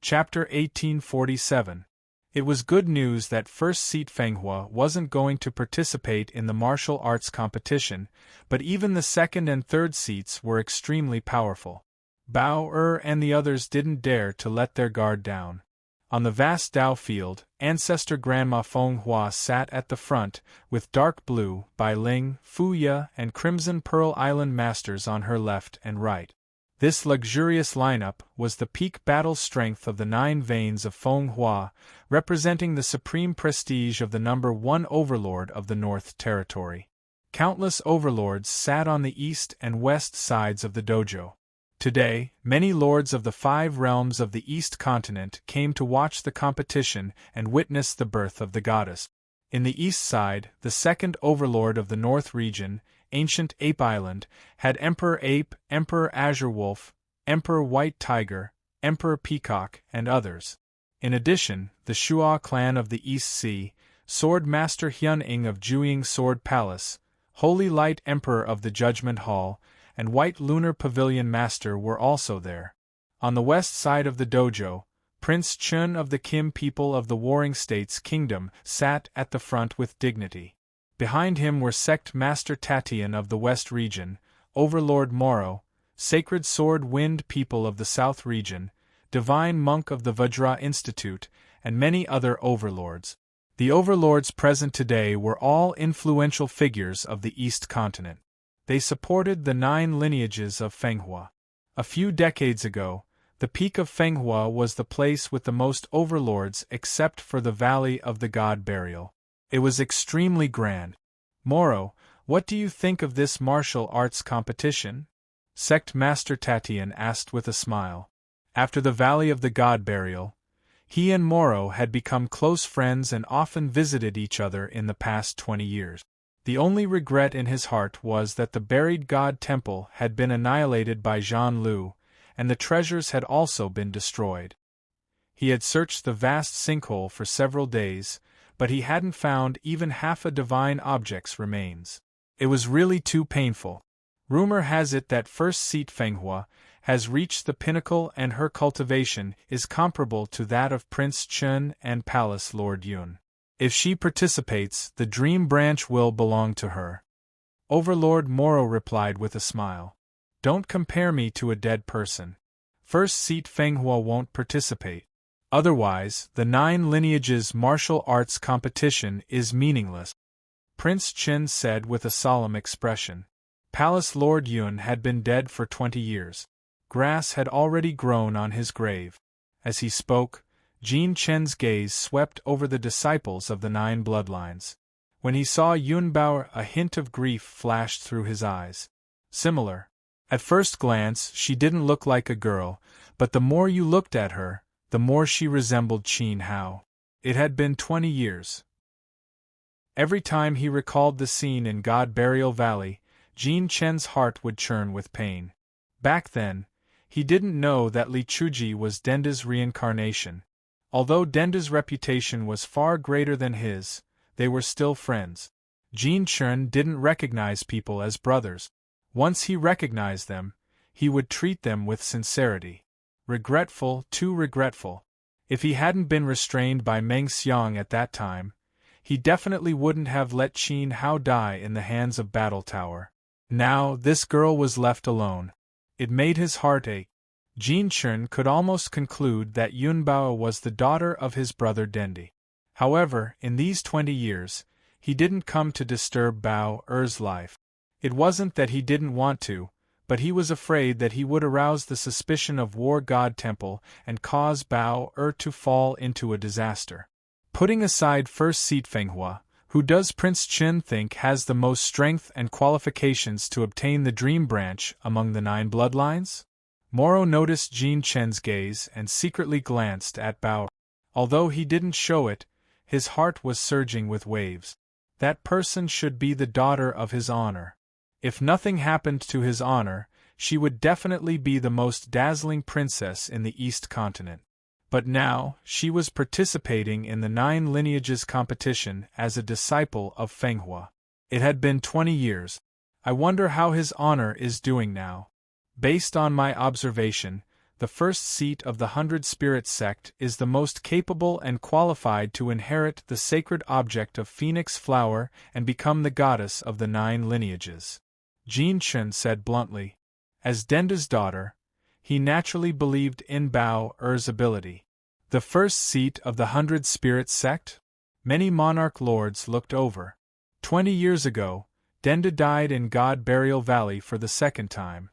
Chapter 1847. It was good news that first seat Fenghua wasn't going to participate in the martial arts competition, but even the second and third seats were extremely powerful. Bao and the others didn't dare to let their guard down. On the vast Dao field, ancestor Grandma Fenghua sat at the front, with dark blue, Bai Ling, Fu Ye, and Crimson Pearl Island masters on her left and right. This luxurious lineup was the peak battle strength of the 9 veins of Fenghua, representing the supreme prestige of the number 1 overlord of the North Territory. Countless overlords sat on the east and west sides of the dojo. Today, many lords of the 5 realms of the East Continent came to watch the competition and witness the birth of the goddess. In the east side, the second overlord of the North region, Ancient Ape Island, had Emperor Ape, Emperor Azure Wolf, Emperor White Tiger, Emperor Peacock, and others. In addition, the Shua clan of the East Sea, Sword Master Hyun Ing of Juying Sword Palace, Holy Light Emperor of the Judgment Hall, and White Lunar Pavilion Master were also there. On the west side of the dojo, Prince Chun of the Kim people of the Warring States Kingdom sat at the front with dignity. Behind him were Sect Master Tatian of the West region, Overlord Moro, Sacred Sword Wind people of the South region, Divine Monk of the Vajra Institute, and many other overlords. The overlords present today were all influential figures of the East Continent. They supported the 9 lineages of Fenghua. A few decades ago, the peak of Fenghua was the place with the most overlords except for the Valley of the God Burial. It was extremely grand. Moro, what do you think of this martial arts competition? Sect Master Tatian asked with a smile. After the Valley of the God Burial, he and Moro had become close friends and often visited each other in the past 20 years. The only regret in his heart was that the buried god temple had been annihilated by Zhan Lu, and the treasures had also been destroyed. He had searched the vast sinkhole for several days, but he hadn't found even half a divine object's remains. It was really too painful. Rumor has it that first seat Fenghua has reached the pinnacle and her cultivation is comparable to that of Prince Chun and Palace Lord Yun. If she participates, the dream branch will belong to her. Overlord Moro replied with a smile. Don't compare me to a dead person. First seat Fenghua won't participate. Otherwise, the 9 lineages martial arts competition is meaningless. Prince Chin said with a solemn expression. Palace Lord Yun had been dead for 20 years. Grass had already grown on his grave. As he spoke, Jin Chen's gaze swept over the disciples of the 9 bloodlines. When he saw Yun Bao, a hint of grief flashed through his eyes. Similar. At first glance, she didn't look like a girl, but the more you looked at her, the more she resembled Qin Hao. It had been 20 years. Every time he recalled the scene in God Burial Valley, Jin Chen's heart would churn with pain. Back then, he didn't know that Li Chuji was Denda's reincarnation. Although Denda's reputation was far greater than his, they were still friends. Jin Chen didn't recognize people as brothers. Once he recognized them, he would treat them with sincerity. Regretful, too regretful. If he hadn't been restrained by Meng Xiang at that time, he definitely wouldn't have let Qin Hao die in the hands of Battle Tower. Now, this girl was left alone. It made his heart ache. Jin Chen could almost conclude that Yun Bao was the daughter of his brother Dendi. However, in these 20 years, he didn't come to disturb Bao Er's life. It wasn't that he didn't want to, but he was afraid that he would arouse the suspicion of War God Temple and cause Bao Er to fall into a disaster. Putting aside first seat Fenghua, who does Prince Chen think has the most strength and qualifications to obtain the Dream Branch among the 9 bloodlines? Moro noticed Jin Chen's gaze and secretly glanced at Bao. Although he didn't show it, his heart was surging with waves. That person should be the daughter of his honor. If nothing happened to his honor, she would definitely be the most dazzling princess in the East Continent. But now, she was participating in the 9 lineages competition as a disciple of Fenghua. It had been 20 years. I wonder how his honor is doing now. Based on my observation, the first seat of the 100-spirit sect, is the most capable and qualified to inherit the sacred object of phoenix flower and become the goddess of the 9 lineages. Jin Chen said bluntly. As Denda's daughter, he naturally believed in Bao Er's ability. The first seat of the 100-spirit sect? Many monarch lords looked over. 20 years ago, Denda died in God Burial Valley for the second time.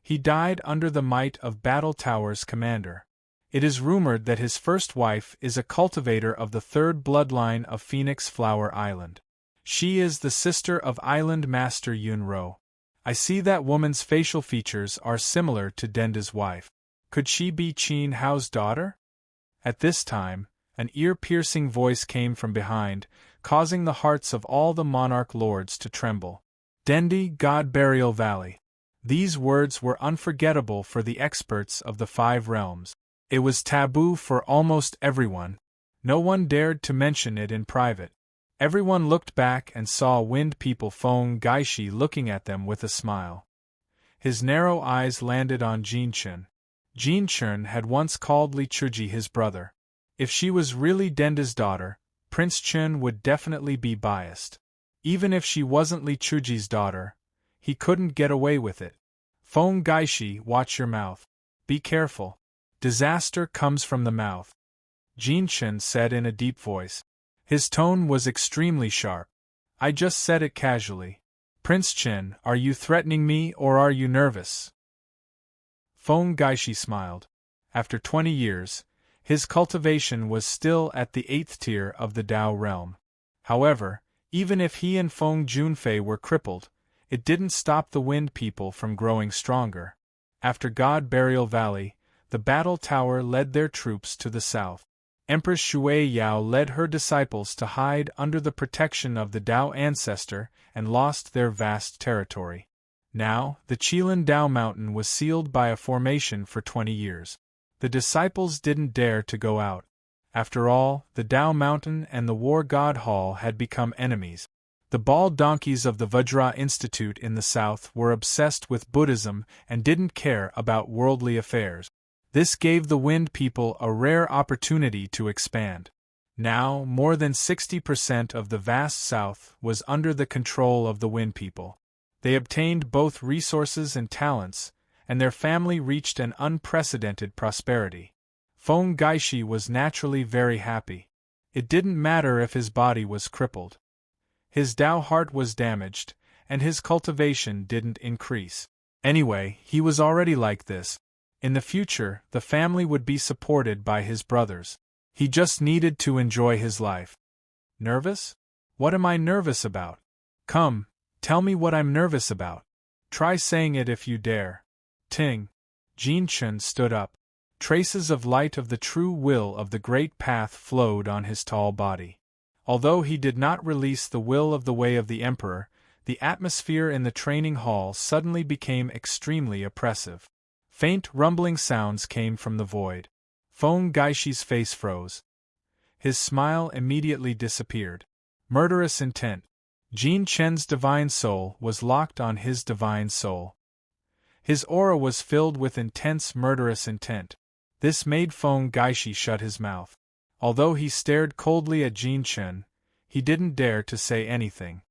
He died under the might of Battle Tower's commander. It is rumored that his first wife is a cultivator of the 3rd bloodline of Phoenix Flower Island. She is the sister of Island Master Yunro. I see that woman's facial features are similar to Denda's wife. Could she be Qin Hao's daughter? At this time, an ear-piercing voice came from behind, causing the hearts of all the monarch lords to tremble. Dendi, God Burial Valley. These words were unforgettable for the experts of the 5 realms. It was taboo for almost everyone. No one dared to mention it in private. Everyone looked back and saw Wind People Feng Gaishi looking at them with a smile. His narrow eyes landed on Jin Chen. Jin Chen had once called Li Chuji his brother. If she was really Denda's daughter, Prince Chen would definitely be biased. Even if she wasn't Li Chuji's daughter, he couldn't get away with it. Feng Gaishi, watch your mouth. Be careful. Disaster comes from the mouth. Jin Chen said in a deep voice. His tone was extremely sharp. I just said it casually. Prince Chen, are you threatening me or are you nervous? Feng Gaishi smiled. After 20 years, his cultivation was still at the 8th tier of the Dao realm. However, even if he and Feng Junfei were crippled, it didn't stop the Wind People from growing stronger. After God Burial Valley, the Battle Tower led their troops to the south. Empress Shui Yao led her disciples to hide under the protection of the Dao ancestor and lost their vast territory. Now, the Qilin Dao Mountain was sealed by a formation for 20 years. The disciples didn't dare to go out. After all, the Dao Mountain and the War God Hall had become enemies. The bald donkeys of the Vajra Institute in the south were obsessed with Buddhism and didn't care about worldly affairs. This gave the Wind People a rare opportunity to expand. Now, more than 60% of the vast south was under the control of the Wind People. They obtained both resources and talents, and their family reached an unprecedented prosperity. Feng Gaishi was naturally very happy. It didn't matter if his body was crippled. His Dao heart was damaged, and his cultivation didn't increase. Anyway, he was already like this. In the future, the family would be supported by his brothers. He just needed to enjoy his life. Nervous? What am I nervous about? Come, tell me what I'm nervous about. Try saying it if you dare. Ting. Jin Chen stood up. Traces of light of the true will of the great path flowed on his tall body. Although he did not release the will of the way of the Emperor, the atmosphere in the training hall suddenly became extremely oppressive. Faint rumbling sounds came from the void. Feng Gaishi's face froze. His smile immediately disappeared. Murderous intent. Jin Chen's divine soul was locked on his divine soul. His aura was filled with intense murderous intent. This made Feng Gaishi shut his mouth. Although he stared coldly at Jin Chen, he didn't dare to say anything.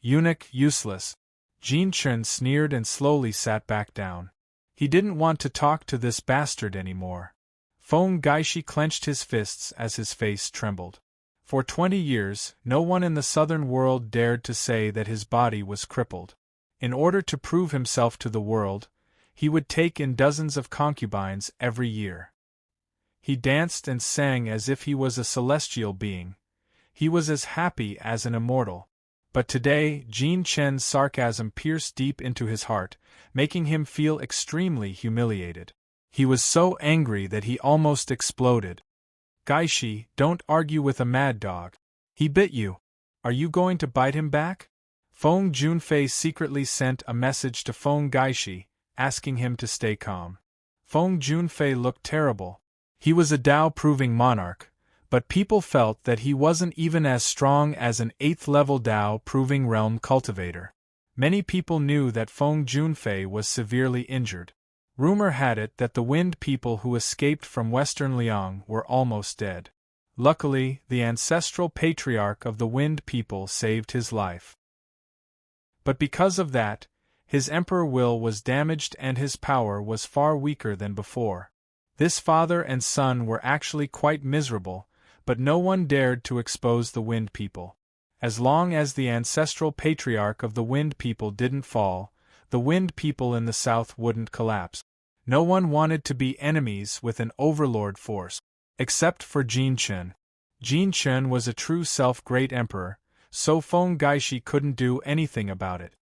Eunuch, useless. Jin Chen sneered and slowly sat back down. He didn't want to talk to this bastard anymore. Feng Gaishi clenched his fists as his face trembled. For 20 years, no one in the southern world dared to say that his body was crippled. In order to prove himself to the world, he would take in dozens of concubines every year. He danced and sang as if he was a celestial being. He was as happy as an immortal. But today, Jin Chen's sarcasm pierced deep into his heart, making him feel extremely humiliated. He was so angry that he almost exploded. Gaishi, don't argue with a mad dog. He bit you. Are you going to bite him back? Feng Junfei secretly sent a message to Feng Gaishi, asking him to stay calm. Feng Junfei looked terrible. He was a Dao-proving monarch, but people felt that he wasn't even as strong as an 8th-level Dao-proving realm cultivator. Many people knew that Feng Junfei was severely injured. Rumor had it that the Wind people who escaped from Western Liang were almost dead. Luckily, the ancestral patriarch of the Wind people saved his life. But because of that, his emperor will was damaged and his power was far weaker than before. This father and son were actually quite miserable, but no one dared to expose the Wind people. As long as the ancestral patriarch of the Wind people didn't fall, the Wind people in the south wouldn't collapse. No one wanted to be enemies with an overlord force, except for Jin Chen. Jin Chen was a true self-great emperor, so Feng Gaishi couldn't do anything about it.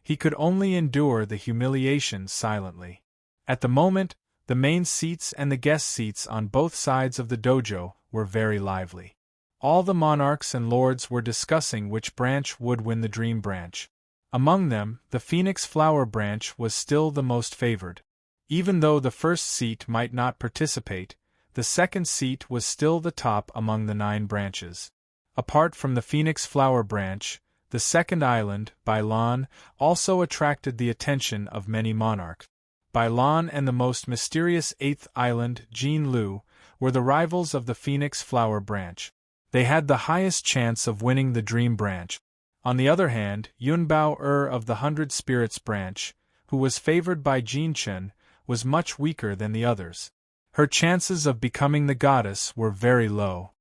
He could only endure the humiliation silently. At the moment, the main seats and the guest seats on both sides of the dojo were very lively. All the monarchs and lords were discussing which branch would win the Dream Branch. Among them, the Phoenix Flower Branch was still the most favored. Even though the first seat might not participate, the second seat was still the top among the 9 branches. Apart from the Phoenix Flower Branch, the second island, Bailan, also attracted the attention of many monarchs. Bailan and the most mysterious 8th island, Jinlu, were the rivals of the Phoenix Flower Branch. They had the highest chance of winning the Dream Branch. On the other hand, Yunbao of the 100 Spirits Branch, who was favored by Jin Chen, was much weaker than the others. Her chances of becoming the goddess were very low.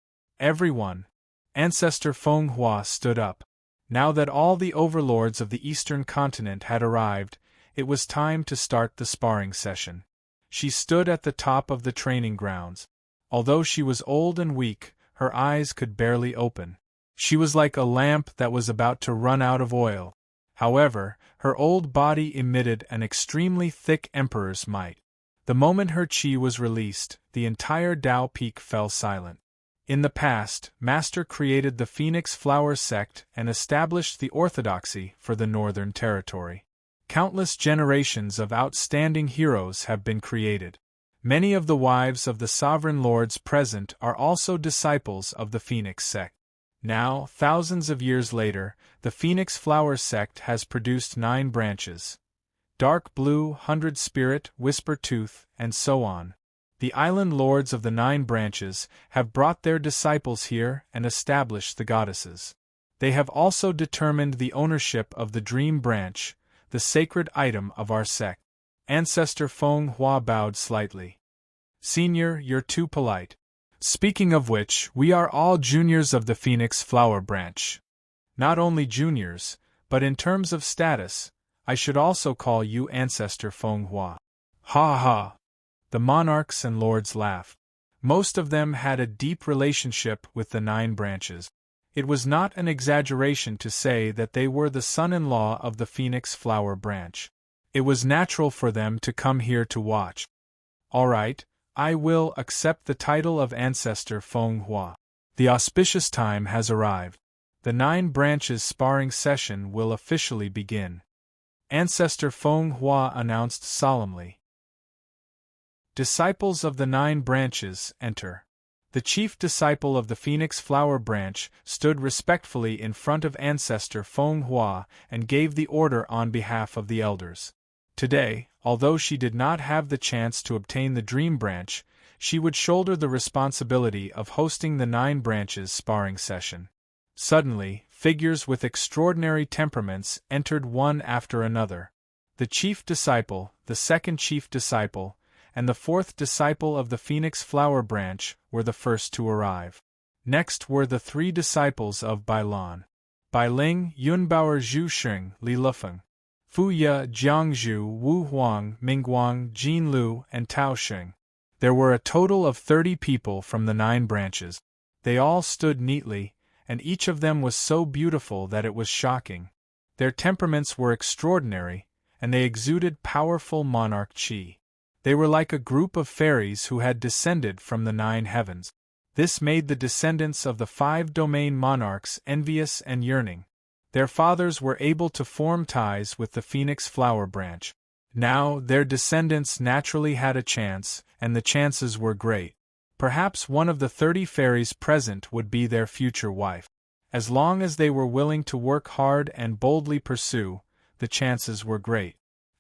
Everyone, Ancestor Feng Hua stood up. Now that all the overlords of the eastern continent had arrived, it was time to start the sparring session. She stood at the top of the training grounds. Although she was old and weak, her eyes could barely open. She was like a lamp that was about to run out of oil. However, her old body emitted an extremely thick emperor's might. The moment her chi was released, the entire Tao Peak fell silent. In the past, Master created the Phoenix Flower Sect and established the orthodoxy for the Northern Territory. Countless generations of outstanding heroes have been created. Many of the wives of the sovereign lords present are also disciples of the Phoenix Sect. Now, thousands of years later, the Phoenix Flower Sect has produced 9 branches. Dark Blue, 100 Spirit, Whisper Tooth, and so on. The island lords of the 9 branches have brought their disciples here and established the goddesses. They have also determined the ownership of the Dream Branch, the sacred item of our sect. Ancestor Feng Hua bowed slightly. Senior, you're too polite. Speaking of which, we are all juniors of the Phoenix Flower Branch. Not only juniors, but in terms of status, I should also call you Ancestor Feng Hua. Ha ha! The monarchs and lords laughed. Most of them had a deep relationship with the 9 branches. It was not an exaggeration to say that they were the son-in-law of the Phoenix Flower Branch. It was natural for them to come here to watch. All right, I will accept the title of Ancestor Feng Hua. The auspicious time has arrived. The 9 branches sparring session will officially begin. Ancestor Feng Hua announced solemnly. Disciples of the 9 branches, enter. The chief disciple of the Phoenix Flower Branch stood respectfully in front of Ancestor Feng Hua and gave the order on behalf of the elders. Today, although she did not have the chance to obtain the Dream Branch, she would shoulder the responsibility of hosting the 9 branches sparring session. Suddenly, figures with extraordinary temperaments entered one after another. The chief disciple, the second chief disciple, and the 4th disciple of the Phoenix Flower Branch were the first to arrive. Next were the 3 disciples of Bailan. Bailing, Yunbao Zhu Sheng, Li Lufeng. Fu Ye, Jiangzhu, Wu Huang, Mingguang, Jin Lu, and Tao Sheng. There were a total of 30 people from the 9 branches. They all stood neatly, and each of them was so beautiful that it was shocking. Their temperaments were extraordinary, and they exuded powerful monarch chi. They were like a group of fairies who had descended from the 9 heavens. This made the descendants of the 5 domain monarchs envious and yearning. Their fathers were able to form ties with the Phoenix Flower Branch. Now, their descendants naturally had a chance, and the chances were great. Perhaps one of the 30 fairies present would be their future wife. As long as they were willing to work hard and boldly pursue, the chances were great.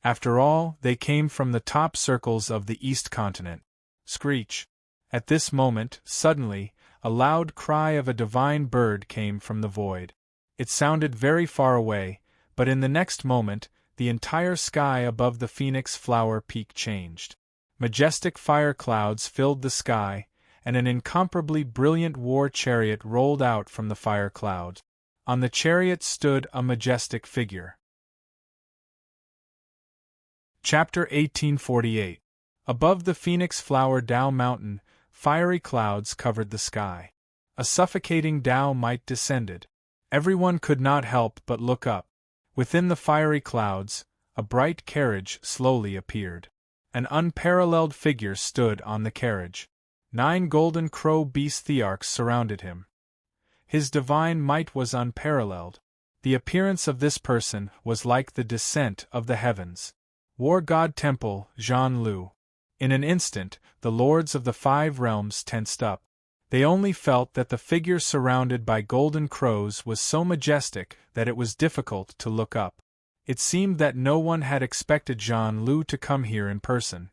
After all, they came from the top circles of the East Continent. Screech! At this moment, suddenly, a loud cry of a divine bird came from the void. It sounded very far away, but in the next moment, the entire sky above the Phoenix Flower Peak changed. Majestic fire clouds filled the sky, and an incomparably brilliant war chariot rolled out from the fire clouds. On the chariot stood a majestic figure. Chapter 1848. Above the Phoenix Flower Dow Mountain, fiery clouds covered the sky. A suffocating Dow might descended. Everyone could not help but look up. Within the fiery clouds, a bright carriage slowly appeared. An unparalleled figure stood on the carriage. 9 golden crow beast thearchs surrounded him. His divine might was unparalleled. The appearance of this person was like the descent of the heavens. War God Temple, Jean Lu. In an instant, the lords of the 5 realms tensed up. They only felt that the figure surrounded by golden crows was so majestic that it was difficult to look up. It seemed that no one had expected Jean Lu to come here in person.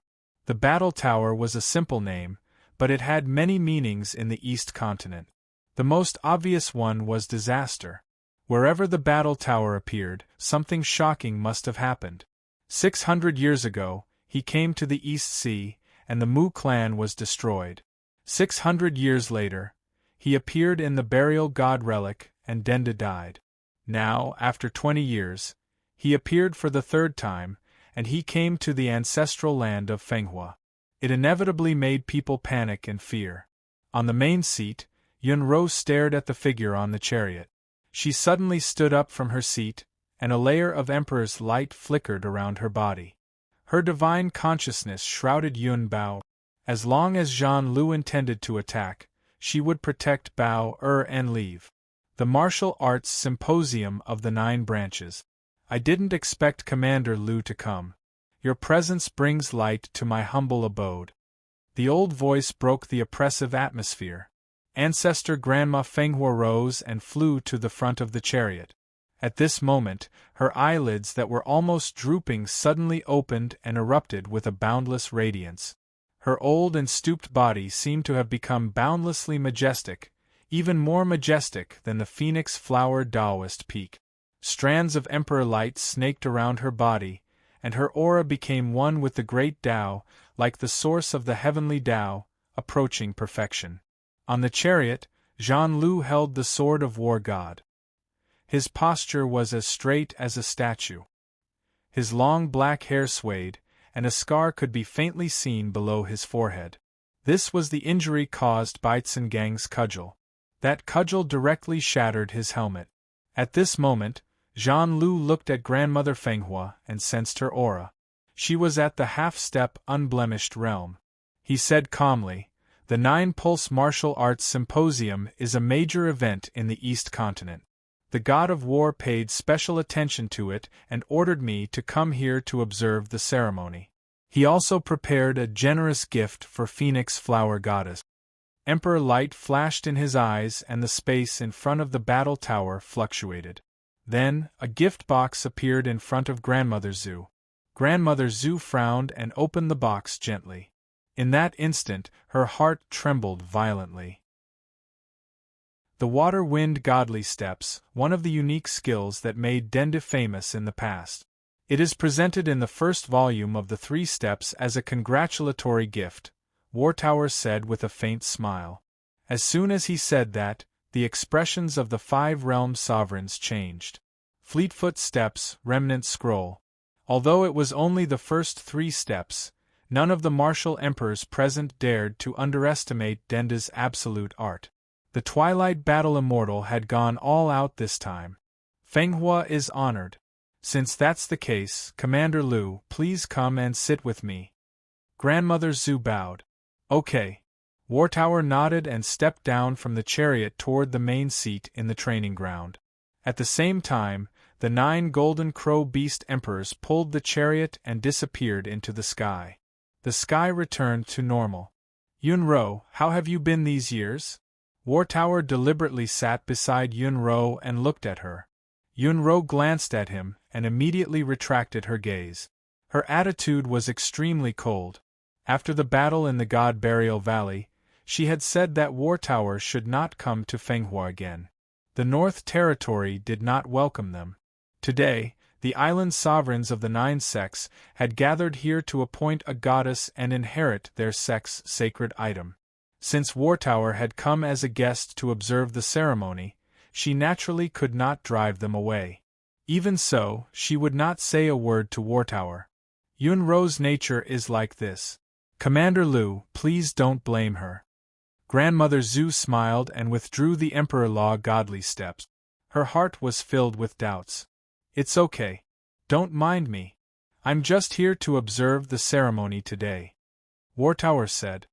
The Battle Tower was a simple name, but it had many meanings in the East Continent. The most obvious one was disaster. Wherever the Battle Tower appeared, something shocking must have happened. 600 years ago, he came to the East Sea, and the Mu clan was destroyed. 600 years later, he appeared in the burial god relic, and Denda died. Now, after 20 years, he appeared for the 3rd time, and he came to the ancestral land of Fenghua. It inevitably made people panic and fear. On the main seat, Yunro stared at the figure on the chariot. She suddenly stood up from her seat, and a layer of Emperor's light flickered around her body. Her divine consciousness shrouded Yun Bao. As long as Jean Lu intended to attack, she would protect Bao and leave. The Martial Arts Symposium of the 9 Branches. I didn't expect Commander Lu to come. Your presence brings light to my humble abode. The old voice broke the oppressive atmosphere. Ancestor Grandma Fenghua rose and flew to the front of the chariot. At this moment, her eyelids that were almost drooping suddenly opened and erupted with a boundless radiance. Her old and stooped body seemed to have become boundlessly majestic, even more majestic than the Phoenix Flower Taoist peak. Strands of Emperor light snaked around her body, and her aura became one with the great Tao, like the source of the heavenly Tao, approaching perfection. On the chariot, Jean Lu held the sword of War God. His posture was as straight as a statue. His long black hair swayed, and a scar could be faintly seen below his forehead. This was the injury caused by Tsingang's cudgel. That cudgel directly shattered his helmet. At this moment, Jean Lu looked at Grandmother Fenghua and sensed her aura. She was at the half-step unblemished realm. He said calmly, "The 9 Pulse Martial Arts Symposium is a major event in the East Continent. The God of War paid special attention to it and ordered me to come here to observe the ceremony. He also prepared a generous gift for Phoenix Flower Goddess." Emperor light flashed in his eyes and the space in front of the battle tower fluctuated. Then, a gift box appeared in front of Grandmother Zhu. Grandmother Zhu frowned and opened the box gently. In that instant, her heart trembled violently. The Water Wind Godly Steps, one of the unique skills that made Denda famous in the past. It is presented in the first volume of the 3 steps as a congratulatory gift, Wartower said with a faint smile. As soon as he said that, the expressions of the 5 realm sovereigns changed. Fleetfoot Steps, Remnant Scroll. Although it was only the first 3 steps, none of the martial emperors present dared to underestimate Denda's absolute art. The Twilight Battle Immortal had gone all out this time. Fenghua is honored. Since that's the case, Commander Lu, please come and sit with me. Grandmother Zhu bowed. Okay. Wartower nodded and stepped down from the chariot toward the main seat in the training ground. At the same time, the 9 golden crow beast emperors pulled the chariot and disappeared into the sky. The sky returned to normal. Yunro, how have you been these years? Wartower deliberately sat beside Yunro and looked at her. Yunro glanced at him and immediately retracted her gaze. Her attitude was extremely cold. After the battle in the God Burial Valley, she had said that War Tower should not come to Fenghua again. The North Territory did not welcome them. Today, the island sovereigns of the 9 sects had gathered here to appoint a goddess and inherit their sect's sacred item. Since War Tower had come as a guest to observe the ceremony, she naturally could not drive them away. Even so, she would not say a word to War Tower. Yunro's nature is like this. Commander Liu, please don't blame her. Grandmother Zhu smiled and withdrew the Emperor Law godly steps. Her heart was filled with doubts. It's okay. Don't mind me. I'm just here to observe the ceremony today, War Tower said.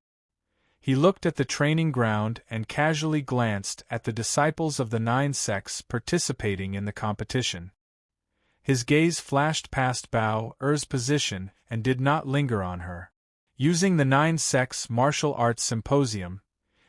He looked at the training ground and casually glanced at the disciples of the 9 sects participating in the competition. His gaze flashed past Bao Er's position and did not linger on her. Using the 9 sects martial arts symposium,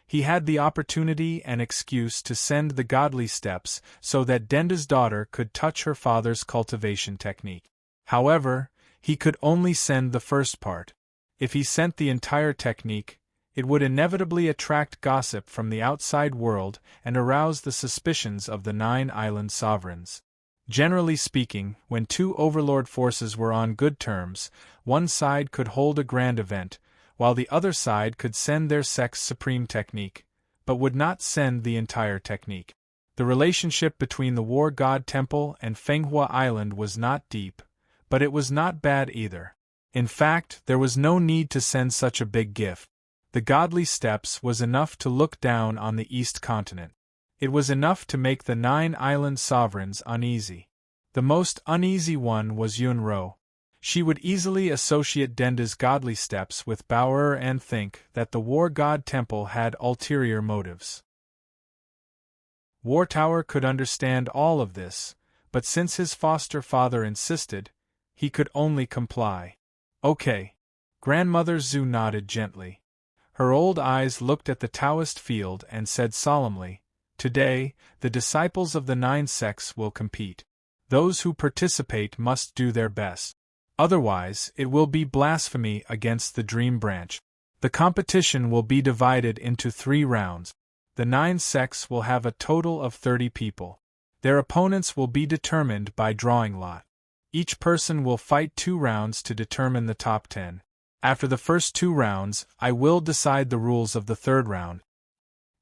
he had the opportunity and excuse to send the godly steps so that Denda's daughter could touch her father's cultivation technique. However, he could only send the first part. If he sent the entire technique, it would inevitably attract gossip from the outside world and arouse the suspicions of the 9 island sovereigns. Generally speaking, when 2 overlord forces were on good terms, one side could hold a grand event, while the other side could send their sect's supreme technique, but would not send the entire technique. The relationship between the War God Temple and Fenghua Island was not deep, but it was not bad either. In fact, there was no need to send such a big gift. The godly steps was enough to look down on the East Continent. It was enough to make the 9 island sovereigns uneasy. The most uneasy one was Yunro. She would easily associate Denda's godly steps with Bao and think that the War God Temple had ulterior motives. War Tower could understand all of this, but since his foster father insisted, he could only comply. Okay. Grandmother Zhu nodded gently. Her old eyes looked at the Taoist field and said solemnly, "Today, the disciples of the 9 sects will compete. Those who participate must do their best. Otherwise, it will be blasphemy against the Dream Branch. The competition will be divided into 3 rounds. The 9 sects will have a total of 30 people. Their opponents will be determined by drawing lot. Each person will fight 2 rounds to determine the top 10. After the first 2 rounds, I will decide the rules of the 3rd round."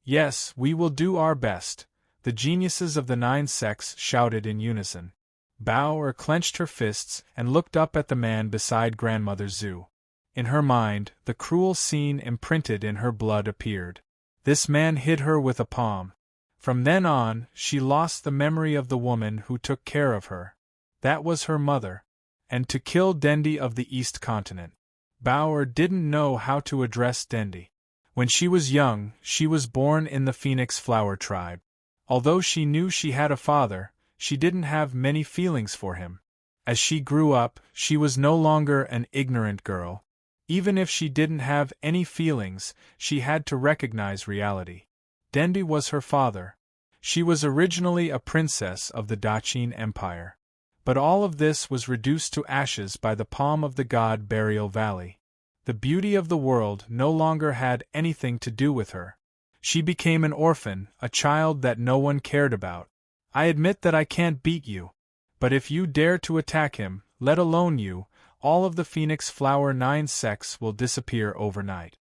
"Yes, we will do our best," the geniuses of the 9 sects shouted in unison. Bao clenched her fists and looked up at the man beside Grandmother Zhu. In her mind, the cruel scene imprinted in her blood appeared. This man hit her with a palm. From then on, she lost the memory of the woman who took care of her. That was her mother. And to kill Dendi of the East Continent. Bao didn't know how to address Dendi. When she was young, she was born in the Phoenix Flower tribe. Although she knew she had a father, she didn't have many feelings for him. As she grew up, she was no longer an ignorant girl. Even if she didn't have any feelings, she had to recognize reality. Dendi was her father. She was originally a princess of the Daqin Empire. But all of this was reduced to ashes by the palm of the God Burial Valley. The beauty of the world no longer had anything to do with her. She became an orphan, a child that no one cared about. "I admit that I can't beat you. But if you dare to attack him, let alone you, all of the Phoenix Flower 9 sects will disappear overnight."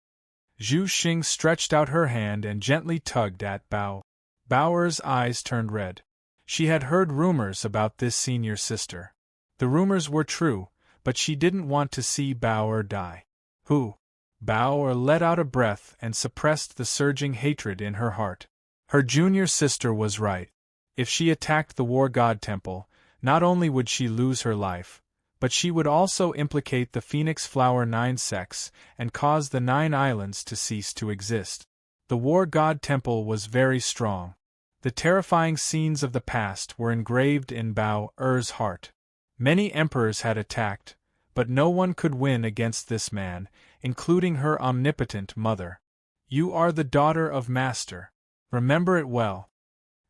Zhu Xing stretched out her hand and gently tugged at Bao. Bao's eyes turned red. She had heard rumors about this senior sister. The rumors were true, but she didn't want to see Bao die. Who? Bao let out a breath and suppressed the surging hatred in her heart. Her junior sister was right. If she attacked the War God Temple, not only would she lose her life, but she would also implicate the Phoenix Flower 9 sects and cause the 9 islands to cease to exist. The War God Temple was very strong. The terrifying scenes of the past were engraved in Bao Er's heart. Many emperors had attacked, but no one could win against this man, including her omnipotent mother. "You are the daughter of Master. Remember it well."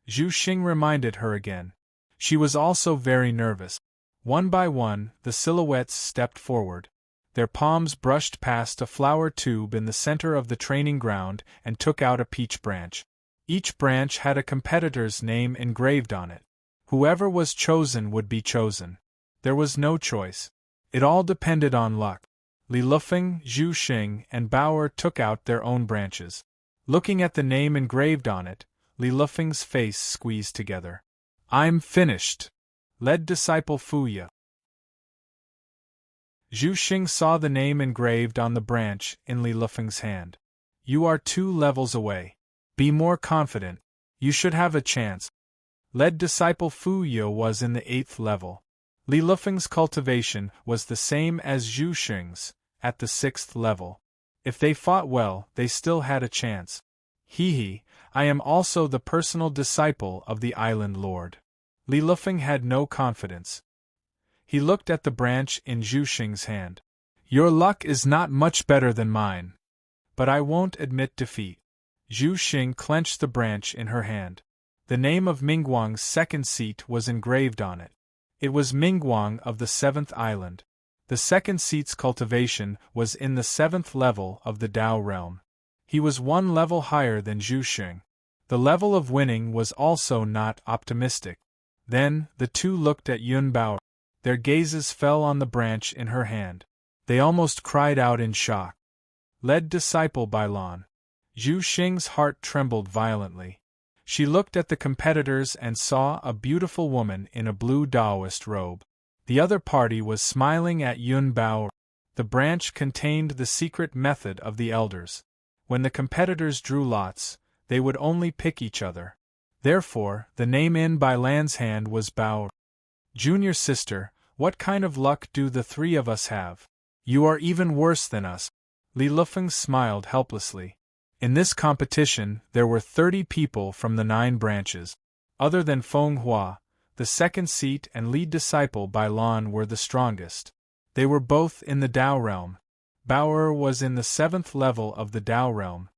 Zhu Xing reminded her again. She was also very nervous. One by one, the silhouettes stepped forward. Their palms brushed past a flower tube in the center of the training ground and took out a peach branch. Each branch had a competitor's name engraved on it. Whoever was chosen would be chosen. There was no choice. It all depended on luck. Li Lufeng, Zhu Xing, and Bauer took out their own branches. Looking at the name engraved on it, Li Lufeng's face squeezed together. "I'm finished," lead disciple Fuya. Zhu Xing saw the name engraved on the branch in Li Lufeng's hand. "You are 2 levels away. Be more confident. You should have a chance." Lead disciple Fuya was in the 8th level. Li Lufeng's cultivation was the same as Zhu Xing's, at the 6th level. If they fought well, they still had a chance. Hee, I am also the personal disciple of the Island Lord. Li Lufeng had no confidence. He looked at the branch in Zhu Xing's hand. "Your luck is not much better than mine. But I won't admit defeat." Zhu Xing clenched the branch in her hand. The name of Mingguang's 2nd seat was engraved on it. It was Mingguang of the 7th island. The 2nd seat's cultivation was in the 7th level of the Dao realm. He was 1 level higher than Zhu Xing. The level of winning was also not optimistic. Then, the two looked at Yun Bao. Their gazes fell on the branch in her hand. They almost cried out in shock. Lead disciple Bailan. Zhu Xing's heart trembled violently. She looked at the competitors and saw a beautiful woman in a blue Taoist robe. The other party was smiling at Yun Bao. The branch contained the secret method of the elders. When the competitors drew lots, they would only pick each other. Therefore, the name in Bailan's hand was Bao. "Junior sister, what kind of luck do the 3 of us have? You are even worse than us." Li Lufeng smiled helplessly. In this competition, there were 30 people from the 9 branches. Other than Feng Hua, the 2nd seat and lead disciple Bailan were the strongest. They were both in the Dao realm. Bauer was in the 7th level of the Dao realm.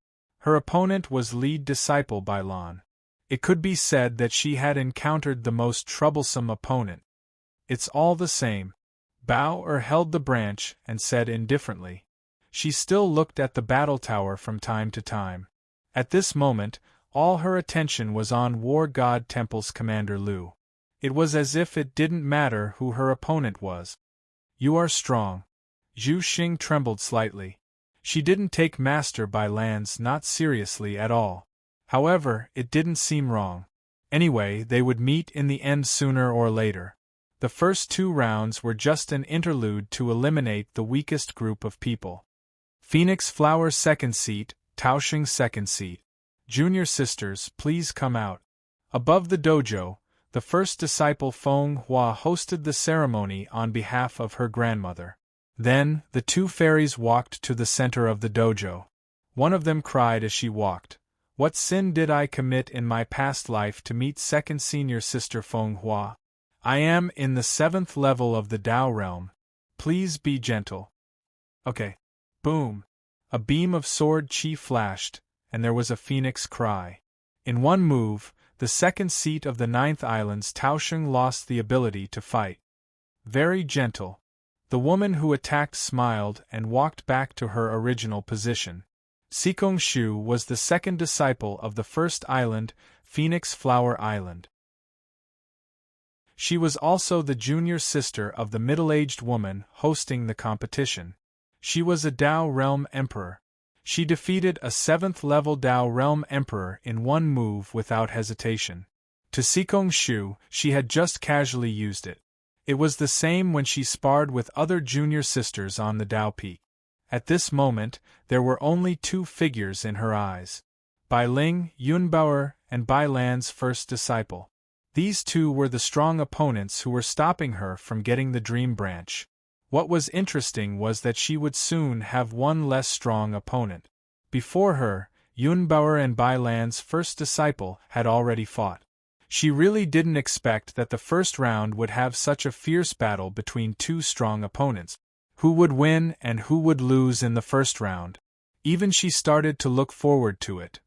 Her opponent was lead disciple Bailan. It could be said that she had encountered the most troublesome opponent. "It's all the same." Bauer held the branch and said indifferently. She still looked at the battle tower from time to time. At this moment, all her attention was on War God Temple's commander Lu. It was as if it didn't matter who her opponent was. "You are strong." Zhu Xing trembled slightly. She didn't take Master Bailan's not seriously at all. However, it didn't seem wrong. Anyway, they would meet in the end sooner or later. The first 2 rounds were just an interlude to eliminate the weakest group of people. Phoenix Flower 2nd seat, Taoxing 2nd seat. "Junior sisters, please come out." Above the dojo, the first disciple Feng Hua hosted the ceremony on behalf of her grandmother. Then, the 2 fairies walked to the center of the dojo. One of them cried as she walked, "What sin did I commit in my past life to meet 2nd senior sister Feng Hua? I am in the 7th level of the Dao realm. Please be gentle." "Okay." Boom! A beam of sword chi flashed, and there was a phoenix cry. In one move, the 2nd seat of the 9th island's Taoxing lost the ability to fight. Very gentle. The woman who attacked smiled and walked back to her original position. Sikong Shu was the 2nd disciple of the 1st island, Phoenix Flower Island. She was also the junior sister of the middle-aged woman hosting the competition. She was a Dao Realm Emperor. She defeated a 7th-level Dao Realm Emperor in one move without hesitation. To Sikong Shu, she had just casually used it. It was the same when she sparred with other junior sisters on the Dao Peak. At this moment, there were only 2 figures in her eyes. Bai Ling, Yunbauer, and Bai Lan's first disciple. These 2 were the strong opponents who were stopping her from getting the Dream Branch. What was interesting was that she would soon have one less strong opponent. Before her, Yunbauer and Bai Lan's first disciple had already fought. She really didn't expect that the first round would have such a fierce battle between 2 strong opponents. Who would win and who would lose in the first round? Even she started to look forward to it.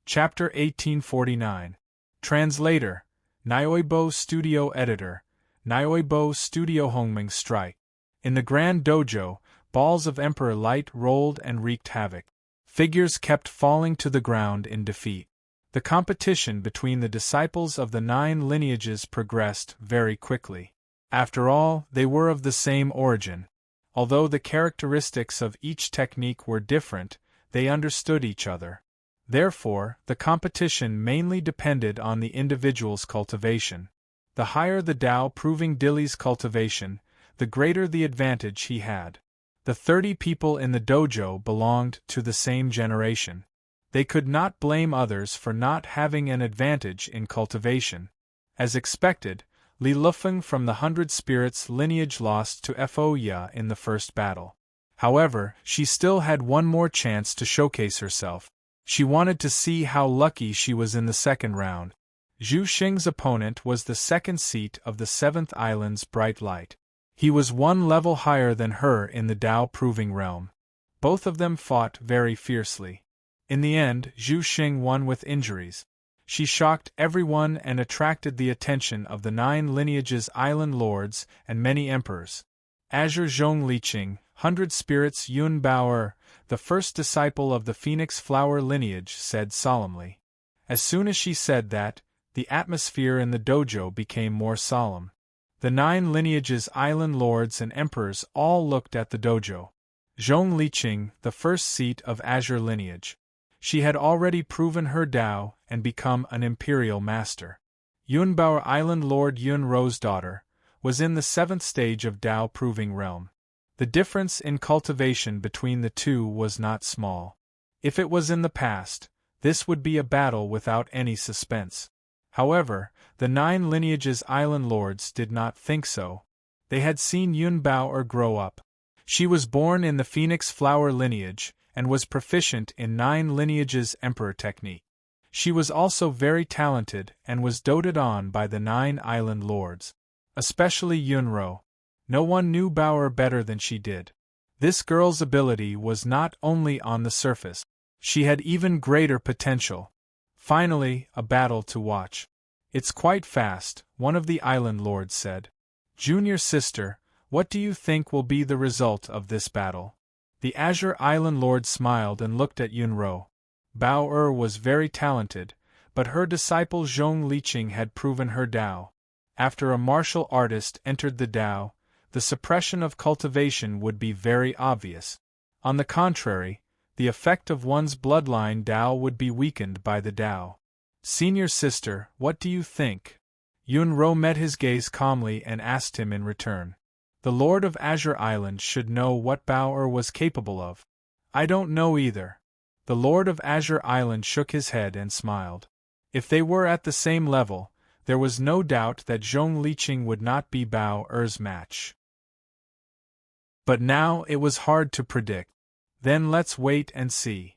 Chapter 1849. Translator. Nyoibo Studio Editor, Nyoibo Studio Hongming Strike. In the Grand Dojo, balls of Emperor Light rolled and wreaked havoc. Figures kept falling to the ground in defeat. The competition between the disciples of the 9 lineages progressed very quickly. After all, they were of the same origin. Although the characteristics of each technique were different, they understood each other. Therefore, the competition mainly depended on the individual's cultivation. The higher the Tao proving Dili's cultivation, the greater the advantage he had. The 30 people in the dojo belonged to the same generation. They could not blame others for not having an advantage in cultivation. As expected, Li Lufeng from the 100 Spirits lineage lost to Fo Ya in the first battle. However, she still had one more chance to showcase herself. She wanted to see how lucky she was in the second round. Zhu Xing's opponent was the second seat of the 7th Island's Bright Light. He was one level higher than her in the Tao proving realm. Both of them fought very fiercely. In the end, Zhu Xing won with injuries. She shocked everyone and attracted the attention of the 9 lineages' island lords and many emperors. Azure Zhong Liqing, 100 Spirits Yun Bao, the first disciple of the Phoenix Flower lineage, said solemnly. As soon as she said that, the atmosphere in the dojo became more solemn. The 9 lineages' island lords and emperors all looked at the dojo. Zhong Liqing, the first seat of Azure lineage. She had already proven her Tao and become an imperial master. Yunbao Island Lord Yun Ro's daughter was in the 7th stage of Tao proving realm. The difference in cultivation between the two was not small. If it was in the past, this would be a battle without any suspense. However, the 9 lineages' island lords did not think so. They had seen Yun Bao grow up. She was born in the Phoenix Flower lineage and was proficient in 9 lineages' emperor technique. She was also very talented and was doted on by the 9 island lords. Especially Yunro. No one knew Bao better than she did. This girl's ability was not only on the surface. She had even greater potential. Finally, a battle to watch. It's quite fast, one of the island lords said. Junior sister, what do you think will be the result of this battle? The Azure Island Lord smiled and looked at Yunro. Bao was very talented, but her disciple Zhong Liqing had proven her Tao. After a martial artist entered the Tao, the suppression of cultivation would be very obvious. On the contrary, the effect of one's bloodline Tao would be weakened by the Tao. Senior sister, what do you think? Yunro met his gaze calmly and asked him in return. The Lord of Azure Island should know what Bao was capable of. I don't know either. The Lord of Azure Island shook his head and smiled. If they were at the same level, there was no doubt that Zhong Liqing would not be Bao's match. But now it was hard to predict. Then let's wait and see.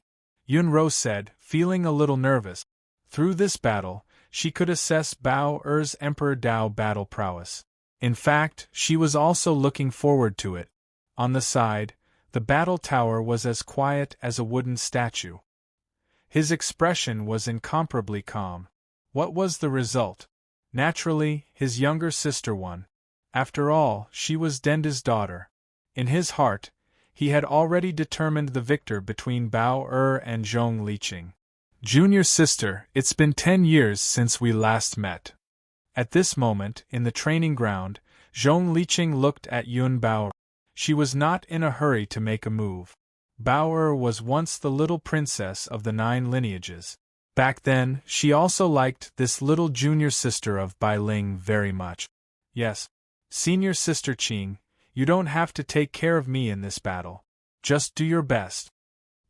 Yunro said, feeling a little nervous. Through this battle, she could assess Bao's Emperor Tao battle prowess. In fact, she was also looking forward to it. On the side, the battle tower was as quiet as a wooden statue. His expression was incomparably calm. What was the result? Naturally, his younger sister won. After all, she was Denda's daughter. In his heart, he had already determined the victor between Bao and Zhong Liqing. Junior sister, it's been 10 years since we last met. At this moment, in the training ground, Zhong Liqing looked at Yun Bao. She was not in a hurry to make a move. Bao was once the little princess of the 9 lineages. Back then, she also liked this little junior sister of Bai Ling very much. Yes, senior sister Qing, you don't have to take care of me in this battle. Just do your best.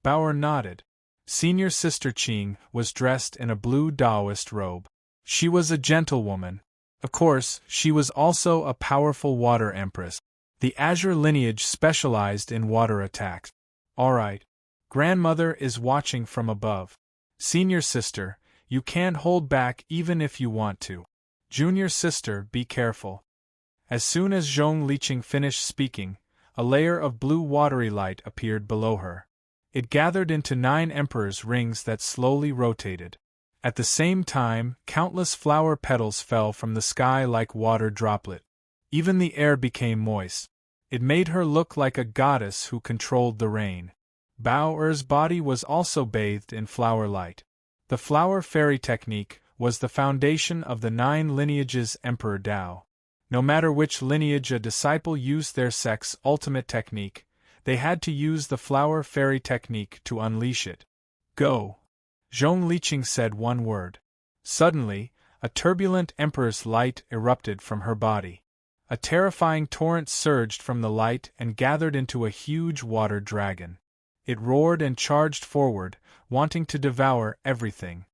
Bao nodded. Senior sister Qing was dressed in a blue Taoist robe. She was a gentlewoman. Of course, she was also a powerful water empress. The Azure lineage specialized in water attacks. All right. Grandmother is watching from above. Senior sister, you can't hold back even if you want to. Junior sister, be careful. As soon as Zhong Liqing finished speaking, a layer of blue watery light appeared below her. It gathered into 9 emperors' rings that slowly rotated. At the same time, countless flower petals fell from the sky like water droplet. Even the air became moist. It made her look like a goddess who controlled the rain. Bao-er's body was also bathed in flower light. The flower fairy technique was the foundation of the 9 lineages Emperor Dao. No matter which lineage a disciple used their sect's ultimate technique, they had to use the flower fairy technique to unleash it. Go! Zhong Liqing said one word. Suddenly, a turbulent emperor's light erupted from her body. A terrifying torrent surged from the light and gathered into a huge water dragon. It roared and charged forward, wanting to devour everything.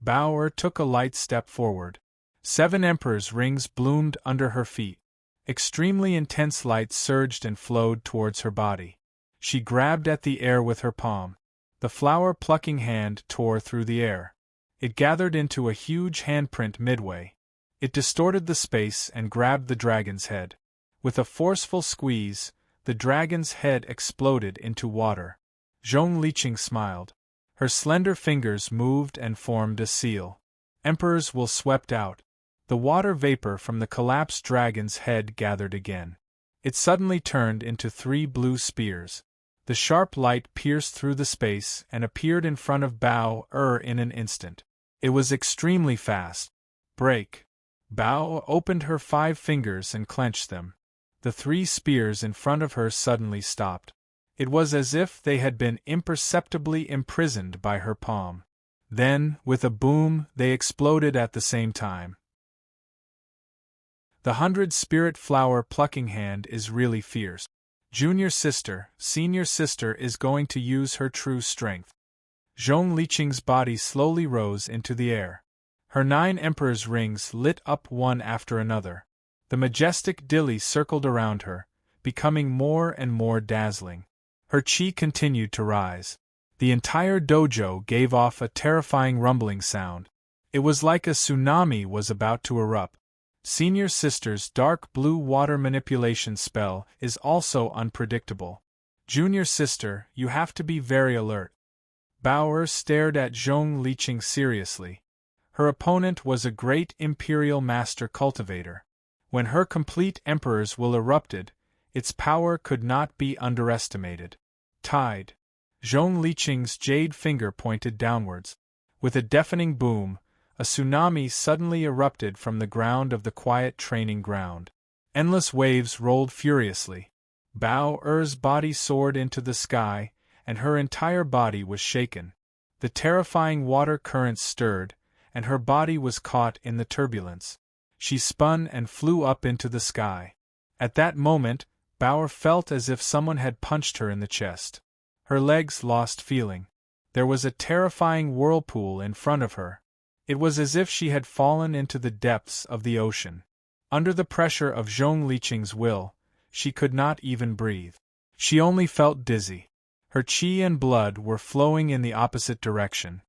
Bao-er took a light step forward. 7 emperor's rings bloomed under her feet. Extremely intense light surged and flowed towards her body. She grabbed at the air with her palm. The flower-plucking hand tore through the air. It gathered into a huge handprint midway. It distorted the space and grabbed the dragon's head. With a forceful squeeze, the dragon's head exploded into water. Zhong Liqing smiled. Her slender fingers moved and formed a seal. Emperor's will swept out. The water vapor from the collapsed dragon's head gathered again. It suddenly turned into 3 blue spears. The sharp light pierced through the space and appeared in front of Bao-er in an instant. It was extremely fast. Break! Bao opened her 5 fingers and clenched them. The 3 spears in front of her suddenly stopped. It was as if they had been imperceptibly imprisoned by her palm. Then, with a boom, they exploded at the same time. The 100-spirit flower plucking hand is really fierce. Junior sister, senior sister is going to use her true strength. Zhong Liqing's body slowly rose into the air. Her 9 emperor's rings lit up one after another. The majestic Dili circled around her, becoming more and more dazzling. Her chi continued to rise. The entire dojo gave off a terrifying rumbling sound. It was like a tsunami was about to erupt. Senior sister's dark blue water manipulation spell is also unpredictable. Junior sister, you have to be very alert. Bao-er stared at Zhong Liqing seriously. Her opponent was a great imperial master cultivator. When her complete emperor's will erupted, its power could not be underestimated. Tide. Zhong Liqing's jade finger pointed downwards. With a deafening boom, a tsunami suddenly erupted from the ground of the quiet training ground. Endless waves rolled furiously. Bao-er's body soared into the sky, and her entire body was shaken. The terrifying water currents stirred, and her body was caught in the turbulence. She spun and flew up into the sky. At that moment, Bao-er felt as if someone had punched her in the chest. Her legs lost feeling. There was a terrifying whirlpool in front of her. It was as if she had fallen into the depths of the ocean. Under the pressure of Zhong Liqing's will, she could not even breathe. She only felt dizzy. Her chi and blood were flowing in the opposite direction.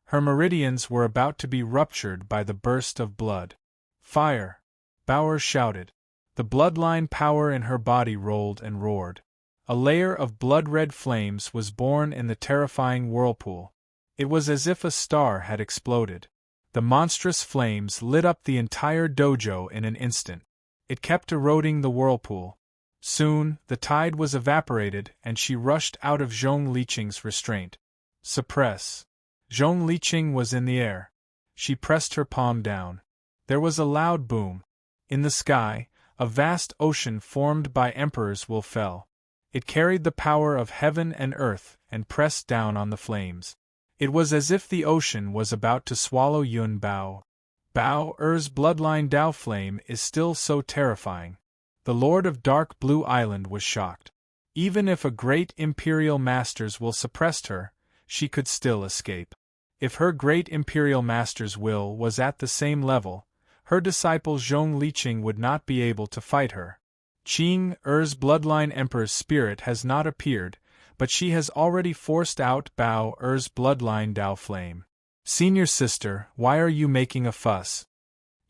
Her meridians were about to be ruptured by the burst of blood. Fire! Bao-er shouted. The bloodline power in her body rolled and roared. A layer of blood-red flames was born in the terrifying whirlpool. It was as if a star had exploded. The monstrous flames lit up the entire dojo in an instant. It kept eroding the whirlpool. Soon, the tide was evaporated and she rushed out of Zhong Liqing's restraint. Suppress. Zhong Liqing was in the air. She pressed her palm down. There was a loud boom. In the sky, a vast ocean formed by Emperor's will fell. It carried the power of heaven and earth and pressed down on the flames. It was as if the ocean was about to swallow Yun Bao. Bao-er's bloodline Dao flame is still so terrifying. The Lord of Dark Blue Island was shocked. Even if a great imperial master's will suppressed her, she could still escape. If her great imperial master's will was at the same level, her disciple Zhong Liqing would not be able to fight her. Qing-er's bloodline emperor's spirit has not appeared, but she has already forced out Bao-er's bloodline Dao flame. Senior sister, why are you making a fuss?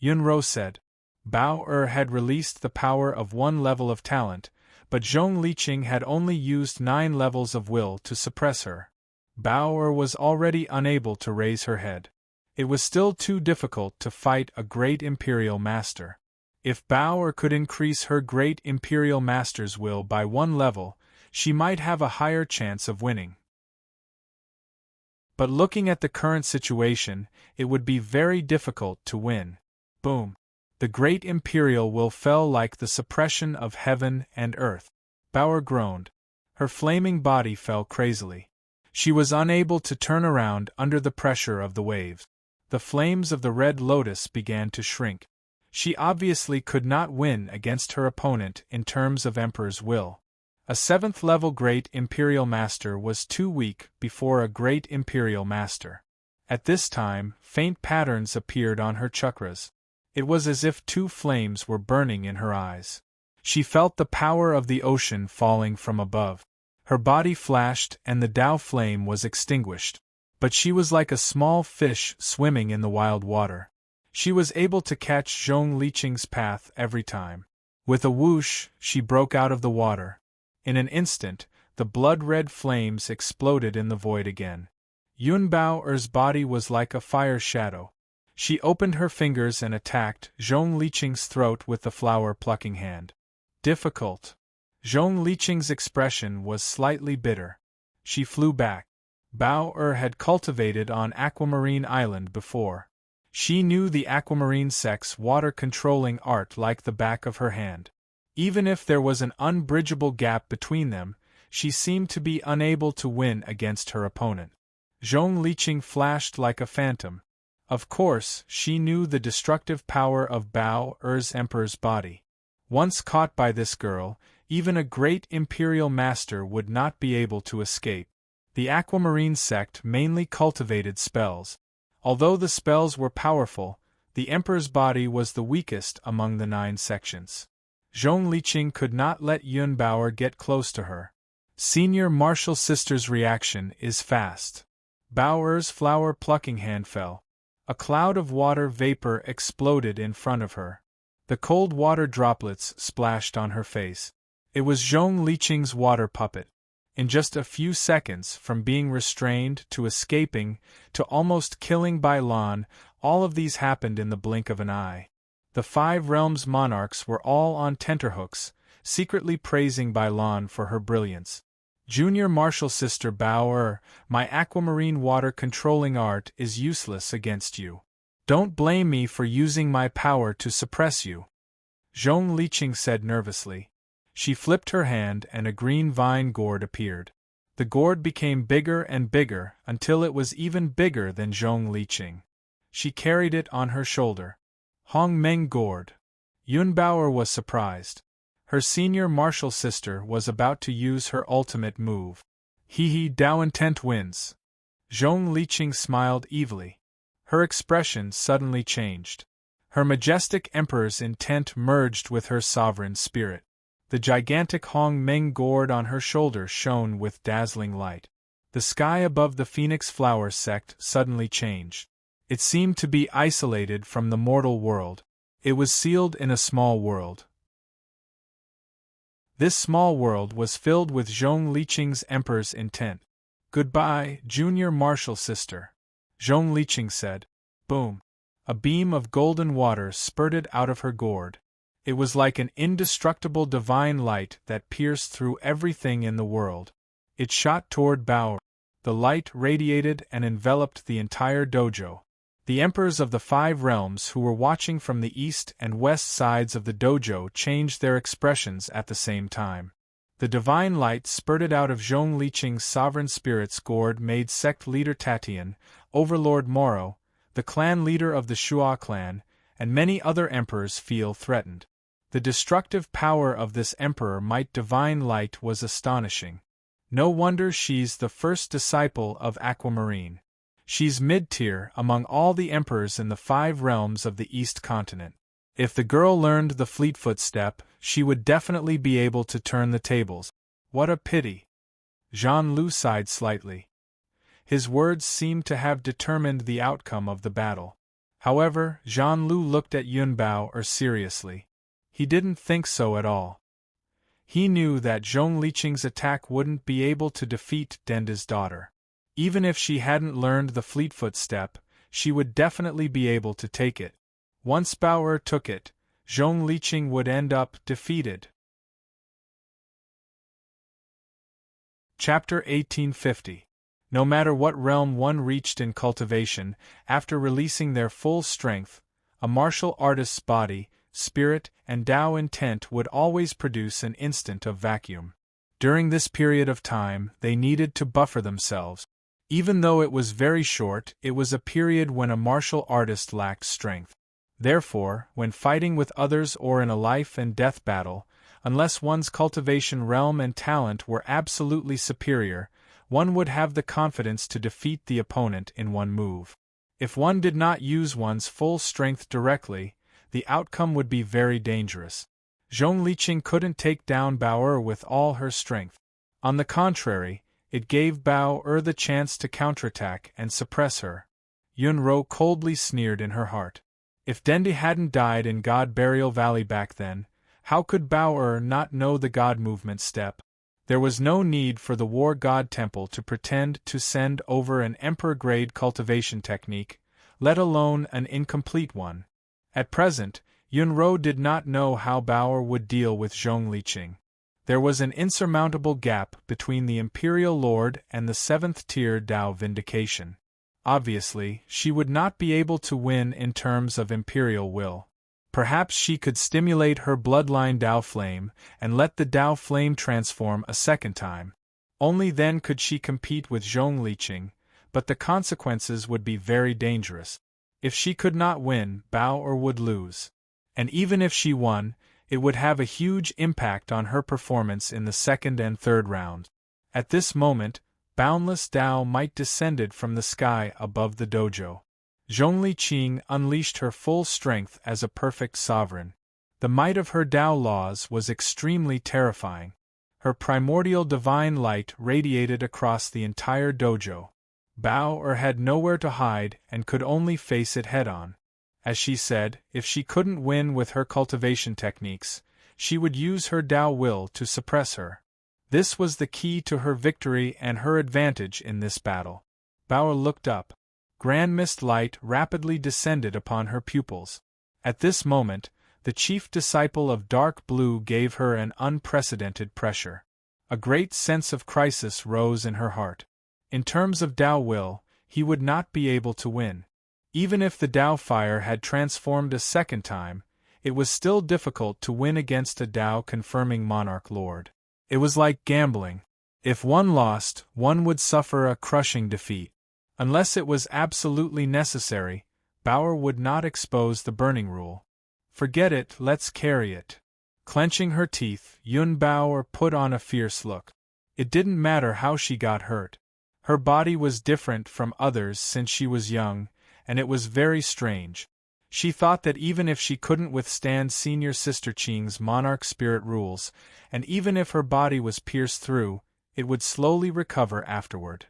Yunro said. Bao-er had released the power of 1 level of talent, but Zhong Liqing had only used 9 levels of will to suppress her. Bao-er was already unable to raise her head. It was still too difficult to fight a great Imperial Master. If Bao could increase her great Imperial Master's will by 1 level, she might have a higher chance of winning. But looking at the current situation, it would be very difficult to win. Boom! The great Imperial will fell like the suppression of heaven and earth. Bao groaned. Her flaming body fell crazily. She was unable to turn around under the pressure of the waves. The flames of the red lotus began to shrink. She obviously could not win against her opponent in terms of Emperor's will. A 7th level Great Imperial Master was too weak before a Great Imperial Master. At this time, faint patterns appeared on her chakras. It was as if 2 flames were burning in her eyes. She felt the power of the ocean falling from above. Her body flashed and the Tao flame was extinguished. But she was like a small fish swimming in the wild water. She was able to catch Zhong Liqing's path every time. With a whoosh, she broke out of the water. In an instant, the blood-red flames exploded in the void again. Yun Bao's body was like a fire shadow. She opened her fingers and attacked Zhong Liqing's throat with the flower-plucking hand. Difficult. Zhong Liqing's expression was slightly bitter. She flew back. Bao had cultivated on Aquamarine Island before. She knew the aquamarine sect's water-controlling art like the back of her hand. Even if there was an unbridgeable gap between them, she seemed to be unable to win against her opponent. Zhong Liqing flashed like a phantom. Of course, she knew the destructive power of Bao's Emperor's body. Once caught by this girl, even a great Imperial Master would not be able to escape. The Aquamarine sect mainly cultivated spells. Although the spells were powerful, the Emperor's body was the weakest among the 9 sections. Zhong Liqing could not let Yun Bao get close to her. Senior Martial Sister's reaction is fast. Bao's flower-plucking hand fell. A cloud of water vapor exploded in front of her. The cold water droplets splashed on her face. It was Zhong Liqing's water puppet. In just a few seconds, from being restrained to escaping to almost killing Bai Lan, all of these happened in the blink of an eye. The 5 realms monarchs were all on tenterhooks, secretly praising Bai Lan for her brilliance. Junior Martial Sister Bao, my aquamarine water-controlling art is useless against you. Don't blame me for using my power to suppress you, Zhong Liqing said nervously. She flipped her hand and a green vine gourd appeared. The gourd became bigger and bigger until it was even bigger than Zhong Liqing. She carried it on her shoulder. Hong Meng gourd. Yun Bao was surprised. Her senior martial sister was about to use her ultimate move. Dao intent wins. Zhong Liqing smiled evilly. Her expression suddenly changed. Her majestic emperor's intent merged with her sovereign spirit. The gigantic Hong Meng gourd on her shoulder shone with dazzling light. The sky above the Phoenix Flower sect suddenly changed. It seemed to be isolated from the mortal world. It was sealed in a small world. This small world was filled with Zhong Liqing's emperor's intent. Goodbye, junior martial sister, Zhong Liqing said. Boom! A beam of golden water spurted out of her gourd. It was like an indestructible divine light that pierced through everything in the world. It shot toward Bao. The light radiated and enveloped the entire dojo. The emperors of the 5 realms who were watching from the east and west sides of the dojo changed their expressions at the same time. The divine light spurted out of Zhong Liqing's sovereign spirit's gourd made sect leader Tatian, overlord Moro, the clan leader of the Shua clan, and many other emperors feel threatened. The destructive power of this emperor might divine light was astonishing. No wonder she's the first disciple of Aquamarine. She's mid-tier among all the emperors in the 5 realms of the East continent. If the girl learned the Fleetfoot step, she would definitely be able to turn the tables. What a pity. Jean Lu sighed slightly. His words seemed to have determined the outcome of the battle. However, Jean Lu looked at Yun Bao seriously. He didn't think so at all. He knew that Zhong Liqing's attack wouldn't be able to defeat Denda's daughter. Even if she hadn't learned the Fleetfoot step, she would definitely be able to take it. Once Bao took it, Zhong Liqing would end up defeated. Chapter 1850. No matter what realm one reached in cultivation, after releasing their full strength, a martial artist's body, spirit, and Tao intent would always produce an instant of vacuum. During this period of time, they needed to buffer themselves. Even though it was very short, it was a period when a martial artist lacked strength. Therefore, when fighting with others or in a life-and-death battle, unless one's cultivation realm and talent were absolutely superior, one would have the confidence to defeat the opponent in one move. If one did not use one's full strength directly, the outcome would be very dangerous. Zhong Liqing couldn't take down Bao with all her strength. On the contrary, it gave Bao the chance to counterattack and suppress her. Yunro coldly sneered in her heart. If Dendi hadn't died in God Burial Valley back then, how could Bao not know the God movement step? There was no need for the War God Temple to pretend to send over an Emperor-grade cultivation technique, let alone an incomplete one. At present, Yunro did not know how Bao would deal with Zhong Liqing. There was an insurmountable gap between the Imperial Lord and the 7th-tier Tao Vindication. Obviously, she would not be able to win in terms of Imperial will. Perhaps she could stimulate her bloodline Tao Flame and let the Tao Flame transform a second time. Only then could she compete with Zhong Liqing, but the consequences would be very dangerous. If she could not win, Bao would lose. And even if she won, it would have a huge impact on her performance in the second and third rounds. At this moment, boundless Tao might descended from the sky above the dojo. Zhong Liqing unleashed her full strength as a perfect sovereign. The might of her Tao laws was extremely terrifying. Her primordial divine light radiated across the entire dojo. Bao had nowhere to hide and could only face it head-on. As she said, if she couldn't win with her cultivation techniques, she would use her Tao will to suppress her. This was the key to her victory and her advantage in this battle. Bao looked up. Grand mist light rapidly descended upon her pupils. At this moment, the chief disciple of dark blue gave her an unprecedented pressure. A great sense of crisis rose in her heart. In terms of Tao will, he would not be able to win. Even if the Tao fire had transformed a second time, it was still difficult to win against a Tao-confirming monarch lord. It was like gambling. If one lost, one would suffer a crushing defeat. Unless it was absolutely necessary, Bao would not expose the burning rule. Forget it, let's carry it. Clenching her teeth, Yun Bao put on a fierce look. It didn't matter how she got hurt. Her body was different from others since she was young, and it was very strange. She thought that even if she couldn't withstand senior sister Qing's monarch spirit rules, and even if her body was pierced through, it would slowly recover afterward.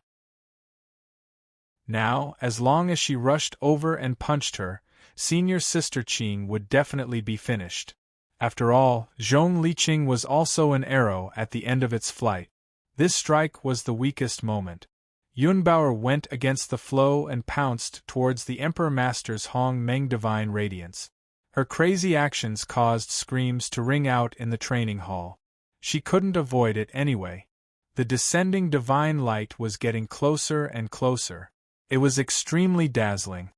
Now, as long as she rushed over and punched her, senior sister Qing would definitely be finished. After all, Zhong Liqing was also an arrow at the end of its flight. This strike was the weakest moment. Yun Bao went against the flow and pounced towards the Emperor Master's Hong Meng Divine Radiance. Her crazy actions caused screams to ring out in the training hall. She couldn't avoid it anyway. The descending divine light was getting closer and closer. It was extremely dazzling.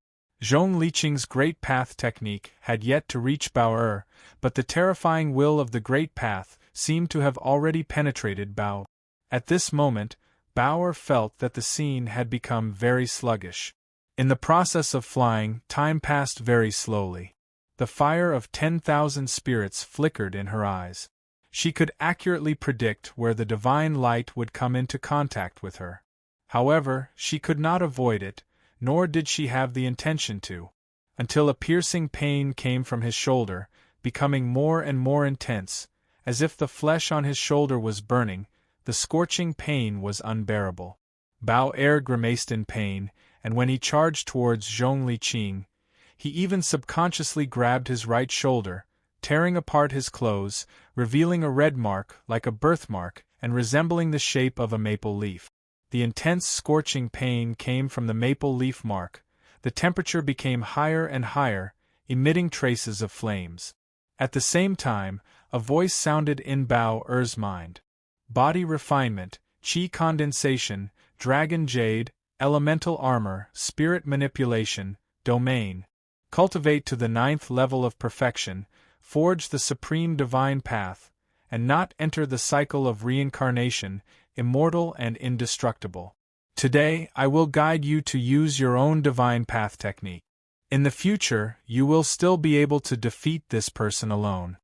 Zhong Liqing's Great Path technique had yet to reach Bao, but the terrifying will of the Great Path seemed to have already penetrated Bao. At this moment, Bao felt that the scene had become very sluggish. In the process of flying, time passed very slowly. The fire of 10,000 spirits flickered in her eyes. She could accurately predict where the divine light would come into contact with her. However, she could not avoid it, nor did she have the intention to, until a piercing pain came from his shoulder, becoming more and more intense, as if the flesh on his shoulder was burning. The scorching pain was unbearable. Bao grimaced in pain, and when he charged towards Zhong Liqing, he even subconsciously grabbed his right shoulder, tearing apart his clothes, revealing a red mark like a birthmark and resembling the shape of a maple leaf. The intense scorching pain came from the maple leaf mark, The temperature became higher and higher, emitting traces of flames. At the same time, a voice sounded in Bao Er's mind. Body refinement, chi condensation, dragon jade, elemental armor, spirit manipulation, domain. Cultivate to the 9th level of perfection, forge the supreme divine path, and not enter the cycle of reincarnation, immortal and indestructible. Today, I will guide you to use your own divine path technique. In the future, you will still be able to defeat this person alone.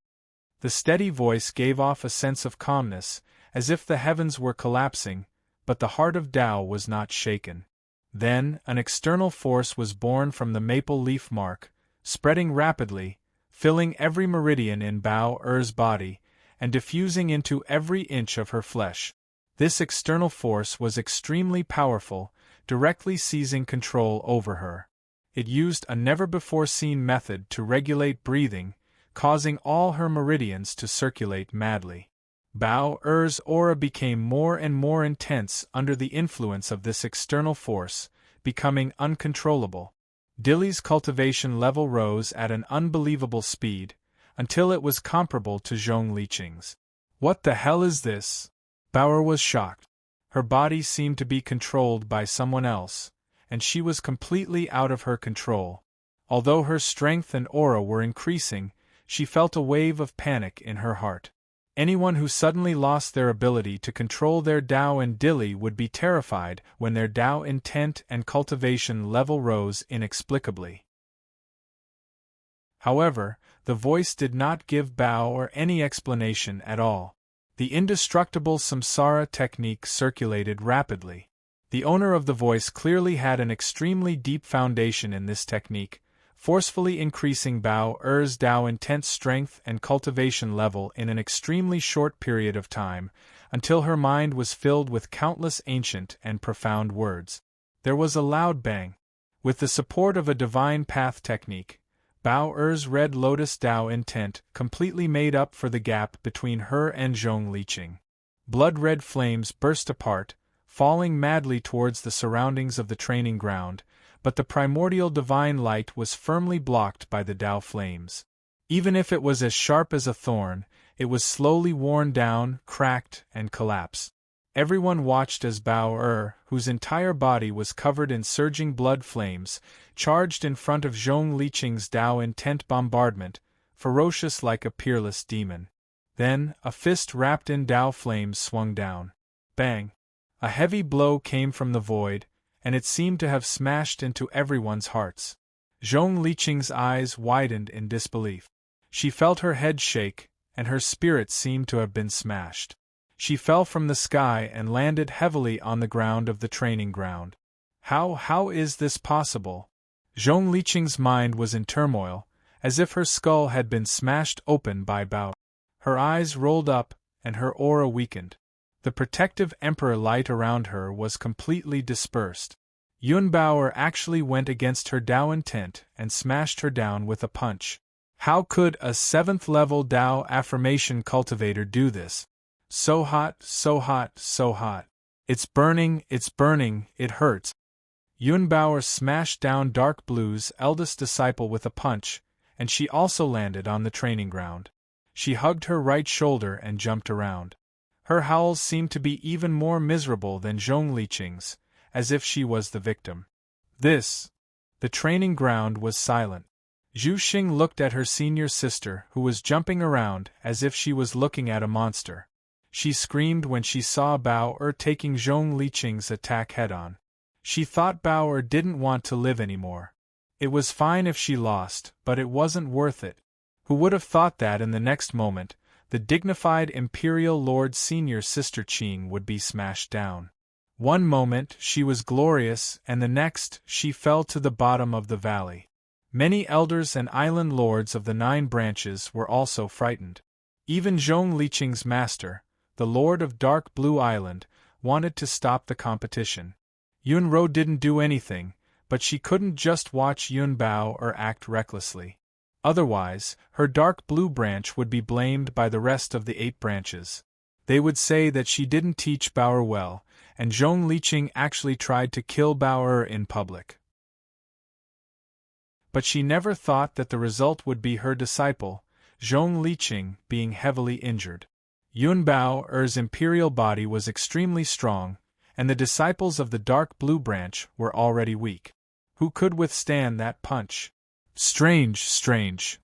The steady voice gave off a sense of calmness, as if the heavens were collapsing, but the heart of Tao was not shaken. Then, an external force was born from the maple leaf mark, spreading rapidly, filling every meridian in Bao Er's body, and diffusing into every inch of her flesh. This external force was extremely powerful, directly seizing control over her. It used a never-before-seen method to regulate breathing, causing all her meridians to circulate madly. Bao Er's aura became more and more intense under the influence of this external force, becoming uncontrollable. Dilly's cultivation level rose at an unbelievable speed, until it was comparable to Zhong Liqing's. What the hell is this? Bao was shocked. Her body seemed to be controlled by someone else, and she was completely out of her control. Although her strength and aura were increasing, she felt a wave of panic in her heart. Anyone who suddenly lost their ability to control their Tao and Dilly would be terrified when their Tao intent and cultivation level rose inexplicably. However, the voice did not give Bao or any explanation at all. The indestructible samsara technique circulated rapidly. The owner of the voice clearly had an extremely deep foundation in this technique, forcefully increasing Bao Er's Tao intense strength and cultivation level in an extremely short period of time, until her mind was filled with countless ancient and profound words. There was a loud bang. With the support of a divine path technique, Bao Er's red lotus Tao intent completely made up for the gap between her and Zhong Liqing. Blood-red flames burst apart, falling madly towards the surroundings of the training ground, but the primordial divine light was firmly blocked by the Tao flames. Even if it was as sharp as a thorn, it was slowly worn down, cracked, and collapsed. Everyone watched as Bao Er, whose entire body was covered in surging blood flames, charged in front of Zhong Liqing's Tao intent bombardment, ferocious like a peerless demon. Then, a fist wrapped in Tao flames swung down. Bang! A heavy blow came from the void, and it seemed to have smashed into everyone's hearts. Zhong Liqing's eyes widened in disbelief. She felt her head shake, and her spirit seemed to have been smashed. She fell from the sky and landed heavily on the ground of the training ground. How is this possible? Zhong Liqing's mind was in turmoil, as if her skull had been smashed open by Bao. Her eyes rolled up, and her aura weakened. The protective emperor light around her was completely dispersed. Yun Bao actually went against her Tao intent and smashed her down with a punch. How could a 7th-level Tao affirmation cultivator do this? So hot, so hot, so hot. It's burning, it hurts. Yun Bao smashed down Dark Blue's eldest disciple with a punch, and she also landed on the training ground. She hugged her right shoulder and jumped around. Her howls seemed to be even more miserable than Zhong Liqing's, as if she was the victim. The training ground was silent. Zhu Xing looked at her senior sister, who was jumping around as if she was looking at a monster. She screamed when she saw Bao taking Zhong Liqing's attack head-on. She thought Bao didn't want to live anymore. It was fine if she lost, but it wasn't worth it. Who would have thought that in the next moment, the dignified Imperial Lord Senior Sister Qing would be smashed down. One moment she was glorious, and the next she fell to the bottom of the valley. Many elders and island lords of the 9 branches were also frightened. Even Zhong Liqing's master, the Lord of Dark Blue Island, wanted to stop the competition. Yun Ro didn't do anything, but she couldn't just watch Yun Bao or act recklessly. Otherwise, her Dark Blue branch would be blamed by the rest of the 8 branches. They would say that she didn't teach Bao well, and Zhong Liqing actually tried to kill Bao in public. But she never thought that the result would be her disciple, Zhong Liqing, being heavily injured. Yun Bao-er's imperial body was extremely strong, and the disciples of the dark blue branch were already weak. Who could withstand that punch? Strange, strange.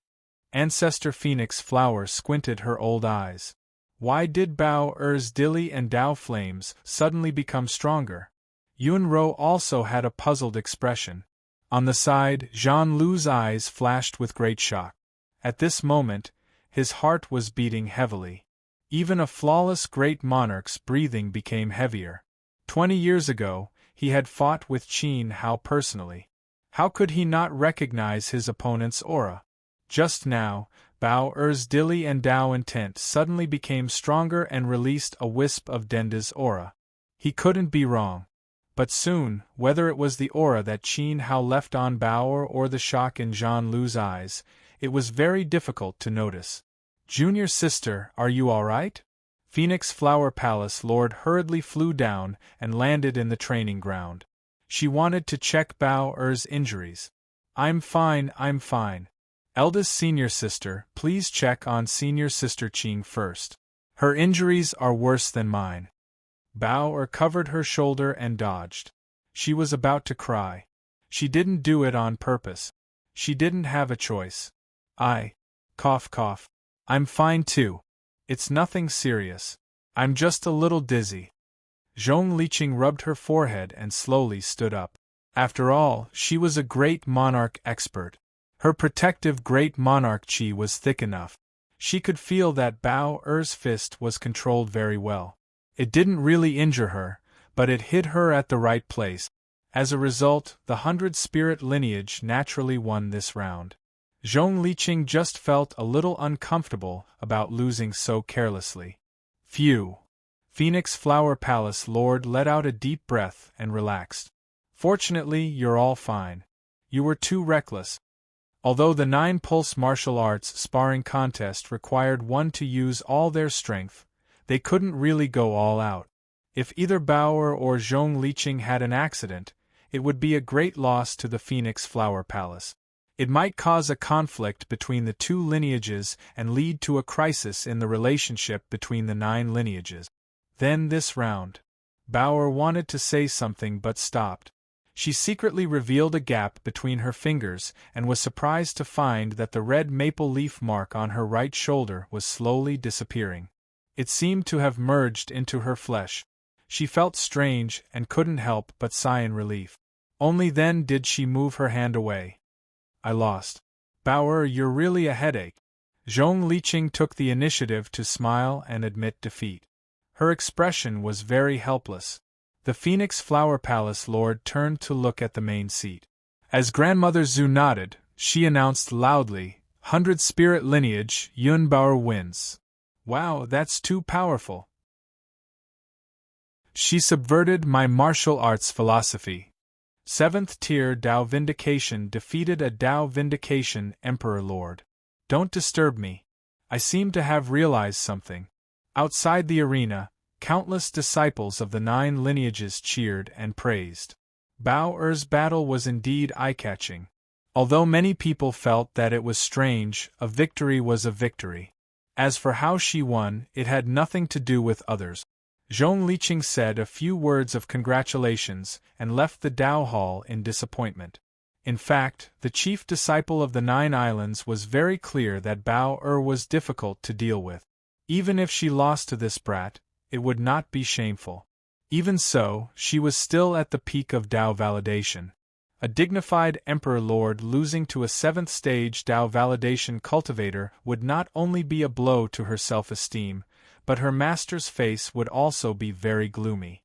Ancestor Phoenix Flower squinted her old eyes. Why did Bao-er's Dilly and Dao flames suddenly become stronger? Yun Ro also had a puzzled expression. On the side, Zhan Lu's eyes flashed with great shock. At this moment, his heart was beating heavily. Even a flawless great monarch's breathing became heavier. 20 years ago, he had fought with Qin Hao personally. How could he not recognize his opponent's aura? Just now, Bao-er's Dilly and Dao intent suddenly became stronger and released a wisp of Denda's aura. He couldn't be wrong. But soon, whether it was the aura that Qin Hao left on Bao-er or the shock in Zhan Lu's eyes, it was very difficult to notice. Junior sister, are you all right? Phoenix Flower Palace Lord hurriedly flew down and landed in the training ground. She wanted to check Bao-er's injuries. I'm fine, I'm fine. Eldest senior sister, please check on senior sister Qing first. Her injuries are worse than mine. Bao-er covered her shoulder and dodged. She was about to cry. She didn't do it on purpose. She didn't have a choice. Cough cough. I'm fine too. It's nothing serious. I'm just a little dizzy. Zhong Liqing rubbed her forehead and slowly stood up. After all, she was a great monarch expert. Her protective great monarch chi was thick enough. She could feel that Bao-er's fist was controlled very well. It didn't really injure her, but it hit her at the right place. As a result, the 100-spirit lineage naturally won this round. Zhong Liqing just felt a little uncomfortable about losing so carelessly. Phew! Phoenix Flower Palace Lord let out a deep breath and relaxed. Fortunately, you're all fine. You were too reckless. Although the 9-pulse martial arts sparring contest required one to use all their strength, they couldn't really go all out. If either Bao-er or Zhong Liqing had an accident, it would be a great loss to the Phoenix Flower Palace. It might cause a conflict between the two lineages and lead to a crisis in the relationship between the 9 lineages. Then this round. Bao-er wanted to say something but stopped. She secretly revealed a gap between her fingers and was surprised to find that the red maple leaf mark on her right shoulder was slowly disappearing. It seemed to have merged into her flesh. She felt strange and couldn't help but sigh in relief. Only then did she move her hand away. I lost. Bao-er, you're really a headache. Zhong Liqing took the initiative to smile and admit defeat. Her expression was very helpless. The Phoenix Flower Palace Lord turned to look at the main seat. As Grandmother Zhu nodded, she announced loudly, 100-spirit lineage, Yun Bao wins. Wow, that's too powerful. She subverted my martial arts philosophy. 7th tier Dao Vindication defeated a Dao Vindication Emperor Lord. Don't disturb me. I seem to have realized something. Outside the arena, countless disciples of the 9 lineages cheered and praised. Bao-er's battle was indeed eye-catching. Although many people felt that it was strange, a victory was a victory. As for how she won, it had nothing to do with others. Zhong Liqing said a few words of congratulations and left the Dao Hall in disappointment. In fact, the chief disciple of the 9 islands was very clear that Bao-er was difficult to deal with. Even if she lost to this brat, it would not be shameful. Even so, she was still at the peak of Dao validation. A dignified Emperor Lord losing to a 7th stage Dao validation cultivator would not only be a blow to her self-esteem, but her master's face would also be very gloomy.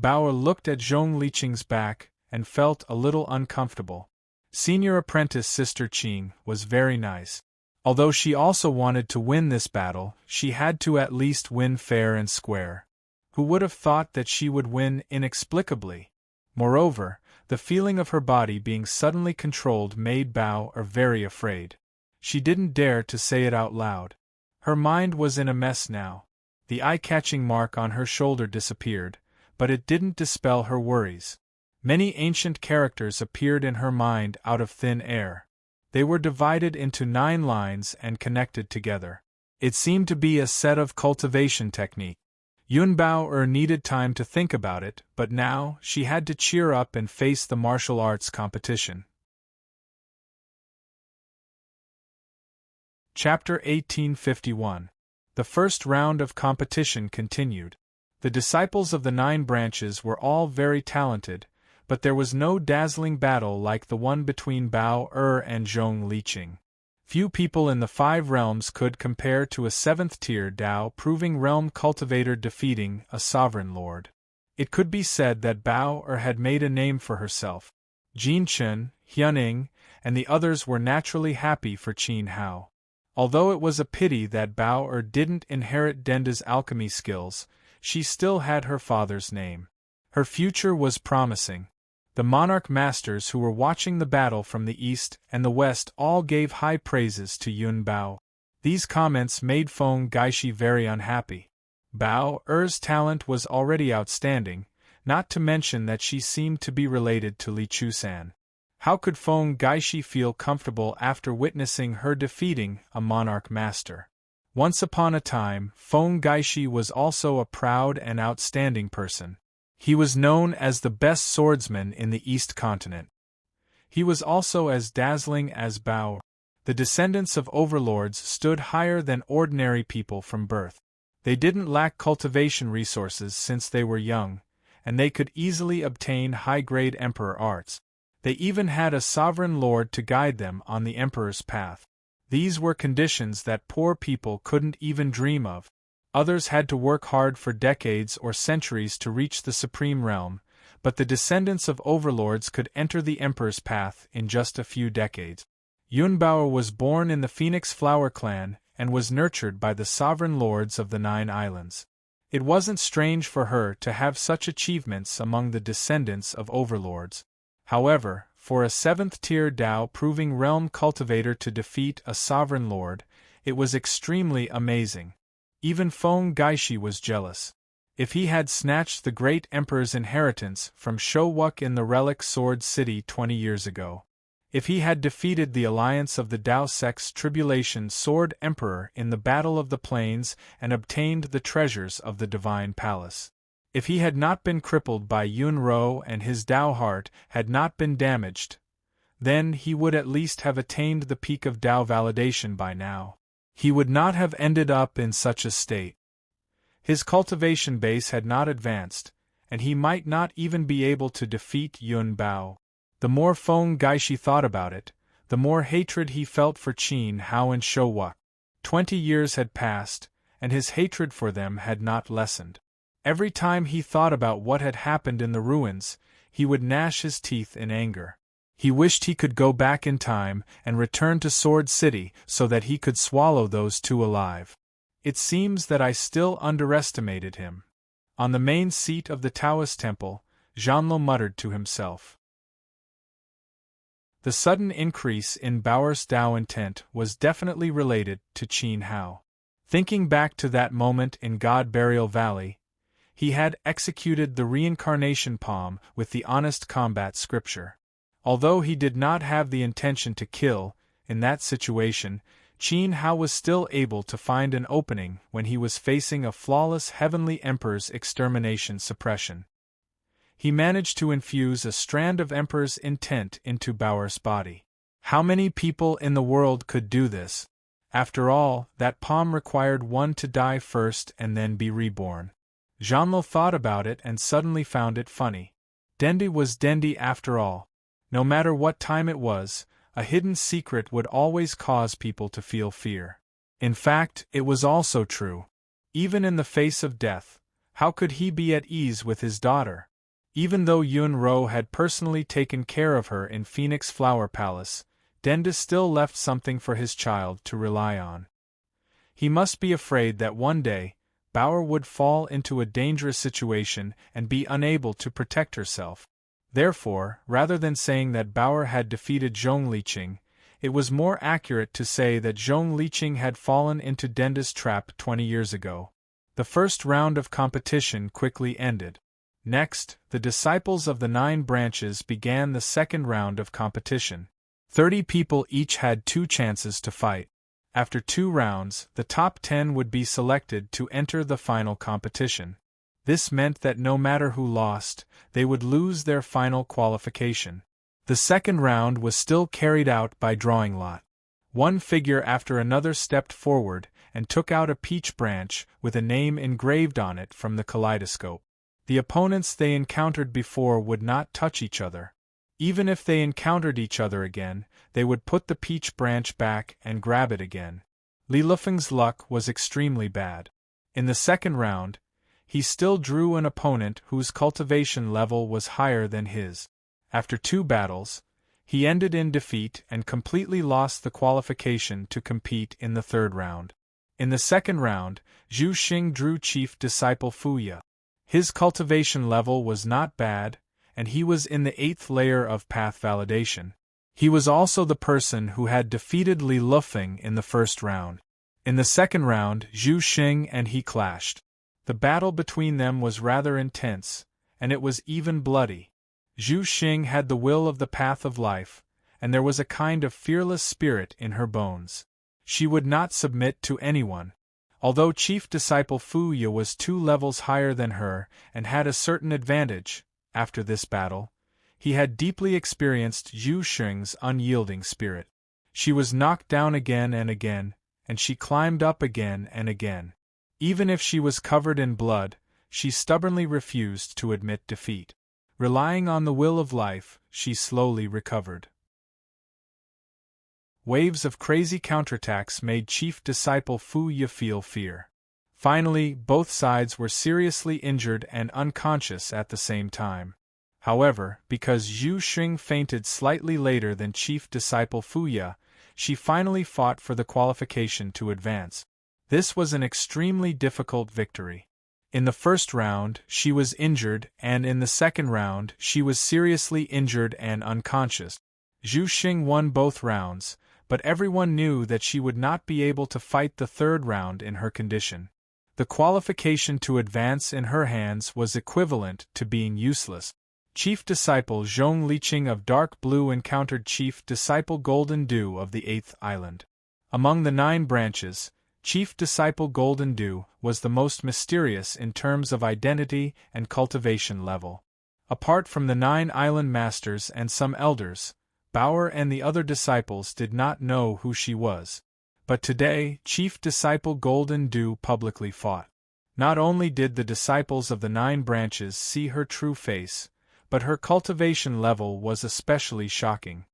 Bao-er looked at Zhong Liqing's back and felt a little uncomfortable. Senior apprentice Sister Qing was very nice. Although she also wanted to win this battle, she had to at least win fair and square. Who would have thought that she would win inexplicably? Moreover, the feeling of her body being suddenly controlled made Bao-er very afraid. She didn't dare to say it out loud. Her mind was in a mess now. The eye-catching mark on her shoulder disappeared, but it didn't dispel her worries. Many ancient characters appeared in her mind out of thin air. They were divided into 9 lines and connected together. It seemed to be a set of cultivation technique. Yunbao needed time to think about it, but now she had to cheer up and face the martial arts competition. Chapter 1851. The first round of competition continued. The disciples of the 9 branches were all very talented, but there was no dazzling battle like the one between Bao and Zhong Liqing. Few people in the 5 realms could compare to a 7th-tier Dao proving realm cultivator defeating a sovereign lord. It could be said that Bao had made a name for herself. Jin Chen, Hyuning, and the others were naturally happy for Qin Hao. Although it was a pity that Bao didn't inherit Denda's alchemy skills, she still had her father's name. Her future was promising. The monarch masters who were watching the battle from the east and the west all gave high praises to Yun Bao. These comments made Feng Gaishi very unhappy. Bao's talent was already outstanding, not to mention that she seemed to be related to Li Chusan. How could Feng Gaishi feel comfortable after witnessing her defeating a monarch master? Once upon a time, Feng Gaishi was also a proud and outstanding person. He was known as the best swordsman in the East Continent. He was also as dazzling as Bao. The descendants of overlords stood higher than ordinary people from birth. They didn't lack cultivation resources since they were young, and they could easily obtain high-grade emperor arts. They even had a sovereign lord to guide them on the emperor's path. These were conditions that poor people couldn't even dream of. Others had to work hard for decades or centuries to reach the supreme realm, but the descendants of overlords could enter the emperor's path in just a few decades. Yunbao was born in the Phoenix Flower clan and was nurtured by the sovereign lords of the 9 islands. It wasn't strange for her to have such achievements among the descendants of overlords. However, for a 7th-tier Dao proving realm cultivator to defeat a sovereign lord, it was extremely amazing. Even Feng Gaishi was jealous. If he had snatched the great emperor's inheritance from Shouwuk in the relic Sword City 20 years ago, if he had defeated the alliance of the Dao sect's tribulation Sword Emperor in the Battle of the Plains and obtained the treasures of the Divine Palace, if he had not been crippled by Yun Ro and his Dao heart had not been damaged, then he would at least have attained the peak of Dao validation by now. He would not have ended up in such a state. His cultivation base had not advanced, and he might not even be able to defeat Yun Bao. The more Feng Gaishi thought about it, the more hatred he felt for Qin Hao and Shouwuk. 20 years had passed, and his hatred for them had not lessened. Every time he thought about what had happened in the ruins, he would gnash his teeth in anger. He wished he could go back in time and return to Sword City so that he could swallow those 2 alive. It seems that I still underestimated him. On the main seat of the Taoist temple, Zhanlo muttered to himself. The sudden increase in Bao's Dao intent was definitely related to Qin Hao. Thinking back to that moment in God Burial Valley, he had executed the reincarnation palm with the honest combat scripture. Although he did not have the intention to kill, in that situation, Qin Hao was still able to find an opening when he was facing a flawless heavenly emperor's extermination suppression. He managed to infuse a strand of emperor's intent into Bao's body. How many people in the world could do this? After all, that palm required one to die first and then be reborn. Zhanlo thought about it and suddenly found it funny. Dendi was Dendi after all. No matter what time it was, a hidden secret would always cause people to feel fear. In fact, it was also true. Even in the face of death, how could he be at ease with his daughter? Even though Yun Ro had personally taken care of her in Phoenix Flower Palace, Denda still left something for his child to rely on. He must be afraid that one day, Bao would fall into a dangerous situation and be unable to protect herself. Therefore, rather than saying that Bao had defeated Zhong Liqing, it was more accurate to say that Zhong Liqing had fallen into Denda's trap 20 years ago. The first round of competition quickly ended. Next, the disciples of the 9 branches began the second round of competition. 30 people each had 2 chances to fight. After 2 rounds, the top 10 would be selected to enter the final competition. This meant that no matter who lost, they would lose their final qualification. The second round was still carried out by drawing lot. One figure after another stepped forward and took out a peach branch with a name engraved on it from the kaleidoscope. The opponents they encountered before would not touch each other. Even if they encountered each other again, they would put the peach branch back and grab it again. Li Lufeng's luck was extremely bad. In the second round, he still drew an opponent whose cultivation level was higher than his. After 2 battles, he ended in defeat and completely lost the qualification to compete in the third round. In the second round, Zhu Xing drew Chief Disciple Fu Ye. His cultivation level was not bad, and he was in the 8th layer of path validation. He was also the person who had defeated Li Lufeng in the first round. In the second round, Zhu Xing and he clashed. The battle between them was rather intense, and it was even bloody. Zhu Xing had the will of the path of life, and there was a kind of fearless spirit in her bones. She would not submit to anyone. Although Chief Disciple Fu Ye was 2 levels higher than her and had a certain advantage, after this battle, he had deeply experienced Zhu Xing's unyielding spirit. She was knocked down again and again, and she climbed up again and again. Even if she was covered in blood, she stubbornly refused to admit defeat. Relying on the will of life, she slowly recovered. Waves of crazy counterattacks made Chief Disciple Fu Ye feel fear. Finally, both sides were seriously injured and unconscious at the same time. However, because Zhu Xing fainted slightly later than Chief Disciple Fu Ye, she finally fought for the qualification to advance. This was an extremely difficult victory. In the first round, she was injured, and in the second round, she was seriously injured and unconscious. Zhu Xing won both rounds, but everyone knew that she would not be able to fight the third round in her condition. The qualification to advance in her hands was equivalent to being useless. Chief Disciple Zhong Liqing of Dark Blue encountered Chief Disciple Golden Dew of the 8th Island. Among the 9 branches, Chief Disciple Golden Dew was the most mysterious in terms of identity and cultivation level. Apart from the 9 island masters and some elders, Bauer and the other disciples did not know who she was. But today, Chief Disciple Golden Dew publicly fought. Not only did the disciples of the 9 branches see her true face, but her cultivation level was especially shocking.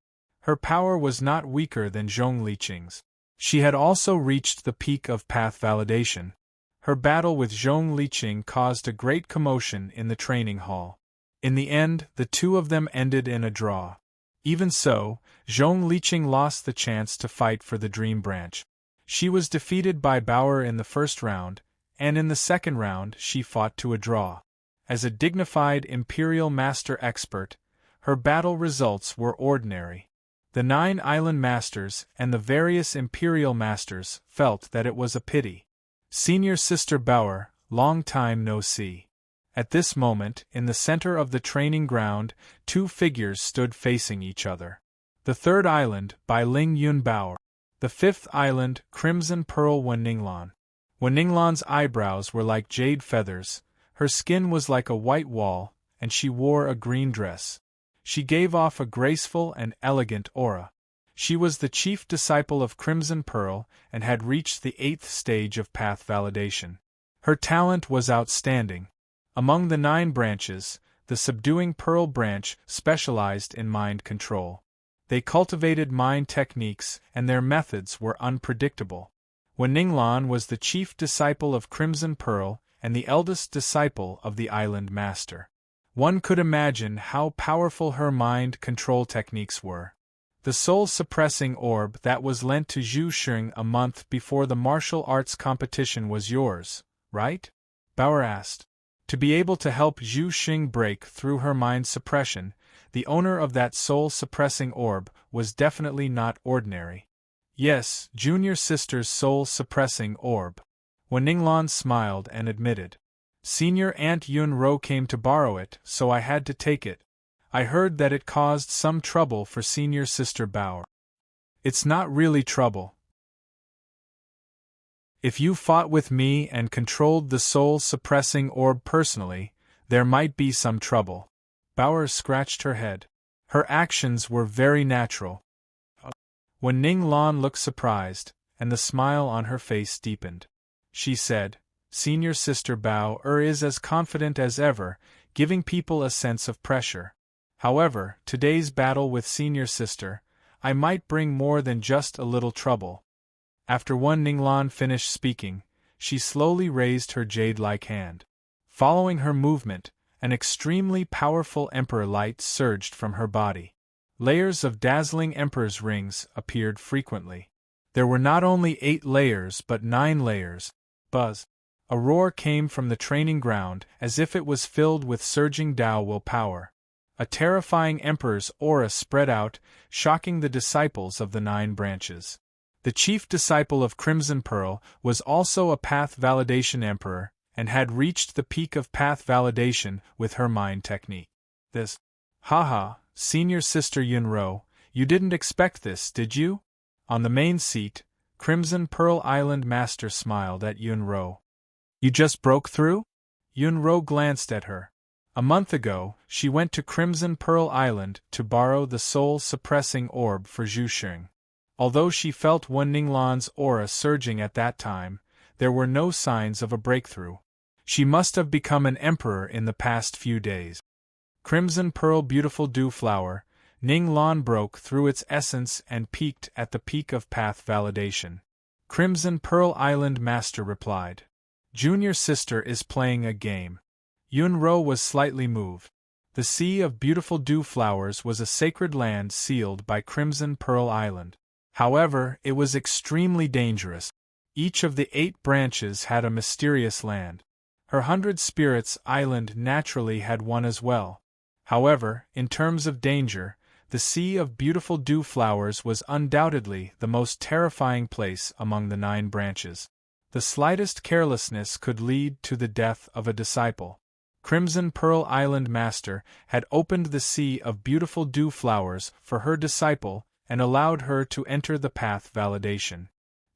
Her power was not weaker than Zhong Liqing's. She had also reached the peak of path validation. Her battle with Zhong Liqing caused a great commotion in the training hall. In the end, the 2 of them ended in a draw. Even so, Zhong Liqing lost the chance to fight for the Dream Branch. She was defeated by Bauer in the first round, and in the second round she fought to a draw. As a dignified Imperial Master Expert, her battle results were ordinary. The 9 Island Masters and the various Imperial Masters felt that it was a pity. Senior Sister Bauer, long time no see. At this moment, in the center of the training ground, 2 figures stood facing each other. The 3rd Island, by Ling Yun Bauer. The 5th Island, Crimson Pearl Weninglan. Weninglan's eyebrows were like jade feathers, her skin was like a white wall, and she wore a green dress. She gave off a graceful and elegant aura. She was the chief disciple of Crimson Pearl and had reached the 8th stage of path validation. Her talent was outstanding. Among the 9 branches, the Subduing Pearl branch specialized in mind control. They cultivated mind techniques and their methods were unpredictable. Weninglan was the chief disciple of Crimson Pearl and the eldest disciple of the Island Master. One could imagine how powerful her mind control techniques were. The soul-suppressing orb that was lent to Zhu Xing a month before the martial arts competition was yours, right? Bauer asked. To be able to help Zhu Xing break through her mind suppression, the owner of that soul-suppressing orb was definitely not ordinary. Yes, Junior Sister's soul-suppressing orb. Weninglan smiled and admitted. Senior Aunt Yun Ro came to borrow it, so I had to take it. I heard that it caused some trouble for senior sister Bauer. It's not really trouble. If you fought with me and controlled the soul-suppressing orb personally, there might be some trouble. Bauer scratched her head. Her actions were very natural. When Ning Lan looked surprised, and the smile on her face deepened, she said, Senior Sister Bauer is as confident as ever, giving people a sense of pressure. However, today's battle with Senior Sister, I might bring more than just a little trouble. After Ninglan finished speaking, she slowly raised her jade-like hand. Following her movement, an extremely powerful emperor light surged from her body. Layers of dazzling emperor's rings appeared frequently. There were not only 8 layers but 9 layers. Buzz! A roar came from the training ground as if it was filled with surging Tao will power. A terrifying emperor's aura spread out, shocking the disciples of the 9 branches. The chief disciple of Crimson Pearl was also a path validation emperor, and had reached the peak of path validation with her mind technique. This. Haha, Senior Sister Yunro, you didn't expect this, did you? On the main seat, Crimson Pearl Island Master smiled at Yunro. You just broke through? Yunro glanced at her. A month ago, she went to Crimson Pearl Island to borrow the soul-suppressing orb for Zhusheng. Although she felt Ninglan's aura surging at that time, there were no signs of a breakthrough. She must have become an emperor in the past few days. Crimson Pearl Beautiful Dew Flower, Ninglan broke through its essence and peaked at the peak of path validation. Crimson Pearl Island Master replied. Junior Sister is playing a game. Yunro was slightly moved. The Sea of Beautiful Dew Flowers was a sacred land sealed by Crimson Pearl Island. However, it was extremely dangerous. Each of the 8 branches had a mysterious land. Her 100 Spirits Island naturally had one as well. However, in terms of danger, the Sea of Beautiful Dew Flowers was undoubtedly the most terrifying place among the 9 branches. The slightest carelessness could lead to the death of a disciple. Crimson Pearl Island Master had opened the Sea of Beautiful Dew Flowers for her disciple and allowed her to enter the path validation.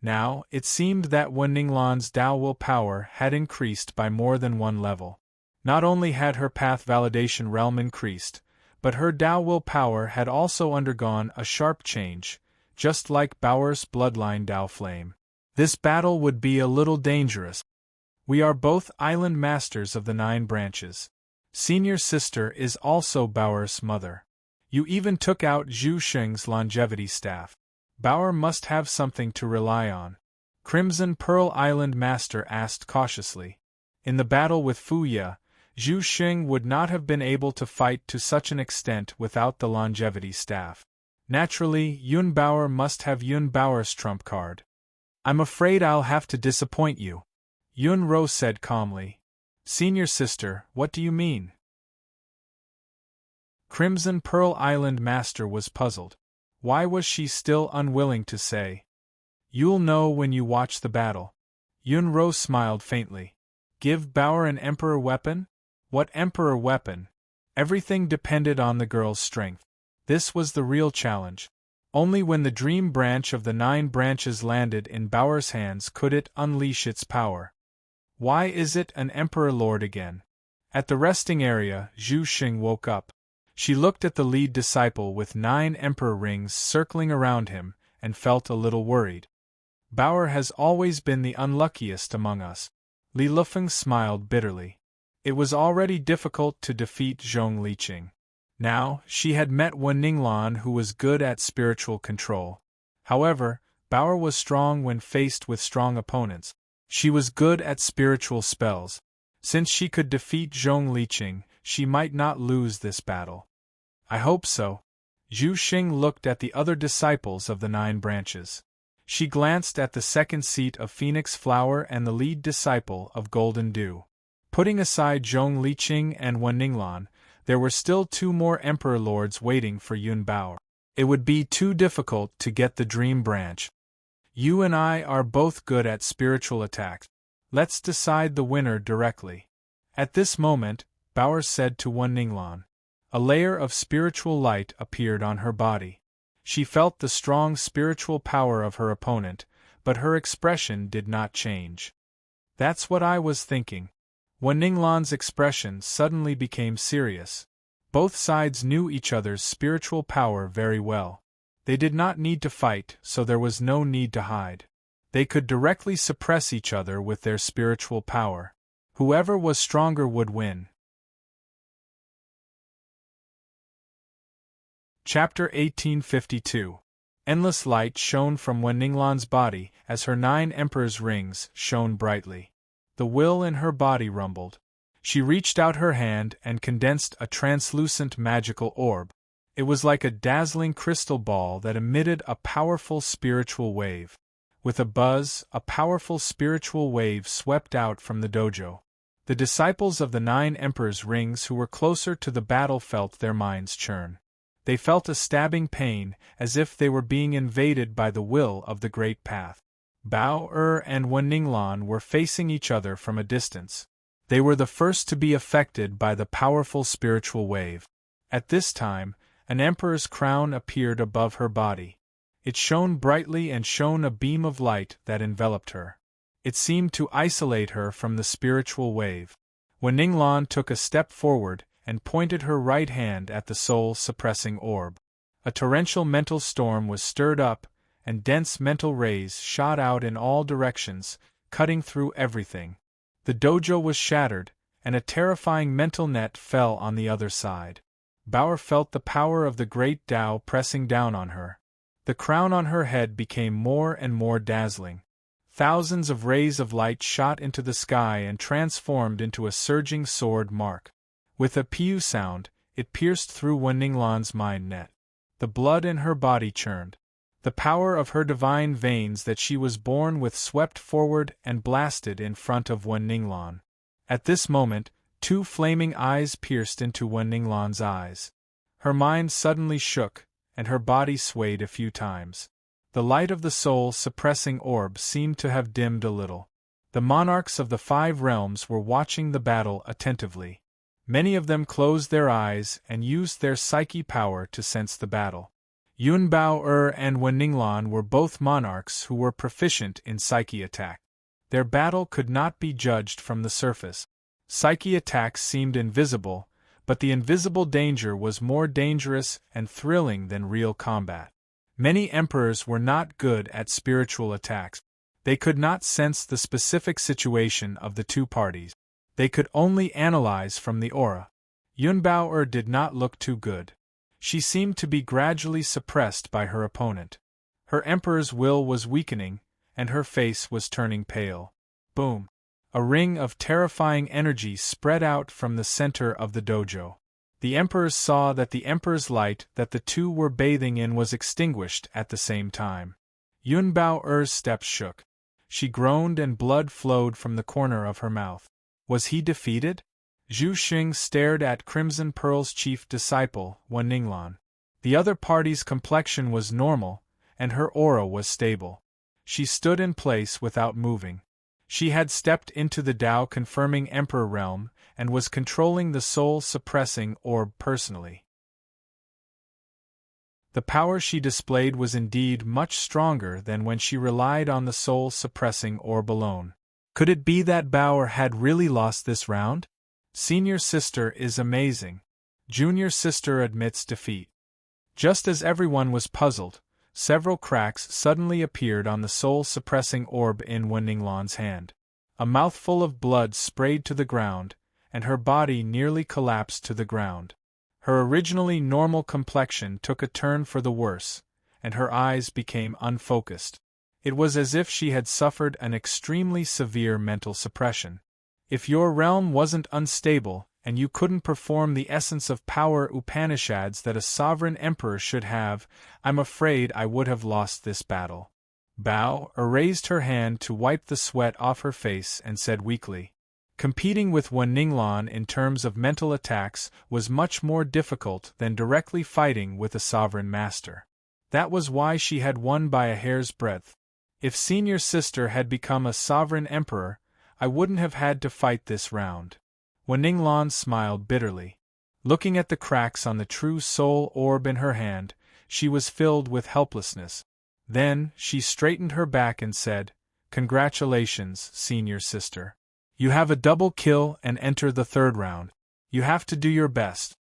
Now, it seemed that Ninglan's Tao will power had increased by more than 1 level. Not only had her path validation realm increased, but her Tao will power had also undergone a sharp change, just like Bauer's bloodline Tao Flame. This battle would be a little dangerous. We are both island masters of the 9 branches. Senior Sister is also Bauer's mother. You even took out Zhu Sheng's longevity staff. Bauer must have something to rely on. Crimson Pearl Island Master asked cautiously. In the battle with Fu Ye, Zhu Sheng would not have been able to fight to such an extent without the longevity staff. Naturally, Yun Bauer must have Yun Bauer's trump card. I'm afraid I'll have to disappoint you. Yun Ro said calmly. Senior Sister, what do you mean? Crimson Pearl Island Master was puzzled. Why was she still unwilling to say? You'll know when you watch the battle. Yun Ro smiled faintly. Give Bauer an emperor weapon? What emperor weapon? Everything depended on the girl's strength. This was the real challenge. Only when the dream branch of the 9 branches landed in Bauer's hands could it unleash its power. Why is it an emperor lord again? At the resting area, Zhu Sheng woke up. She looked at the lead disciple with 9 emperor rings circling around him, and felt a little worried. Bauer has always been the unluckiest among us. Li Lufeng smiled bitterly. It was already difficult to defeat Zhong Liqing. Now, she had met Ninglan who was good at spiritual control. However, Bauer was strong when faced with strong opponents. She was good at spiritual spells. Since she could defeat Zhong Liqing, she might not lose this battle. I hope so. Zhu Xing looked at the other disciples of the 9 branches. She glanced at the second seat of Phoenix Flower and the lead disciple of Golden Dew. Putting aside Zhong Liqing and Ninglan, there were still 2 more Emperor Lords waiting for Yun Bao. It would be too difficult to get the Dream Branch. You and I are both good at spiritual attacks. Let's decide the winner directly. At this moment, Bauer said to Ninglan. A layer of spiritual light appeared on her body. She felt the strong spiritual power of her opponent, but her expression did not change. That's what I was thinking. Wen Ninglan's expression suddenly became serious. Both sides knew each other's spiritual power very well. They did not need to fight, so there was no need to hide. They could directly suppress each other with their spiritual power. Whoever was stronger would win. Chapter 1852. Endless light shone from Wen Ninglan's body as her 9 emperor's rings shone brightly. The will in her body rumbled. She reached out her hand and condensed a translucent magical orb. It was like a dazzling crystal ball that emitted a powerful spiritual wave. With a buzz, a powerful spiritual wave swept out from the dojo. The disciples of the 9 emperors' rings who were closer to the battle felt their minds churn. They felt a stabbing pain, as if they were being invaded by the will of the Great Path. Bao and Wen Ninglan were facing each other from a distance. They were the first to be affected by the powerful spiritual wave. At this time, an emperor's crown appeared above her body. It shone brightly and shone a beam of light that enveloped her. It seemed to isolate her from the spiritual wave. Wen Ninglan took a step forward and pointed her right hand at the soul-suppressing orb. A torrential mental storm was stirred up, and dense mental rays shot out in all directions, cutting through everything. The dojo was shattered, and a terrifying mental net fell on the other side. Bao felt the power of the great Tao pressing down on her. The crown on her head became more and more dazzling. Thousands of rays of light shot into the sky and transformed into a surging sword mark. With a pew sound, it pierced through Wen Ninglan's mind net. The blood in her body churned. The power of her divine veins that she was born with swept forward and blasted in front of Wen Ninglan. At this moment, 2 flaming eyes pierced into Wen Ninglan's eyes. Her mind suddenly shook, and her body swayed a few times. The light of the soul-suppressing orb seemed to have dimmed a little. The monarchs of the 5 realms were watching the battle attentively. Many of them closed their eyes and used their psyche power to sense the battle. Yun Bao and Wen Ninglan were both monarchs who were proficient in psyche attack. Their battle could not be judged from the surface. Psyche attacks seemed invisible, but the invisible danger was more dangerous and thrilling than real combat. Many emperors were not good at spiritual attacks. They could not sense the specific situation of the 2 parties. They could only analyze from the aura. Yun Bao did not look too good. She seemed to be gradually suppressed by her opponent. Her emperor's will was weakening, and her face was turning pale. Boom! A ring of terrifying energy spread out from the center of the dojo. The emperors saw that the emperor's light that the 2 were bathing in was extinguished at the same time. Yun Bao's steps shook. She groaned and blood flowed from the corner of her mouth. Was he defeated? Zhu Xing stared at Crimson Pearl's chief disciple, Wen Ninglan. The other party's complexion was normal, and her aura was stable. She stood in place without moving. She had stepped into the Tao confirming Emperor realm, and was controlling the soul-suppressing orb personally. The power she displayed was indeed much stronger than when she relied on the soul-suppressing orb alone. Could it be that Bao had really lost this round? Senior sister is amazing. Junior sister admits defeat. Just as everyone was puzzled, several cracks suddenly appeared on the soul-suppressing orb in Wen Ninglan's hand. A mouthful of blood sprayed to the ground, and her body nearly collapsed to the ground. Her originally normal complexion took a turn for the worse, and her eyes became unfocused. It was as if she had suffered an extremely severe mental suppression. If your realm wasn't unstable, and you couldn't perform the essence of power Upanishads that a sovereign emperor should have, I'm afraid I would have lost this battle. Bao raised her hand to wipe the sweat off her face and said weakly, competing with Wen Ninglan in terms of mental attacks was much more difficult than directly fighting with a sovereign master. That was why she had won by a hair's breadth. If senior sister had become a sovereign emperor, I wouldn't have had to fight this round. Wen Ninglan smiled bitterly. Looking at the cracks on the true soul orb in her hand, she was filled with helplessness. Then, she straightened her back and said, "Congratulations, senior sister. You have a double kill and enter the third round. You have to do your best."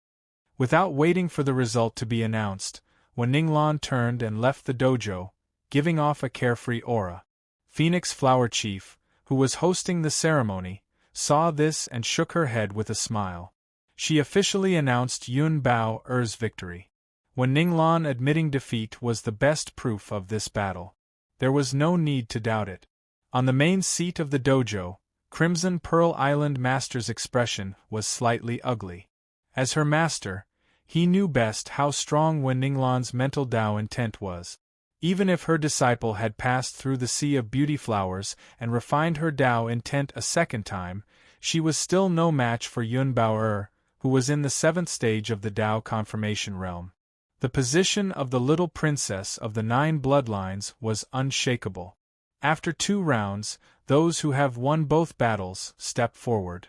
Without waiting for the result to be announced, Wen Ninglan turned and left the dojo, giving off a carefree aura. Phoenix Flower Chief, who was hosting the ceremony, saw this and shook her head with a smile. She officially announced Yun Bao Er's victory. Wen Ninglan admitting defeat was the best proof of this battle. There was no need to doubt it. On the main seat of the dojo, Crimson Pearl Island Master's expression was slightly ugly. As her master, he knew best how strong Wen Ninglan's mental Tao intent was. Even if her disciple had passed through the sea of beauty flowers and refined her Tao intent a second time, she was still no match for Yun Bao who was in the 7th stage of the Tao confirmation realm. The position of the little princess of the 9 bloodlines was unshakable. After 2 rounds, those who have won both battles step forward.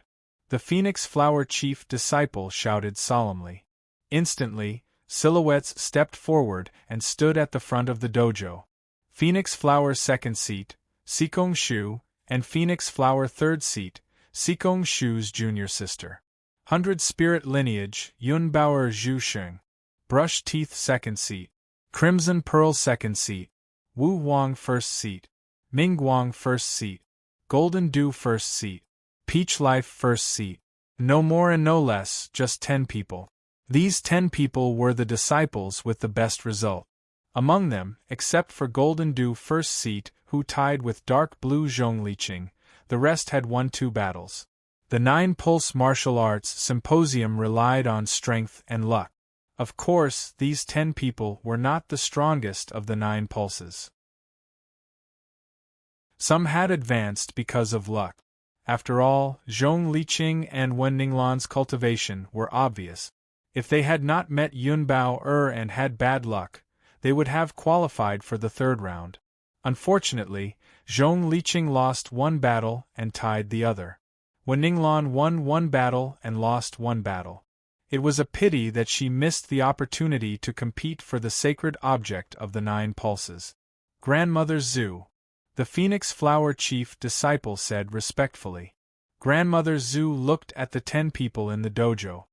The Phoenix Flower Chief disciple shouted solemnly. Instantly, silhouettes stepped forward and stood at the front of the dojo. Phoenix Flower 2nd seat, Sikong Shu, and Phoenix Flower 3rd seat, Sikong Shu's junior sister. 100 Spirit Lineage, Yun Bao Zhu Sheng. Brush Teeth 2nd seat. Crimson Pearl 2nd seat. Wu Huang 1st seat. Ming Guang 1st seat. Golden Dew 1st seat. Peach Life 1st seat. No more and no less, just 10 people. These 10 people were the disciples with the best result. Among them, except for Golden Dew 1st seat, who tied with Dark Blue Zhong Liqing, the rest had won 2 battles. The 9 Pulse Martial Arts Symposium relied on strength and luck. Of course, these 10 people were not the strongest of the 9 pulses. Some had advanced because of luck. After all, Zhong Liqing and Wen Ninglan's cultivation were obvious. If they had not met Yun Bao and had bad luck, they would have qualified for the 3rd round. Unfortunately, Zhong Liqing lost 1 battle and tied the other. Wen Ninglan won 1 battle and lost 1 battle. It was a pity that she missed the opportunity to compete for the sacred object of the 9 pulses. Grandmother Zhu. The Phoenix Flower Chief disciple said respectfully. Grandmother Zhu looked at the 10 people in the dojo.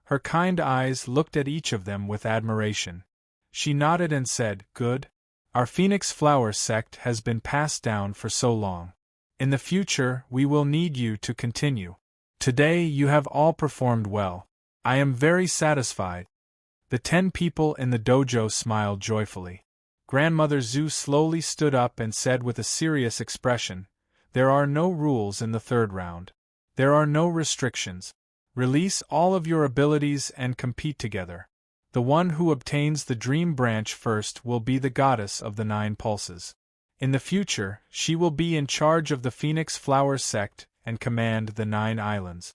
Her kind eyes looked at each of them with admiration. She nodded and said, "Good. Our Phoenix Flower sect has been passed down for so long. In the future, we will need you to continue. Today you have all performed well. I am very satisfied." The 10 people in the dojo smiled joyfully. Grandmother Zhu slowly stood up and said with a serious expression, "There are no rules in the 3rd round. There are no restrictions. Release all of your abilities and compete together. The one who obtains the dream branch first will be the goddess of the 9 pulses. In the future, she will be in charge of the Phoenix Flower sect and command the 9 islands."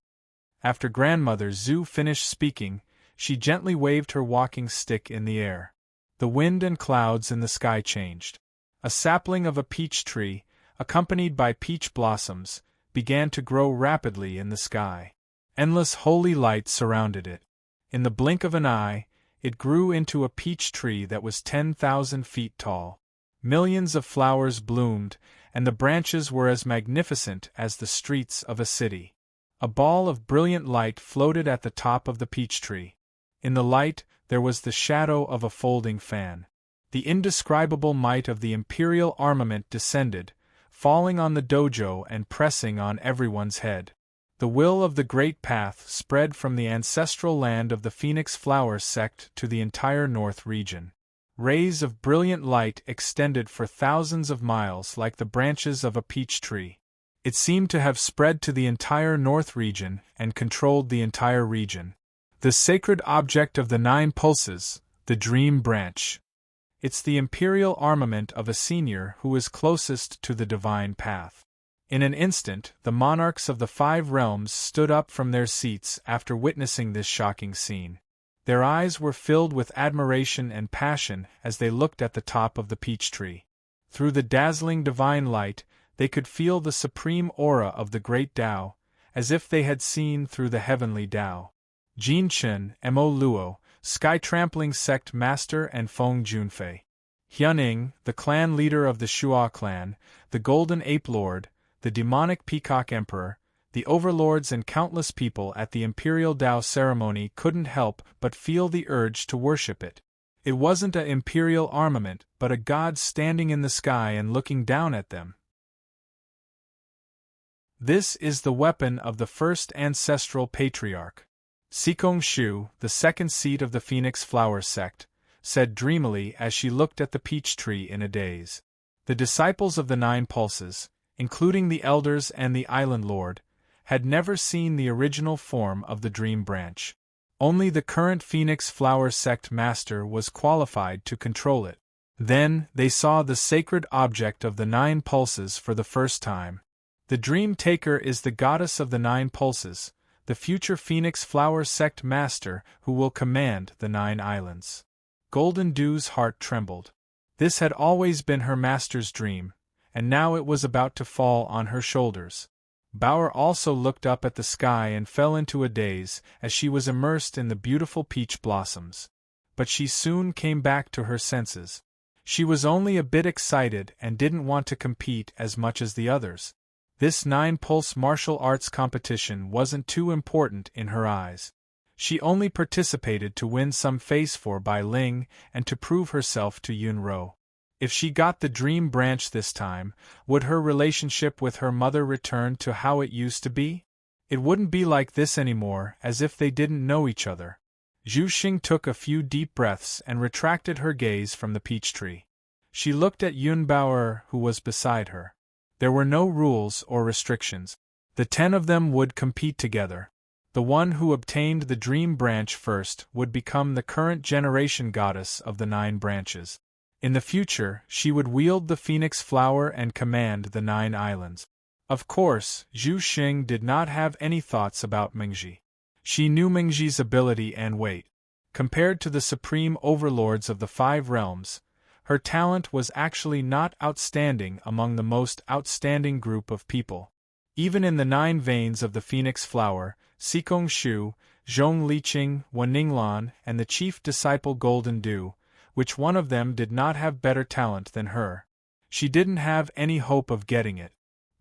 After Grandmother Zhu finished speaking, she gently waved her walking stick in the air. The wind and clouds in the sky changed. A sapling of a peach tree, accompanied by peach blossoms, began to grow rapidly in the sky. Endless holy light surrounded it. In the blink of an eye, it grew into a peach tree that was 10,000 feet tall. Millions of flowers bloomed, and the branches were as magnificent as the streets of a city. A ball of brilliant light floated at the top of the peach tree. In the light, there was the shadow of a folding fan. The indescribable might of the imperial armament descended, falling on the dojo and pressing on everyone's head. The will of the Great Path spread from the ancestral land of the Phoenix Flower sect to the entire North region. Rays of brilliant light extended for thousands of miles like the branches of a peach tree. It seemed to have spread to the entire North region and controlled the entire region. The sacred object of the 9 pulses, the Dream Branch. It's the imperial armament of a senior who is closest to the divine path. In an instant, the monarchs of the 5 realms stood up from their seats after witnessing this shocking scene. Their eyes were filled with admiration and passion as they looked at the top of the peach tree. Through the dazzling divine light, they could feel the supreme aura of the great Tao, as if they had seen through the heavenly Tao. Jin Chen, Mo Luo, Sky Trampling Sect Master and Feng Junfei. Hyuning, the clan leader of the Shua clan, the Golden Ape Lord, the demonic Peacock Emperor, the overlords and countless people at the Imperial Dao ceremony couldn't help but feel the urge to worship it. It wasn't an imperial armament, but a god standing in the sky and looking down at them. This is the weapon of the first ancestral patriarch. Sikong Shu, the second seat of the Phoenix Flower sect, said dreamily as she looked at the peach tree in a daze. The disciples of the Nine Pulses, including the elders and the Island Lord, had never seen the original form of the Dream Branch. Only the current Phoenix Flower sect master was qualified to control it. Then they saw the sacred object of the Nine Pulses for the first time. The Dream Taker is the goddess of the Nine Pulses, the future Phoenix Flower sect master who will command the Nine Islands. Golden Dew's heart trembled. This had always been her master's dream, and now it was about to fall on her shoulders. Bauer also looked up at the sky and fell into a daze as she was immersed in the beautiful peach blossoms. But she soon came back to her senses. She was only a bit excited and didn't want to compete as much as the others. This 9-pulse martial arts competition wasn't too important in her eyes. She only participated to win some face for Bai Ling and to prove herself to Yunro. If she got the Dream Branch this time, would her relationship with her mother return to how it used to be? It wouldn't be like this anymore, as if they didn't know each other. Zhu Xing took a few deep breaths and retracted her gaze from the peach tree. She looked at Yun Bauer, who was beside her. There were no rules or restrictions. The 10 of them would compete together. The one who obtained the Dream Branch first would become the current generation goddess of the 9 branches. In the future, she would wield the Phoenix Flower and command the 9 islands. Of course, Zhu Xing did not have any thoughts about Mengji. She knew Mengji's ability and weight. Compared to the supreme overlords of the 5 realms, her talent was actually not outstanding among the most outstanding group of people. Even in the 9 veins of the Phoenix Flower, Sikong Shu, Zhong Liqing, Waninglan, and the chief disciple Golden Dew, which one of them did not have better talent than her? She didn't have any hope of getting it.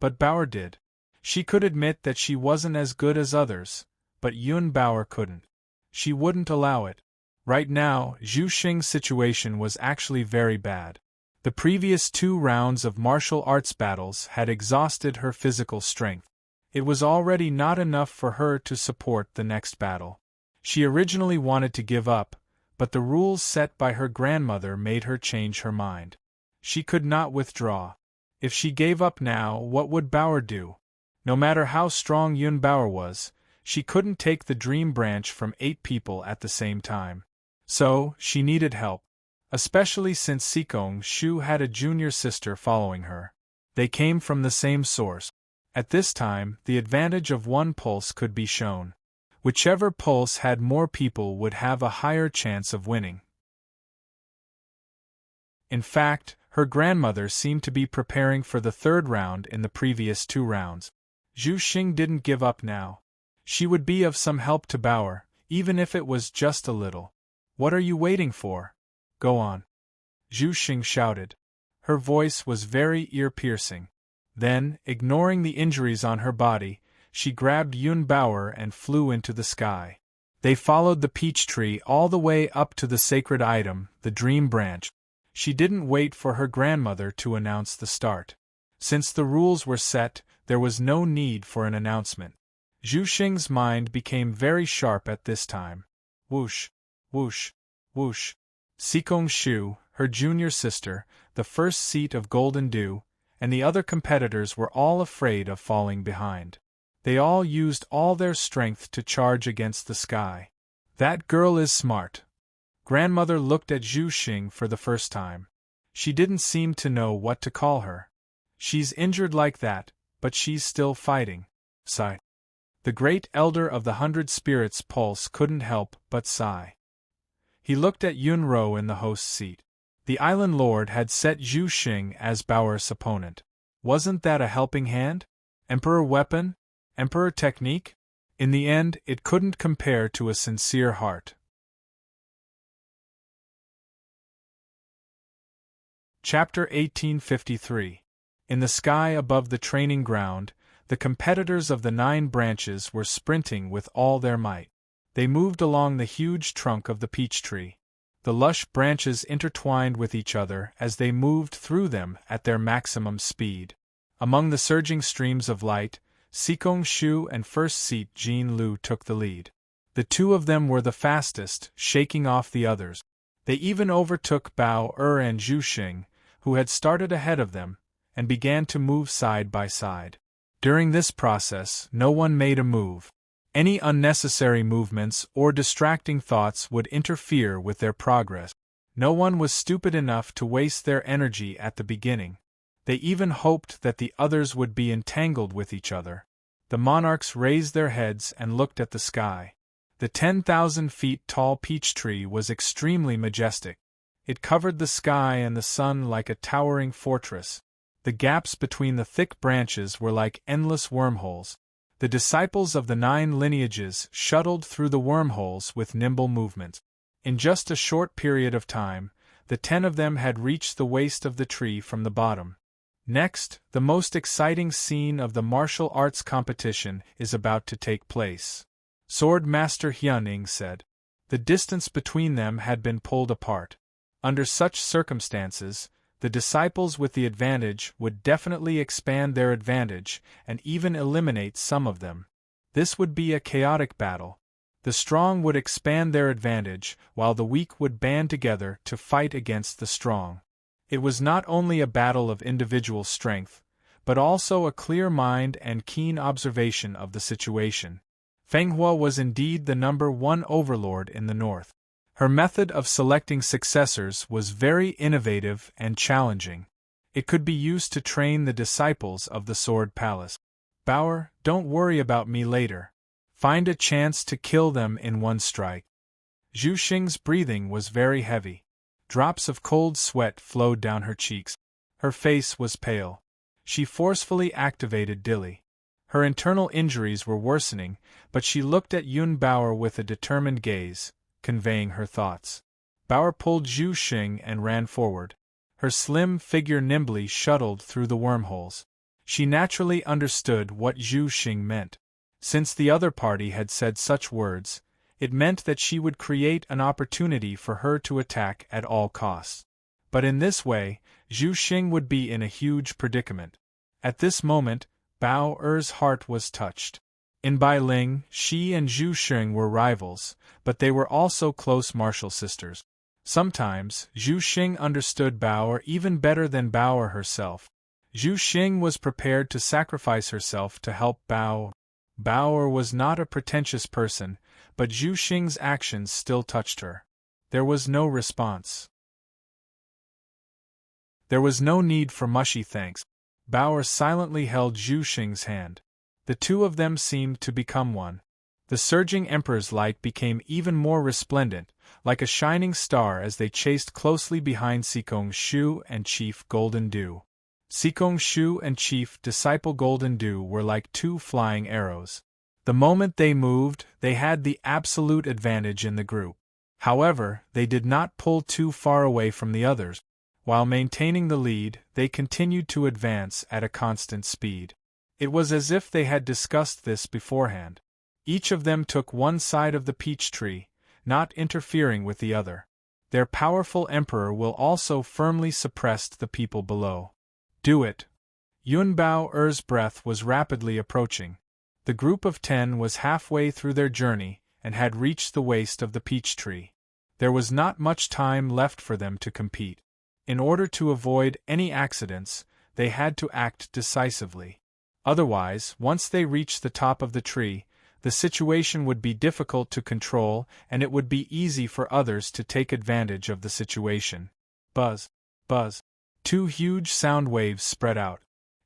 But Bauer did. She could admit that she wasn't as good as others, but Yun Bauer couldn't. She wouldn't allow it. Right now, Zhu Xing's situation was actually very bad. The previous 2 rounds of martial arts battles had exhausted her physical strength. It was already not enough for her to support the next battle. She originally wanted to give up, but the rules set by her grandmother made her change her mind. She could not withdraw. If she gave up now, what would Bauer do? No matter how strong Yun Bauer was, she couldn't take the Dream Branch from 8 people at the same time. So, she needed help. Especially since Sikong Shu had a junior sister following her. They came from the same source. At this time, the advantage of one pulse could be shown. Whichever pulse had more people would have a higher chance of winning. In fact, her grandmother seemed to be preparing for the 3rd round in the previous 2 rounds. Zhu Xing didn't give up now. She would be of some help to Bauer, even if it was just a little. What are you waiting for? Go on. Zhu Xing shouted. Her voice was very ear-piercing. Then, ignoring the injuries on her body, she grabbed Yun Bauer and flew into the sky. They followed the peach tree all the way up to the sacred item, the Dream Branch. She didn't wait for her grandmother to announce the start. Since the rules were set, there was no need for an announcement. Zhu Xing's mind became very sharp at this time. Whoosh, whoosh, whoosh. Sikong Shu, her junior sister, the first seat of Golden Dew, and the other competitors were all afraid of falling behind. They all used all their strength to charge against the sky. That girl is smart. Grandmother looked at Zhu Xing for the first time. She didn't seem to know what to call her. She's injured like that, but she's still fighting. Sigh. The great elder of the 100 spirits pulse couldn't help but sigh. He looked at Yunro in the host's seat. The Island Lord had set Zhu Xing as Bauer's opponent. Wasn't that a helping hand? Emperor weapon? Emperor technique? In the end, it couldn't compare to a sincere heart. Chapter 1853. In the sky above the training ground, the competitors of the 9 branches were sprinting with all their might. They moved along the huge trunk of the peach tree. The lush branches intertwined with each other as they moved through them at their maximum speed. Among the surging streams of light, Sikong Shu and first seat Jin Lu took the lead. The two of them were the fastest, shaking off the others. They even overtook Bao and Zhu Xing, who had started ahead of them, and began to move side by side. During this process, no one made a move. Any unnecessary movements or distracting thoughts would interfere with their progress. No one was stupid enough to waste their energy at the beginning. They even hoped that the others would be entangled with each other. The monarchs raised their heads and looked at the sky. The 10,000 feet tall peach tree was extremely majestic. It covered the sky and the sun like a towering fortress. The gaps between the thick branches were like endless wormholes. The disciples of the 9 lineages shuttled through the wormholes with nimble movement. In just a short period of time, the 10 of them had reached the waist of the tree from the bottom. Next, the most exciting scene of the martial arts competition is about to take place. Sword Master Hyun-ing said. The distance between them had been pulled apart. Under such circumstances, the disciples with the advantage would definitely expand their advantage and even eliminate some of them. This would be a chaotic battle. The strong would expand their advantage, while the weak would band together to fight against the strong. It was not only a battle of individual strength, but also a clear mind and keen observation of the situation. Feng Hua was indeed the #1 overlord in the north. Her method of selecting successors was very innovative and challenging. It could be used to train the disciples of the Sword Palace. Bauer, don't worry about me later. Find a chance to kill them in one strike. Zhu Xing's breathing was very heavy. Drops of cold sweat flowed down her cheeks. Her face was pale. She forcefully activated Dilly. Her internal injuries were worsening, but she looked at Yun Bauer with a determined gaze, conveying her thoughts. Bauer pulled Zhu Xing and ran forward. Her slim figure nimbly shuttled through the wormholes. She naturally understood what Zhu Xing meant. Since the other party had said such words, it meant that she would create an opportunity for her to attack at all costs. But in this way, Zhu Xing would be in a huge predicament. At this moment, Bao Er's heart was touched. In Bailing, she and Zhu Xing were rivals, but they were also close martial sisters. Sometimes, Zhu Xing understood Bao even better than Bao herself. Zhu Xing was prepared to sacrifice herself to help Bao. Bao was not a pretentious person, but Zhu Xing's actions still touched her. There was no response. There was no need for mushy thanks. Bao silently held Zhu Xing's hand. The two of them seemed to become one. The surging Emperor's light became even more resplendent, like a shining star as they chased closely behind Sikong Shu and Chief Golden Dew. Sikong Shu and Chief Disciple Golden Dew were like 2 flying arrows. The moment they moved, they had the absolute advantage in the group. However, they did not pull too far away from the others. While maintaining the lead, they continued to advance at a constant speed. It was as if they had discussed this beforehand. Each of them took one side of the peach tree, not interfering with the other. Their powerful emperor will also firmly suppress the people below. Do it. Yun Bao Er's breath was rapidly approaching. The group of 10 was halfway through their journey and had reached the waist of the peach tree. There was not much time left for them to compete. In order to avoid any accidents, they had to act decisively. Otherwise, once they reached the top of the tree, the situation would be difficult to control and it would be easy for others to take advantage of the situation. Buzz, buzz. 2 huge sound waves spread out.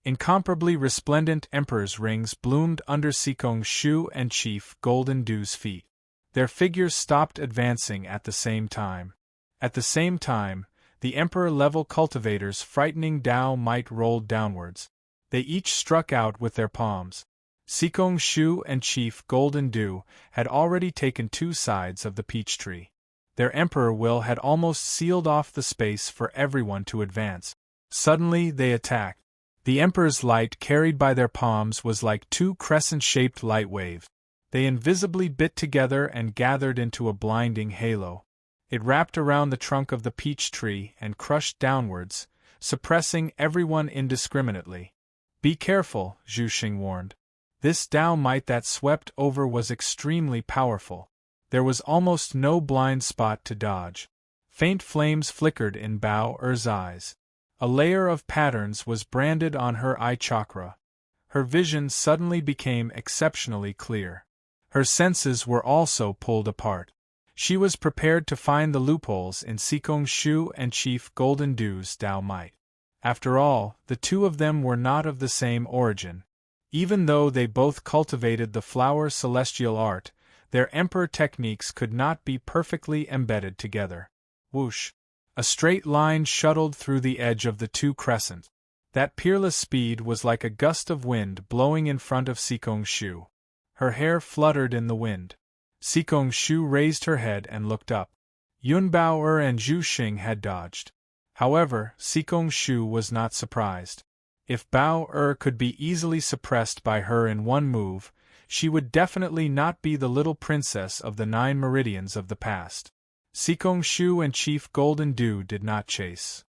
Incomparably resplendent Emperor's rings bloomed under Sikong Shu and Chief Golden Dew's feet. Their figures stopped advancing at the same time. At the same time, the Emperor-level cultivator's frightening Dao might rolled downwards. They each struck out with their palms. Sikong Shu and Chief Golden Dew had already taken two sides of the peach tree. Their emperor will had almost sealed off the space for everyone to advance. Suddenly they attacked. The emperor's light carried by their palms was like two crescent-shaped light waves. They invisibly bit together and gathered into a blinding halo. It wrapped around the trunk of the peach tree and crushed downwards, suppressing everyone indiscriminately. "Be careful," Zhu Xing warned. This Dao might that swept over was extremely powerful. There was almost no blind spot to dodge. Faint flames flickered in Bao Er's eyes. A layer of patterns was branded on her eye chakra. Her vision suddenly became exceptionally clear. Her senses were also pulled apart. She was prepared to find the loopholes in Sikong Shu and Chief Golden Dew's Dao might. After all, the two of them were not of the same origin. Even though they both cultivated the flower celestial art, their emperor techniques could not be perfectly embedded together. Whoosh! A straight line shuttled through the edge of the two crescents. That peerless speed was like a gust of wind blowing in front of Sikong Shu. Her hair fluttered in the wind. Sikong Shu raised her head and looked up. Yun Bao and Zhu Xing had dodged. However, Sikong Shu was not surprised. If Bao could be easily suppressed by her in one move, she would definitely not be the little princess of the 9 meridians of the past. Sikong Shu and Chief Golden Dew did not chase.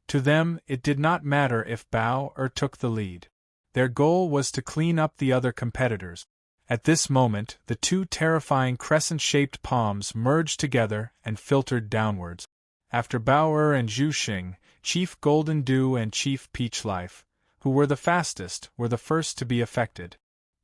To them, it did not matter if Bao took the lead. Their goal was to clean up the other competitors. At this moment, the two terrifying crescent-shaped palms merged together and filtered downwards. After Bao and Zhu Xing, Chief Golden Dew and Chief Peach Life, who were the fastest, were the first to be affected.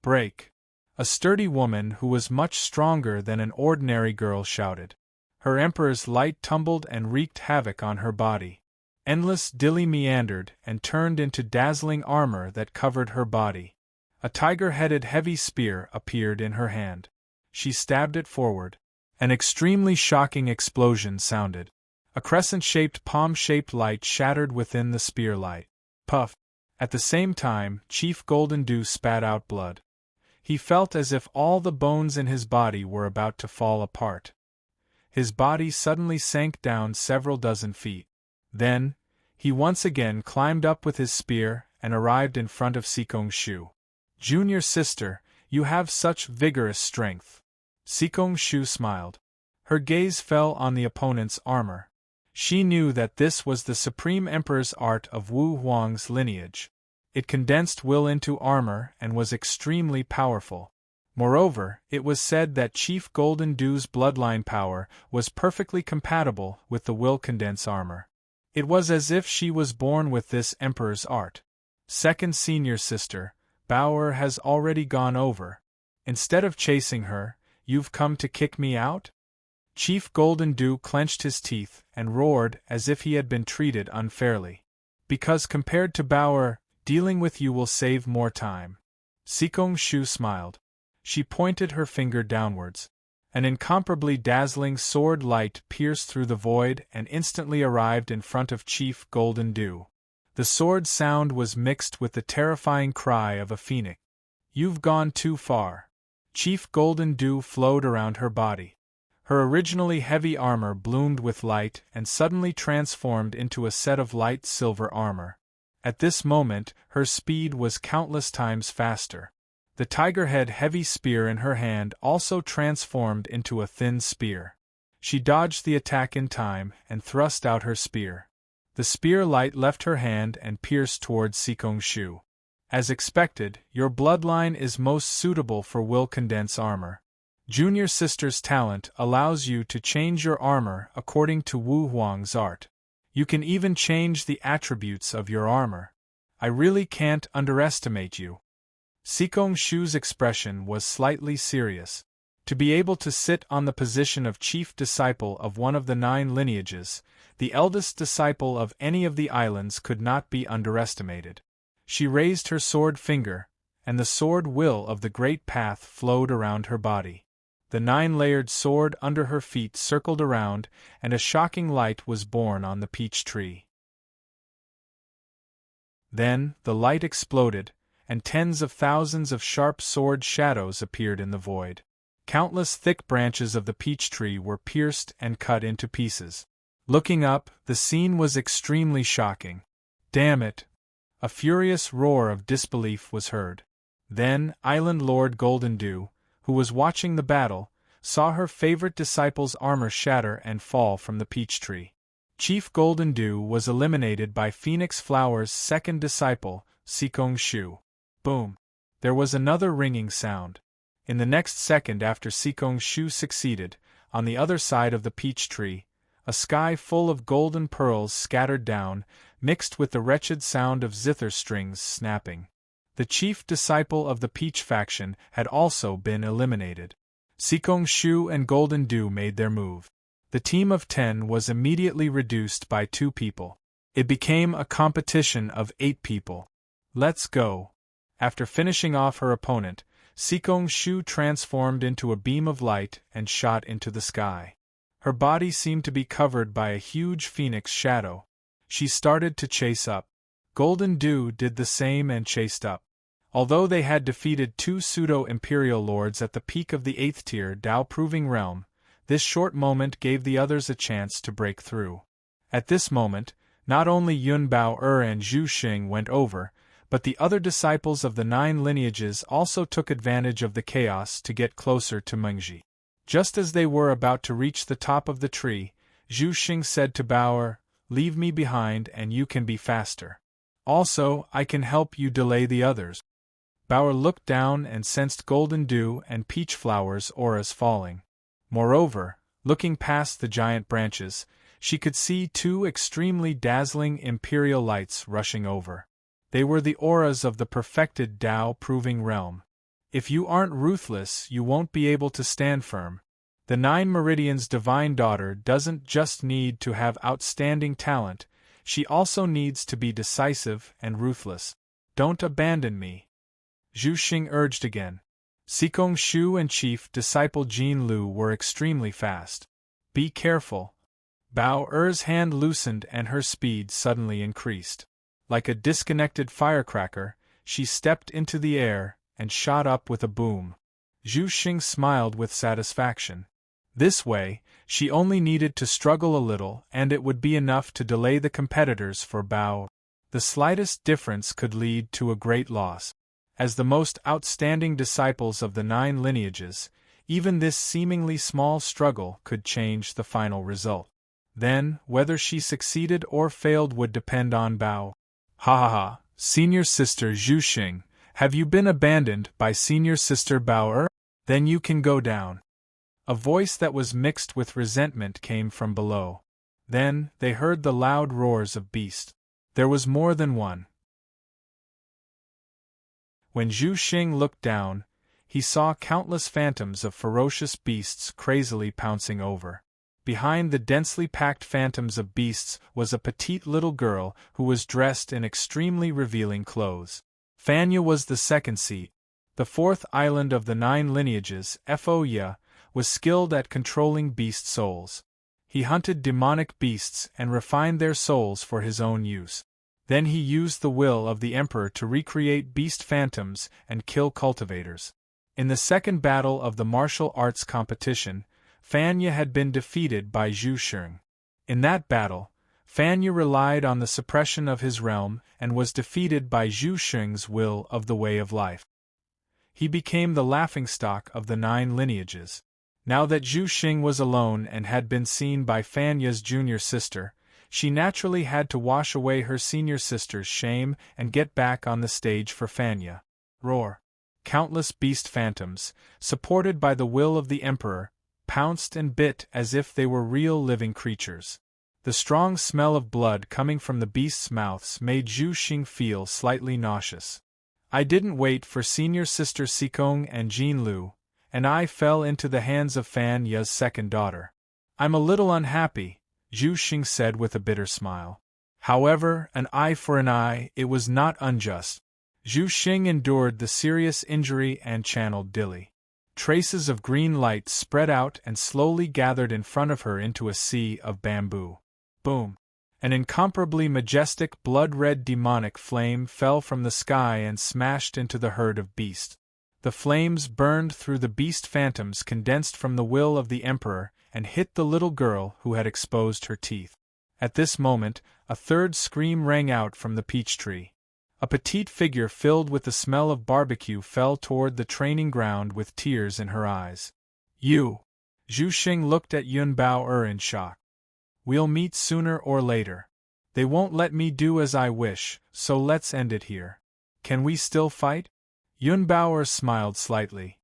Break! A sturdy woman who was much stronger than an ordinary girl shouted. Her emperor's light tumbled and wreaked havoc on her body. Endless dilly meandered and turned into dazzling armor that covered her body. A tiger-headed heavy spear appeared in her hand. She stabbed it forward. An extremely shocking explosion sounded. A crescent-shaped palm-shaped light shattered within the spear light. Puff! At the same time, Chief Golden Dew spat out blood. He felt as if all the bones in his body were about to fall apart. His body suddenly sank down several dozen feet. Then, he once again climbed up with his spear and arrived in front of Sikong Shu. "Junior sister, you have such vigorous strength." Sikong Shu smiled. Her gaze fell on the opponent's armor. She knew that this was the Supreme Emperor's art of Wu Huang's lineage. It condensed will into armor and was extremely powerful. Moreover, it was said that Chief Golden Dew's bloodline power was perfectly compatible with the will condense armor. It was as if she was born with this Emperor's art. "Second senior sister, Bao has already gone over. Instead of chasing her, you've come to kick me out?" Chief Golden Dew clenched his teeth and roared as if he had been treated unfairly. "Because compared to Bao, dealing with you will save more time." Sikong Shu smiled. She pointed her finger downwards. An incomparably dazzling sword light pierced through the void and instantly arrived in front of Chief Golden Dew. The sword sound was mixed with the terrifying cry of a phoenix. "You've gone too far." Chief Golden Dew flowed around her body. Her originally heavy armor bloomed with light and suddenly transformed into a set of light silver armor. At this moment, her speed was countless times faster. The tiger-head heavy spear in her hand also transformed into a thin spear. She dodged the attack in time and thrust out her spear. The spear light left her hand and pierced towards Sikong Shu. "As expected, your bloodline is most suitable for will condense armor. Junior sister's talent allows you to change your armor according to Wu Huang's art. You can even change the attributes of your armor. I really can't underestimate you." Sikong Shu's expression was slightly serious. To be able to sit on the position of chief disciple of one of the 9 lineages, the eldest disciple of any of the islands could not be underestimated. She raised her sword finger, and the sword will of the great path flowed around her body. The 9-layered sword under her feet circled around, and a shocking light was born on the peach tree. Then, the light exploded, and tens of thousands of sharp sword shadows appeared in the void. Countless thick branches of the peach tree were pierced and cut into pieces. Looking up, the scene was extremely shocking. "Damn it!" A furious roar of disbelief was heard. Then, Island Lord Golden Dew, who was watching the battle, saw her favorite disciple's armor shatter and fall from the peach tree. Chief Golden Dew was eliminated by Phoenix Flower's second disciple, Sikong Shu. Boom! There was another ringing sound. In the next second after Sikong Shu succeeded, on the other side of the peach tree, a sky full of golden pearls scattered down, mixed with the wretched sound of zither strings snapping. The chief disciple of the peach faction had also been eliminated. Sikong Shu and Golden Dew made their move. The team of 10 was immediately reduced by 2 people. It became a competition of 8 people. "Let's go." After finishing off her opponent, Sikong Shu transformed into a beam of light and shot into the sky. Her body seemed to be covered by a huge phoenix shadow. She started to chase up. Golden Dew did the same and chased up. Although they had defeated 2 pseudo-imperial lords at the peak of the 8th tier Dao-proving realm, this short moment gave the others a chance to break through. At this moment, not only Yun Bao and Zhu Xing went over, but the other disciples of the 9 lineages also took advantage of the chaos to get closer to Mengji. Just as they were about to reach the top of the tree, Zhu Xing said to Bao, "Leave me behind and you can be faster. Also, I can help you delay the others." Bao looked down and sensed Golden Dew and Peach Flower's auras falling. Moreover, looking past the giant branches, she could see 2 extremely dazzling imperial lights rushing over. They were the auras of the perfected Dao-proving realm. If you aren't ruthless, you won't be able to stand firm. The 9 Meridian's divine daughter doesn't just need to have outstanding talent, she also needs to be decisive and ruthless. "Don't abandon me," Zhu Xing urged again. Sikong Shu and chief disciple Jin Lu were extremely fast. "Be careful." Bao Er's hand loosened and her speed suddenly increased. Like a disconnected firecracker, she stepped into the air and shot up with a boom. Zhu Xing smiled with satisfaction. This way, she only needed to struggle a little and it would be enough to delay the competitors for Bao. The slightest difference could lead to a great loss. As the most outstanding disciples of the 9 lineages, even this seemingly small struggle could change the final result. Then, whether she succeeded or failed would depend on Bao. "Ha ha ha, senior sister Zhu Xing, have you been abandoned by senior sister Bao? Then you can go down." A voice that was mixed with resentment came from below. Then, they heard the loud roars of beasts. There was more than one. When Zhu Xing looked down, he saw countless phantoms of ferocious beasts crazily pouncing over. Behind the densely packed phantoms of beasts was a petite little girl who was dressed in extremely revealing clothes. Fanya was the second seat. The 4th island of the 9 lineages, Foya, was skilled at controlling beast souls. He hunted demonic beasts and refined their souls for his own use. Then he used the will of the Emperor to recreate beast phantoms and kill cultivators. In the second battle of the martial arts competition, Fanya had been defeated by Zhu Xing. In that battle, Fanya relied on the suppression of his realm and was defeated by Zhu Xing's will of the way of life. He became the laughingstock of the 9 lineages. Now that Zhu Xing was alone and had been seen by Fanya's junior sister, she naturally had to wash away her senior sister's shame and get back on the stage for Fanya. Roar! Countless beast phantoms, supported by the will of the Emperor, pounced and bit as if they were real living creatures. The strong smell of blood coming from the beasts' mouths made Zhu Xing feel slightly nauseous. "I didn't wait for senior sister Sikong and Jin Lu, and I fell into the hands of Fan Ya's second daughter. I'm a little unhappy," Zhu Xing said with a bitter smile. "However, an eye for an eye, it was not unjust." Zhu Xing endured the serious injury and channeled Dilly. Traces of green light spread out and slowly gathered in front of her into a sea of bamboo. Boom! An incomparably majestic blood-red demonic flame fell from the sky and smashed into the herd of beasts. The flames burned through the beast phantoms condensed from the will of the Emperor and hit the little girl who had exposed her teeth. At this moment, a third scream rang out from the peach tree. A petite figure filled with the smell of barbecue fell toward the training ground with tears in her eyes. You! Zhu Xing looked at Yun Bao in shock. We'll meet sooner or later. They won't let me do as I wish, so let's end it here. Can we still fight? Yun Bao smiled slightly.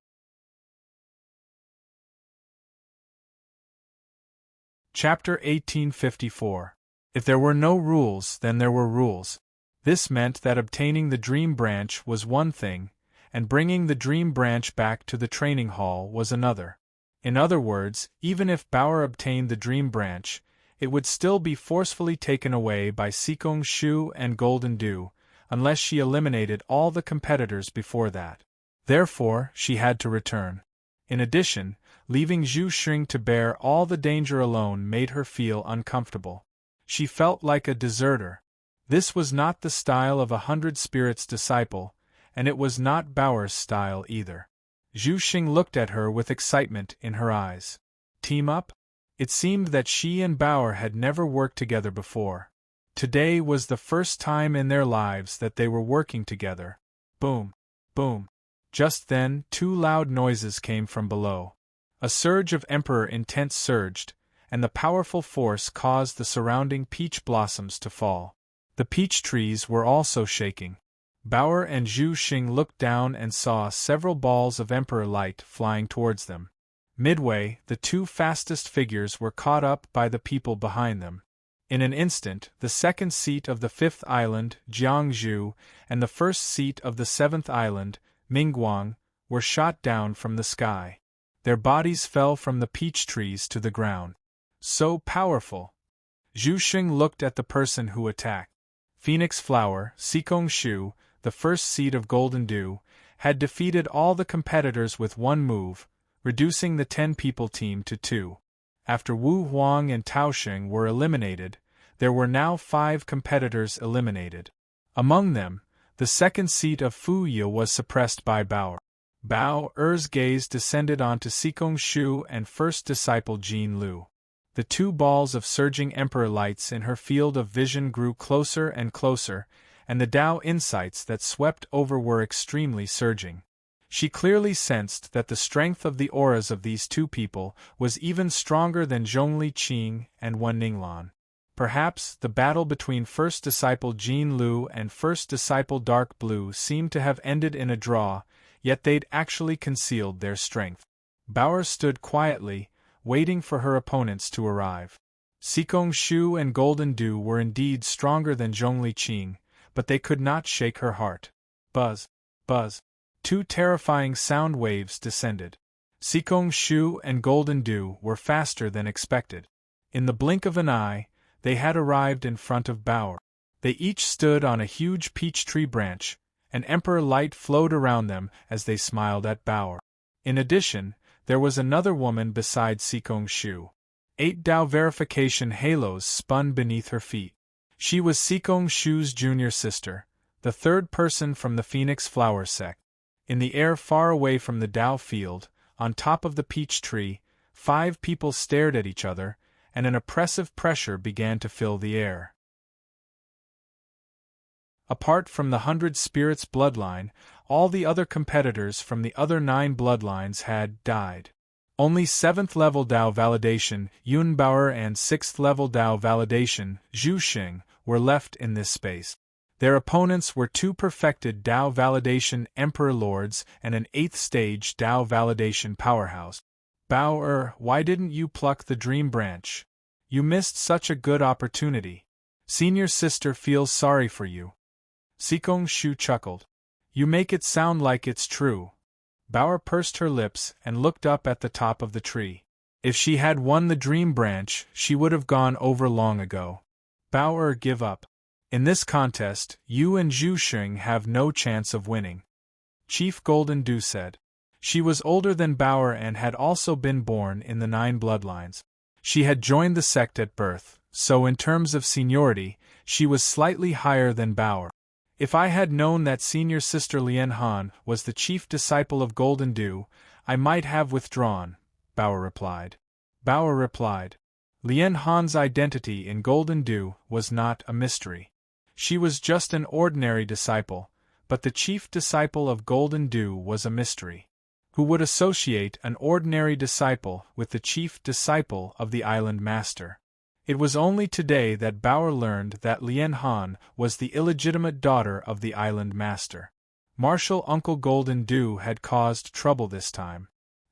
Chapter 1854. If there were no rules, then there were rules. This meant that obtaining the Dream Branch was one thing, and bringing the Dream Branch back to the training hall was another. In other words, even if Bao obtained the Dream Branch, it would still be forcefully taken away by Xikong Shu and Golden Dew, unless she eliminated all the competitors before that. Therefore, she had to return. In addition, leaving Zhu Xing to bear all the danger alone made her feel uncomfortable. She felt like a deserter. This was not the style of a 100 Spirits disciple, and it was not Bao's style either. Zhu Xing looked at her with excitement in her eyes. Team up? It seemed that she and Bao had never worked together before. Today was the first time in their lives that they were working together. Boom! Boom! Just then, two loud noises came from below. A surge of Emperor intent surged, and the powerful force caused the surrounding peach blossoms to fall. The peach trees were also shaking. Bao and Zhu Xing looked down and saw several balls of Emperor light flying towards them. Midway, the two fastest figures were caught up by the people behind them. In an instant, the second seat of the 5th island, Jiangzhou, and the first seat of the 7th island, Mingguang, were shot down from the sky. Their bodies fell from the peach trees to the ground. So powerful! Zhu Xing looked at the person who attacked. Phoenix Flower, Xikong Shu, the first seed of Golden Dew, had defeated all the competitors with one move, reducing the 10-people team to 2. After Wu Huang and Tao Xing were eliminated, there were now 5 competitors eliminated. Among them, the second seat of Fu Yi was suppressed by Bao. Bao Er's gaze descended onto Xikong Shu and first disciple Jin Lu. The two balls of surging Emperor lights in her field of vision grew closer and closer, and the Tao insights that swept over were extremely surging. She clearly sensed that the strength of the auras of these two people was even stronger than Zhongli Qing and Wen Ninglan. Perhaps the battle between first disciple Jin Lu and first disciple Dark Blue seemed to have ended in a draw, yet they'd actually concealed their strength. Bao stood quietly, waiting for her opponents to arrive. Xikong Shu and Golden Dew were indeed stronger than Zhongli Qing, but they could not shake her heart. Buzz! Buzz! 2 terrifying sound waves descended. Xikong Shu and Golden Dew were faster than expected. In the blink of an eye, they had arrived in front of Bao. They each stood on a huge peach tree branch, and Emperor light flowed around them as they smiled at Bao. In addition, there was another woman beside Xikong Shu. 8 Tao verification halos spun beneath her feet. She was Xikong Shu's junior sister, the third person from the Phoenix Flower sect. In the air far away from the Tao field, on top of the peach tree, 5 people stared at each other, and an oppressive pressure began to fill the air. Apart from the 100 Spirits bloodline, all the other competitors from the other 9 bloodlines had died. Only 7th-level Tao validation, Yun Bao and 6th-level Tao validation, Zhu Xing, were left in this space. Their opponents were 2 perfected Tao validation Emperor Lords and an 8th-stage Tao validation powerhouse. Bao, why didn't you pluck the Dream Branch? You missed such a good opportunity. Senior sister feels sorry for you. Xikong Shu chuckled. You make it sound like it's true. Bao pursed her lips and looked up at the top of the tree. If she had won the Dream Branch, she would have gone over long ago. Bao, give up. In this contest, you and Zhu Xing have no chance of winning. Chief Golden Dew said. She was older than Bao and had also been born in the 9 bloodlines. She had joined the sect at birth, so in terms of seniority, she was slightly higher than Bao. If I had known that senior sister Lian Han was the chief disciple of Golden Dew, I might have withdrawn, Bao replied. Lian Han's identity in Golden Dew was not a mystery. She was just an ordinary disciple, but the chief disciple of Golden Dew was a mystery. Who would associate an ordinary disciple with the chief disciple of the Island Master? It was only today that Bao learned that Lian Han was the illegitimate daughter of the Island Master. Martial Uncle Golden Dew had caused trouble this time.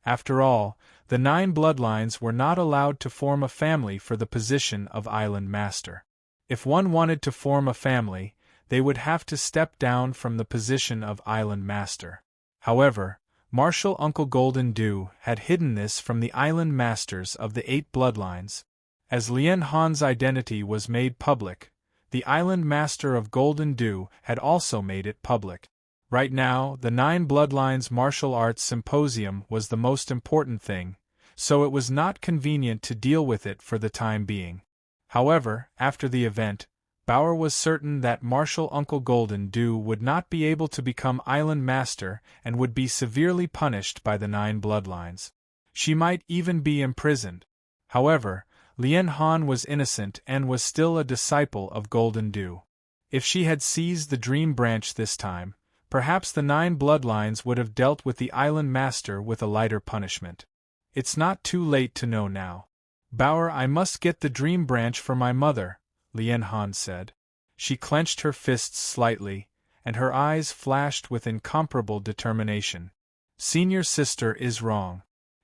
After all, the 9 bloodlines were not allowed to form a family for the position of Island Master. If one wanted to form a family, they would have to step down from the position of Island Master. However, Martial Uncle Golden Dew had hidden this from the Island Masters of the 8 bloodlines. As Lian Han's identity was made public, the Island Master of Golden Dew had also made it public. Right now, the 9 Bloodlines Martial Arts Symposium was the most important thing, so it was not convenient to deal with it for the time being. However, after the event, Bao was certain that Martial Uncle Golden Dew would not be able to become Island Master and would be severely punished by the 9 Bloodlines. She might even be imprisoned. However, Lian Han was innocent and was still a disciple of Golden Dew. If she had seized the Dream Branch this time, perhaps the 9 bloodlines would have dealt with the Island Master with a lighter punishment. It's not too late to know now. Bao, I must get the Dream Branch for my mother, Lian Han said. She clenched her fists slightly, and her eyes flashed with incomparable determination. Senior sister is wrong.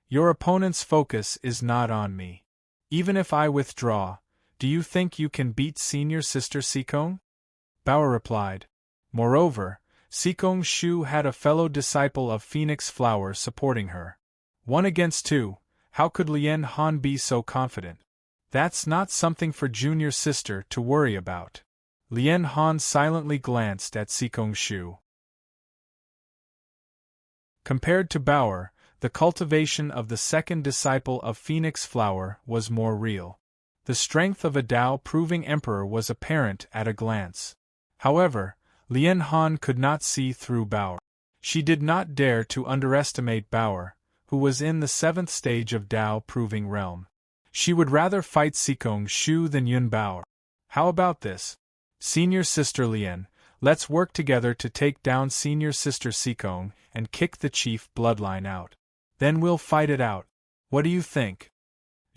Your opponent's focus is not on me. Even if I withdraw, do you think you can beat senior sister Sikong? Bao replied. Moreover, Sikong Shu had a fellow disciple of Phoenix Flower supporting her. 1 against 2, how could Lian Han be so confident? That's not something for junior sister to worry about. Lian Han silently glanced at Sikong Shu. Compared to Bao, the cultivation of the second disciple of Phoenix Flower was more real. The strength of a Tao-proving emperor was apparent at a glance. However, Lian Han could not see through Bao. She did not dare to underestimate Bao, who was in the 7th stage of Tao-proving realm. She would rather fight Sikong Shu than Yun Bao. How about this? Senior sister Lian, let's work together to take down senior sister Sikong and kick the chief bloodline out. Then we'll fight it out. What do you think?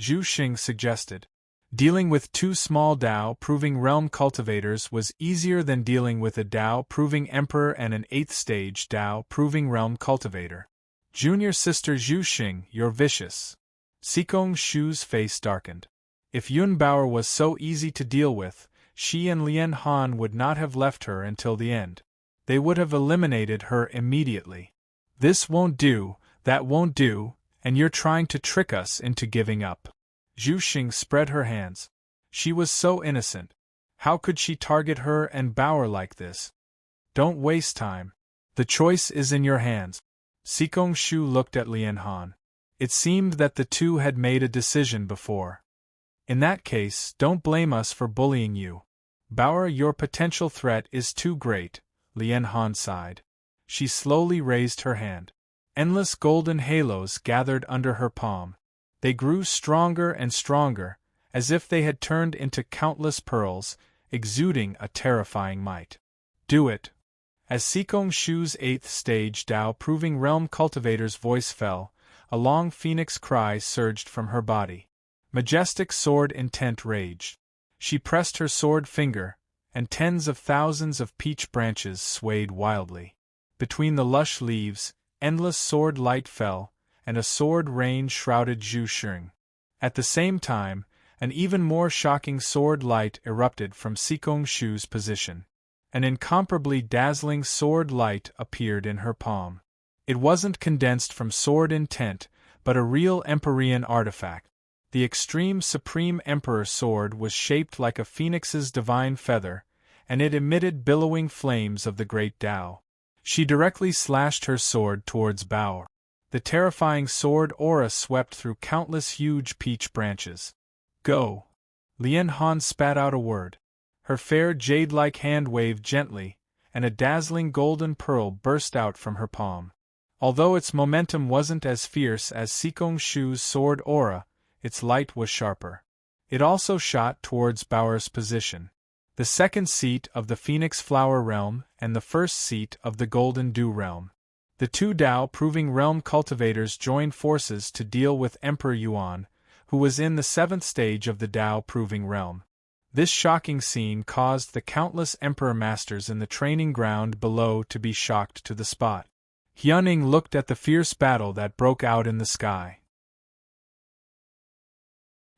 Zhu Xing suggested. Dealing with 2 small Tao-proving realm cultivators was easier than dealing with a Tao-proving emperor and an 8th stage Tao-proving realm cultivator. Junior sister Zhu Xing, you're vicious. Sikong Shu's face darkened. If Yun Bao was so easy to deal with, she and Lian Han would not have left her until the end. They would have eliminated her immediately. This won't do, that won't do, and you're trying to trick us into giving up. Zhu Xing spread her hands. She was so innocent. How could she target her and Bao like this? Don't waste time. The choice is in your hands. Sikong Shu looked at Lian Han. It seemed that the two had made a decision before. In that case, don't blame us for bullying you. Bao, your potential threat is too great, Lian Han sighed. She slowly raised her hand. Endless golden halos gathered under her palm. They grew stronger and stronger, as if they had turned into countless pearls, exuding a terrifying might. Do it. As Sikong Shu's 8th stage Tao-proving realm cultivator's voice fell, a long phoenix cry surged from her body. Majestic sword intent raged. She pressed her sword finger, and tens of thousands of peach branches swayed wildly. Between the lush leaves, endless sword light fell, and a sword rain shrouded Zhu Xing. At the same time, an even more shocking sword light erupted from Sikong Shu's position. An incomparably dazzling sword light appeared in her palm. It wasn't condensed from sword intent, but a real Empyrean artifact. The extreme Supreme Emperor sword was shaped like a phoenix's divine feather, and it emitted billowing flames of the great Tao. She directly slashed her sword towards Bao. The terrifying sword aura swept through countless huge peach branches. Go! Lian Han spat out a word. Her fair jade-like hand waved gently, and a dazzling golden pearl burst out from her palm. Although its momentum wasn't as fierce as Sikong Shu's sword aura, its light was sharper. It also shot towards Baoer's position, the second seat of the Phoenix Flower Realm and the first seat of the Golden Dew Realm. The two Tao-proving realm cultivators joined forces to deal with Emperor Yuan, who was in the seventh stage of the Tao-proving realm. This shocking scene caused the countless Emperor Masters in the training ground below to be shocked to the spot. Hyuning looked at the fierce battle that broke out in the sky.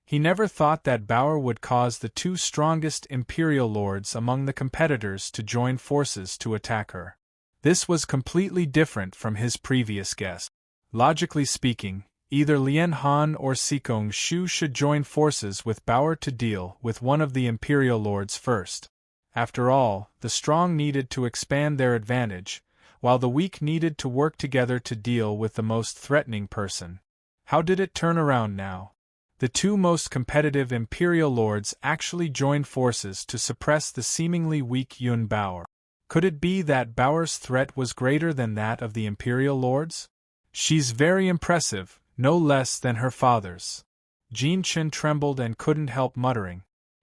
He never thought that Baoer would cause the two strongest Imperial Lords among the competitors to join forces to attack her. This was completely different from his previous guess. Logically speaking, either Lian Han or Sikong Shu should join forces with Baoer to deal with one of the Imperial Lords first. After all, the strong needed to expand their advantage, while the weak needed to work together to deal with the most threatening person. How did it turn around now? The two most competitive Imperial Lords actually joined forces to suppress the seemingly weak Yun Baoer. Could it be that Baoer's threat was greater than that of the Imperial Lords? She's very impressive, no less than her father's. Jin Chen trembled and couldn't help muttering.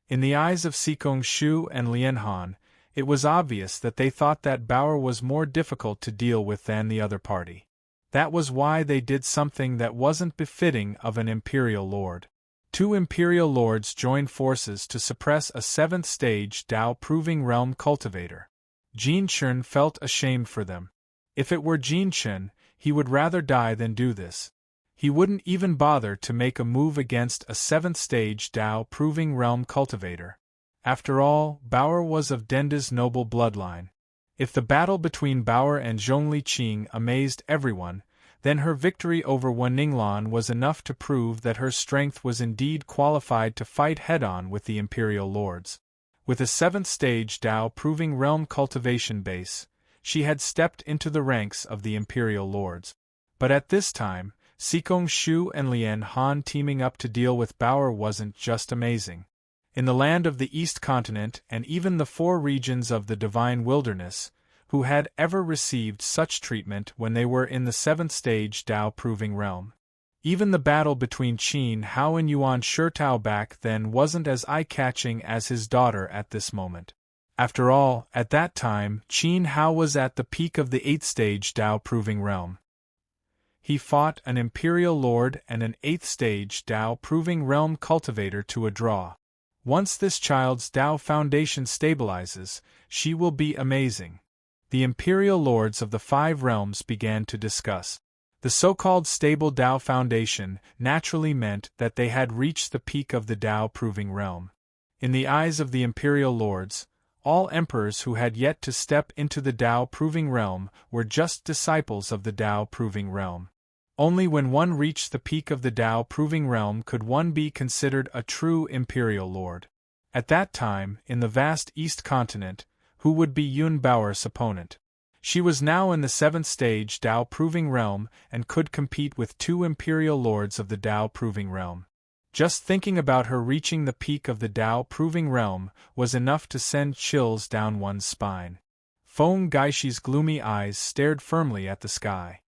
In the eyes of Sikong Shu and Lian Han, it was obvious that they thought that Baoer was more difficult to deal with than the other party. That was why they did something that wasn't befitting of an Imperial Lord. Two Imperial Lords joined forces to suppress a seventh-stage Tao-proving realm cultivator. Jin Chen felt ashamed for them. If it were Jin Chen, he would rather die than do this. He wouldn't even bother to make a move against a seventh-stage Tao-proving realm cultivator. After all, Baoer was of Denda's noble bloodline. If the battle between Baoer and Zhongli Qing amazed everyone, then her victory over Waninglan was enough to prove that her strength was indeed qualified to fight head-on with the Imperial Lords. With a seventh-stage Tao-proving realm cultivation base, she had stepped into the ranks of the Imperial Lords. But at this time, Sikong Shu and Lian Han teaming up to deal with Baoer wasn't just amazing. In the land of the East Continent and even the four regions of the Divine Wilderness, who had ever received such treatment when they were in the seventh-stage Tao-proving realm. Even the battle between Qin Hao and Yuan Shurtao back then wasn't as eye-catching as his daughter at this moment. After all, at that time, Qin Hao was at the peak of the eighth-stage Tao-proving realm. He fought an Imperial Lord and an eighth-stage Tao-proving realm cultivator to a draw. Once this child's Tao foundation stabilizes, she will be amazing. The Imperial Lords of the Five Realms began to discuss. The so-called stable Tao foundation naturally meant that they had reached the peak of the Tao-proving realm. In the eyes of the Imperial Lords, all emperors who had yet to step into the Tao-proving realm were just disciples of the Tao-proving realm. Only when one reached the peak of the Tao-proving realm could one be considered a true Imperial Lord. At that time, in the vast East Continent, who would be Yun Baoer's opponent? She was now in the seventh-stage Tao-proving realm and could compete with two Imperial Lords of the Tao-proving realm. Just thinking about her reaching the peak of the Tao-proving realm was enough to send chills down one's spine. Feng Gaishi's gloomy eyes stared firmly at the sky.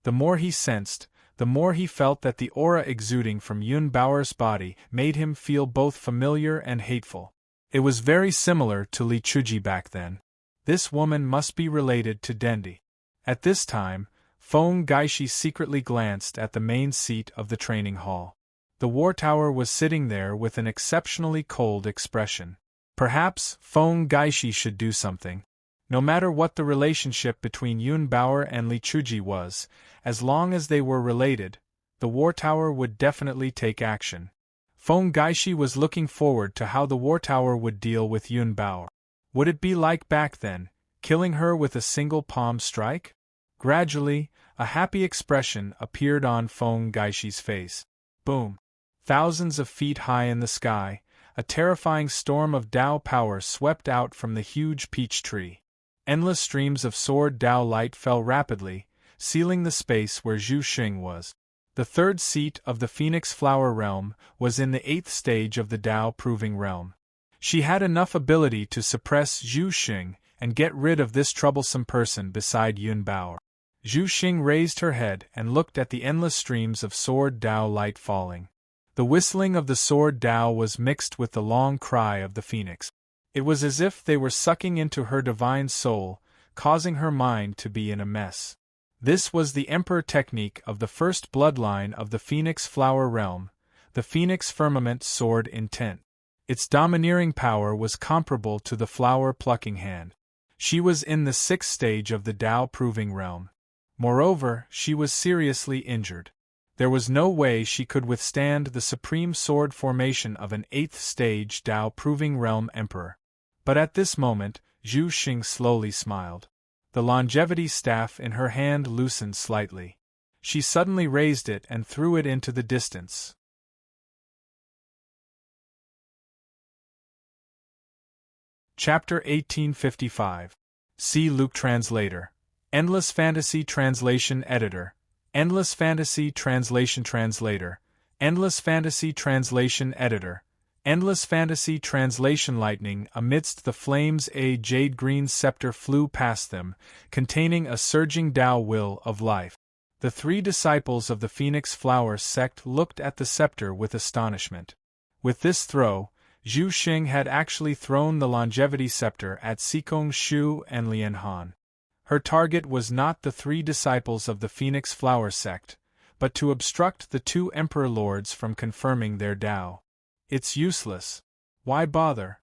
The more he sensed, the more he felt that the aura exuding from Yun Baoer's body made him feel both familiar and hateful. It was very similar to Li Chuji back then. This woman must be related to Dendi. At this time, Feng Gaishi secretly glanced at the main seat of the training hall. The war tower was sitting there with an exceptionally cold expression. Perhaps Feng Gaishi should do something. No matter what the relationship between Yun Baoer and Li Chuji was, as long as they were related, the war tower would definitely take action. Feng Gaishi was looking forward to how the war tower would deal with Yun Baoer. Would it be like back then, killing her with a single palm strike? Gradually, a happy expression appeared on Feng Gaishi's face. Boom! Thousands of feet high in the sky, a terrifying storm of Tao power swept out from the huge peach tree. Endless streams of sword Tao light fell rapidly, sealing the space where Zhu Xing was. The third seat of the Phoenix Flower realm was in the 8th stage of the Tao Proving realm. She had enough ability to suppress Zhu Xing and get rid of this troublesome person beside Yun Bao. Zhu Xing raised her head and looked at the endless streams of sword Tao light falling. The whistling of the sword Tao was mixed with the long cry of the phoenix. It was as if they were sucking into her divine soul, causing her mind to be in a mess. This was the emperor technique of the first bloodline of the Phoenix Flower realm, the Phoenix Firmament Sword Intent. Its domineering power was comparable to the flower plucking hand. She was in the 6th stage of the Tao Proving realm. Moreover, she was seriously injured. There was no way she could withstand the supreme sword formation of an 8th stage Tao Proving realm emperor. But at this moment, Zhu Xing slowly smiled. The longevity staff in her hand loosened slightly. She suddenly raised it and threw it into the distance. Chapter 1855. See Luke Translator. Endless Fantasy Translation Editor. Endless Fantasy Translation Translator. Endless Fantasy Translation Editor. Endless Fantasy Translation. Lightning amidst the flames, a jade-green scepter flew past them, containing a surging Tao will of life. The 3 disciples of the Phoenix Flower sect looked at the scepter with astonishment. With this throw, Zhu Xing had actually thrown the longevity scepter at Sikong Shu and Lian Han. Her target was not the 3 disciples of the Phoenix Flower sect, but to obstruct the 2 emperor lords from confirming their Tao. It's useless. Why bother?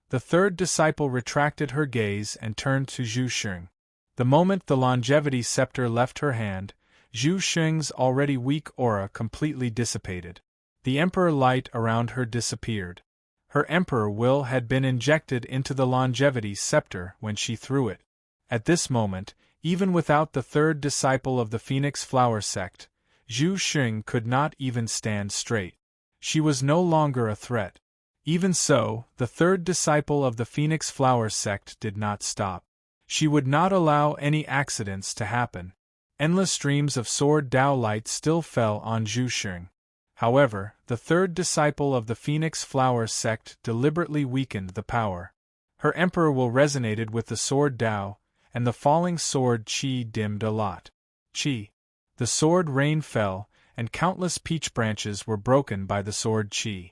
The 3rd disciple retracted her gaze and turned to Zhu Xing. The moment the longevity scepter left her hand, Zhu Xing's already weak aura completely dissipated. The emperor light around her disappeared. Her emperor will had been injected into the longevity scepter when she threw it. At this moment, even without the 3rd disciple of the Phoenix Flower sect, Zhu Xing could not even stand straight. She was no longer a threat. Even so, the 3rd disciple of the Phoenix Flower sect did not stop. She would not allow any accidents to happen. Endless streams of sword Tao light still fell on Zhu Xing. However, the 3rd disciple of the Phoenix Flower sect deliberately weakened the power. Her emperor will resonated with the sword Tao, and the falling sword Qi dimmed a lot. Qi. The sword rain fell, and countless peach branches were broken by the sword Qi.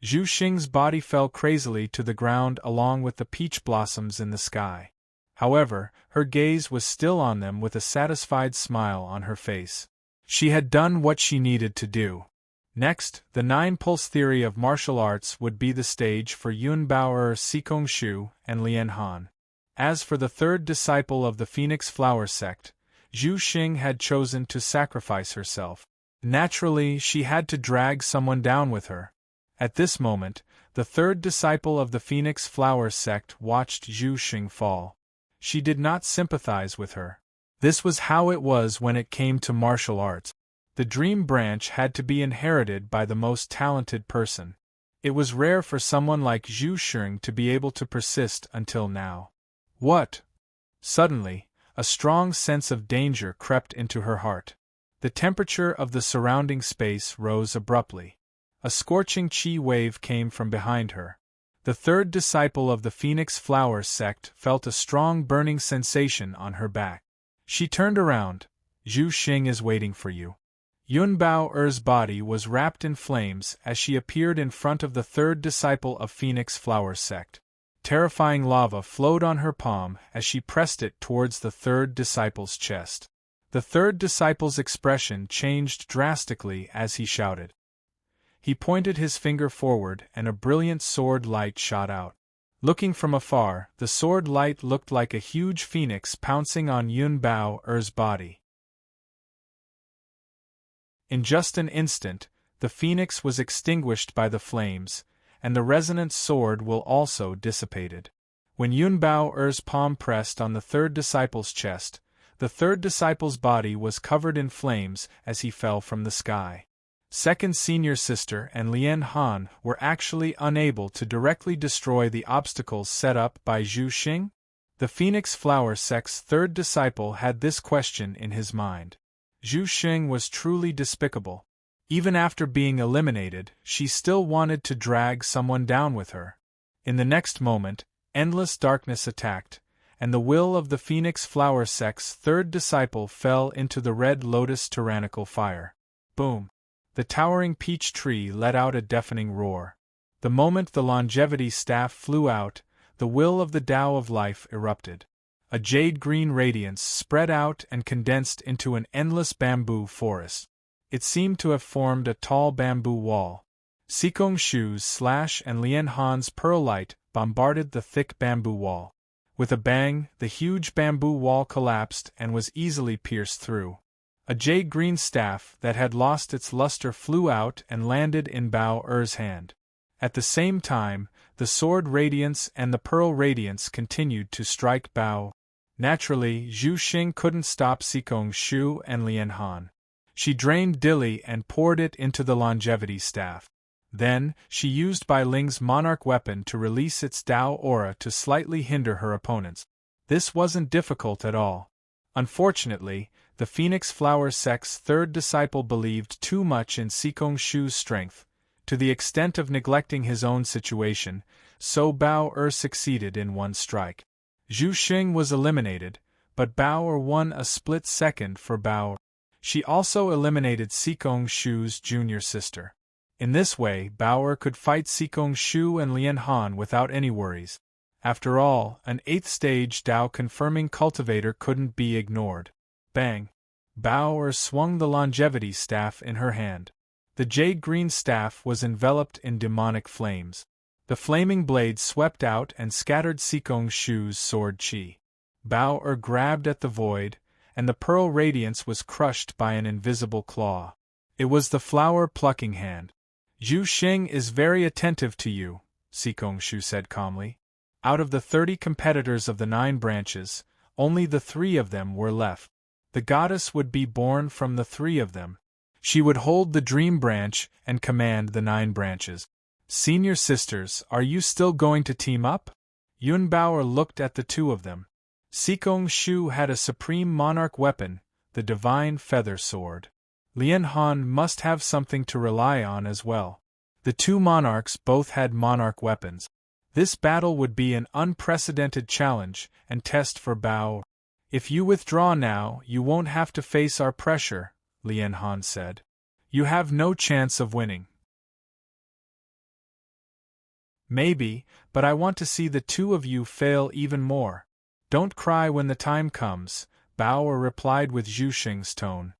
Zhu Xing's body fell crazily to the ground along with the peach blossoms in the sky. However, her gaze was still on them with a satisfied smile on her face. She had done what she needed to do. Next, the 9-pulse theory of martial arts would be the stage for Yun Bao, Sikong Shu, and Lian Han. As for the 3rd disciple of the Phoenix Flower sect, Zhu Xing had chosen to sacrifice herself. Naturally, she had to drag someone down with her. At this moment, the 3rd disciple of the Phoenix Flower sect watched Zhu Xing fall. She did not sympathize with her. This was how it was when it came to martial arts. The dream branch had to be inherited by the most talented person. It was rare for someone like Zhu Xing to be able to persist until now. What? Suddenly, a strong sense of danger crept into her heart. The temperature of the surrounding space rose abruptly. A scorching Qi wave came from behind her. The 3rd disciple of the Phoenix Flower sect felt a strong burning sensation on her back. She turned around. Zhu Xing is waiting for you. Yun Bao's body was wrapped in flames as she appeared in front of the 3rd disciple of Phoenix Flower sect. Terrifying lava flowed on her palm as she pressed it towards the 3rd disciple's chest. The 3rd disciple's expression changed drastically as he shouted. He pointed his finger forward and a brilliant sword light shot out. Looking from afar, the sword light looked like a huge phoenix pouncing on Yun Bao's body. In just an instant, the phoenix was extinguished by the flames, and the resonant sword will also dissipated. When Yun Bao's palm pressed on the 3rd disciple's chest, the 3rd disciple's body was covered in flames as he fell from the sky. 2nd senior sister and Lian Han were actually unable to directly destroy the obstacles set up by Zhu Xing? The Phoenix Flower sect's 3rd disciple had this question in his mind. Zhu Xing was truly despicable. Even after being eliminated, she still wanted to drag someone down with her. In the next moment, endless darkness attacked, and the will of the Phoenix Flower Sect's third disciple fell into the red lotus tyrannical fire. Boom! The towering peach tree let out a deafening roar. The moment the longevity staff flew out, the will of the Tao of Life erupted. A jade-green radiance spread out and condensed into an endless bamboo forest. It seemed to have formed a tall bamboo wall. Xikong Shu's slash and Lian Han's pearl light bombarded the thick bamboo wall. With a bang, the huge bamboo wall collapsed and was easily pierced through. A jade-green staff that had lost its luster flew out and landed in Bao Er's hand. At the same time, the sword radiance and the pearl radiance continued to strike Bao. Naturally, Zhu Xing couldn't stop Xikong Shu and Lian Han. She drained Dilly and poured it into the longevity staff. Then, she used Bai Ling's monarch weapon to release its Tao aura to slightly hinder her opponents. This wasn't difficult at all. Unfortunately, the Phoenix Flower Sect's third disciple believed too much in Xikong Shu's strength, to the extent of neglecting his own situation, so Bao Er succeeded in one strike. Zhu Xing was eliminated, but Bao Er won a split second for Bao Er. She also eliminated Xikong Shu's junior sister. In this way, Bao Er could fight Xikong Shu and Lian Han without any worries. After all, an 8th stage Tao confirming cultivator couldn't be ignored. Bang! Bao Er swung the longevity staff in her hand. The jade-green staff was enveloped in demonic flames. The flaming blade swept out and scattered Xikong Shu's sword chi. Bao Er grabbed at the void, and the pearl radiance was crushed by an invisible claw. It was the flower-plucking hand. Zhu Xing is very attentive to you, Xikong Shu said calmly. Out of the 30 competitors of the 9 branches, only the 3 of them were left. The goddess would be born from the 3 of them. She would hold the dream branch and command the 9 branches. Senior sisters, are you still going to team up? Yun Bao looked at the 2 of them. Xikong Shu had a supreme monarch weapon, the divine feather sword. Lian Han must have something to rely on as well. The 2 monarchs both had monarch weapons. This battle would be an unprecedented challenge and test for Bao. If you withdraw now, you won't have to face our pressure, Lian Han said. You have no chance of winning. Maybe, but I want to see the 2 of you fail even more. Don't cry when the time comes, Bao Er replied with Zhu Xing's tone.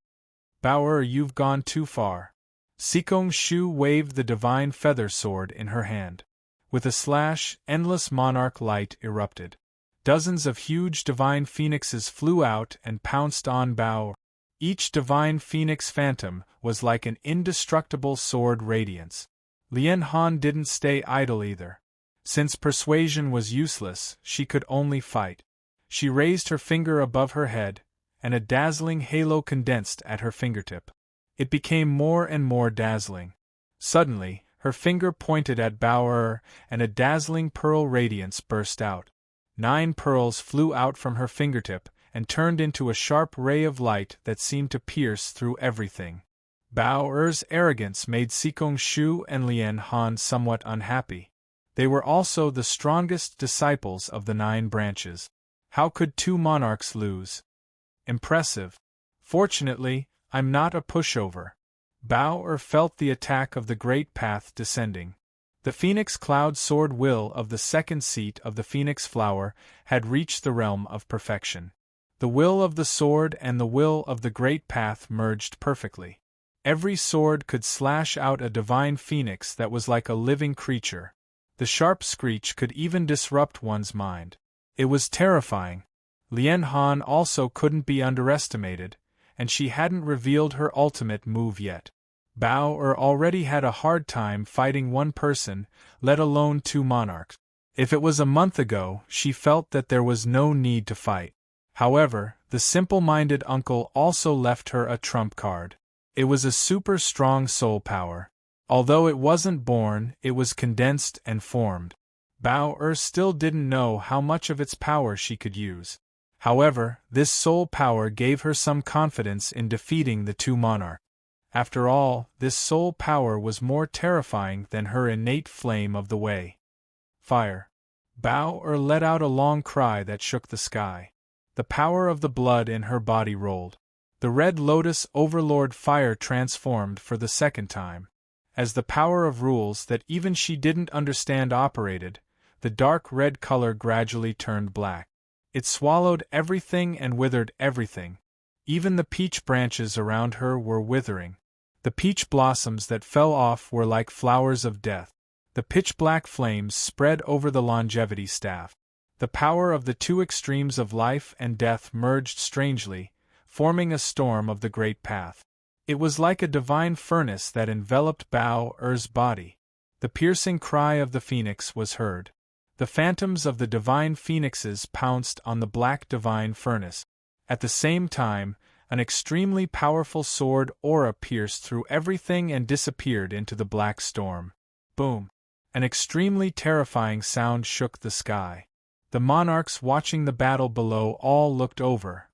Bao Er, you've gone too far. Xikong Shu waved the divine feather sword in her hand. With a slash, endless monarch light erupted. Dozens of huge divine phoenixes flew out and pounced on Bao Er. Each divine phoenix phantom was like an indestructible sword radiance. Lian Han didn't stay idle either. Since persuasion was useless, she could only fight. She raised her finger above her head, and a dazzling halo condensed at her fingertip. It became more and more dazzling. Suddenly, her finger pointed at Bao Er, and a dazzling pearl radiance burst out. 9 pearls flew out from her fingertip, and turned into a sharp ray of light that seemed to pierce through everything. Bao Er's arrogance made Xikong Shu and Lian Han somewhat unhappy. They were also the strongest disciples of the 9 branches. How could 2 monarchs lose? Impressive. Fortunately, I'm not a pushover. Bao Er felt the attack of the Great Path descending. The Phoenix Cloud Sword will of the 2nd seat of the Phoenix Flower had reached the realm of perfection. The will of the sword and the will of the Great Path merged perfectly. Every sword could slash out a divine phoenix that was like a living creature. The sharp screech could even disrupt one's mind. It was terrifying. Lian Han also couldn't be underestimated, and she hadn't revealed her ultimate move yet. Bao Er already had a hard time fighting one person, let alone 2 monarchs. If it was a month ago, she felt that there was no need to fight. However, the simple-minded uncle also left her a trump card. It was a super strong soul power. Although it wasn't born, it was condensed and formed. Bao Er still didn't know how much of its power she could use. However, this soul power gave her some confidence in defeating the two monarchs. After all, this soul power was more terrifying than her innate flame of the way. Fire. Bao let out a long cry that shook the sky. The power of the blood in her body rolled. The Red Lotus Overlord Fire transformed for the second time. As the power of rules that even she didn't understand operated, the dark red color gradually turned black. It swallowed everything and withered everything. Even the peach branches around her were withering. The peach blossoms that fell off were like flowers of death. The pitch-black flames spread over the longevity staff. The power of the two extremes of life and death merged strangely, forming a storm of the great path. It was like a divine furnace that enveloped Bao-Er's body. The piercing cry of the phoenix was heard. The phantoms of the divine phoenixes pounced on the black divine furnace. At the same time, an extremely powerful sword aura pierced through everything and disappeared into the black storm. Boom! An extremely terrifying sound shook the sky. The monarchs watching the battle below all looked over.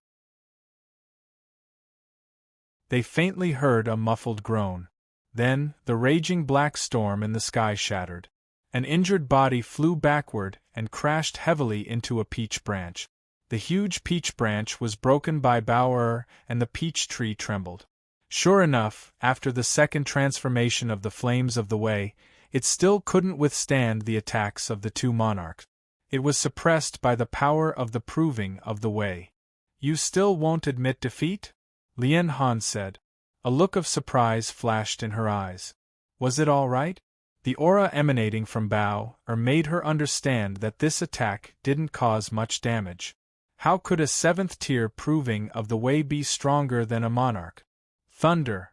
They faintly heard a muffled groan. Then, the raging black storm in the sky shattered. An injured body flew backward and crashed heavily into a peach branch. The huge peach branch was broken by Bao-Er, and the peach tree trembled. Sure enough, after the second transformation of the flames of the way, it still couldn't withstand the attacks of the two monarchs. It was suppressed by the power of the proving of the way. "You still won't admit defeat?" Lian Han said. A look of surprise flashed in her eyes. Was it all right? The aura emanating from Bao-Er made her understand that this attack didn't cause much damage. How could a seventh-tier proving of the way be stronger than a monarch? Thunder!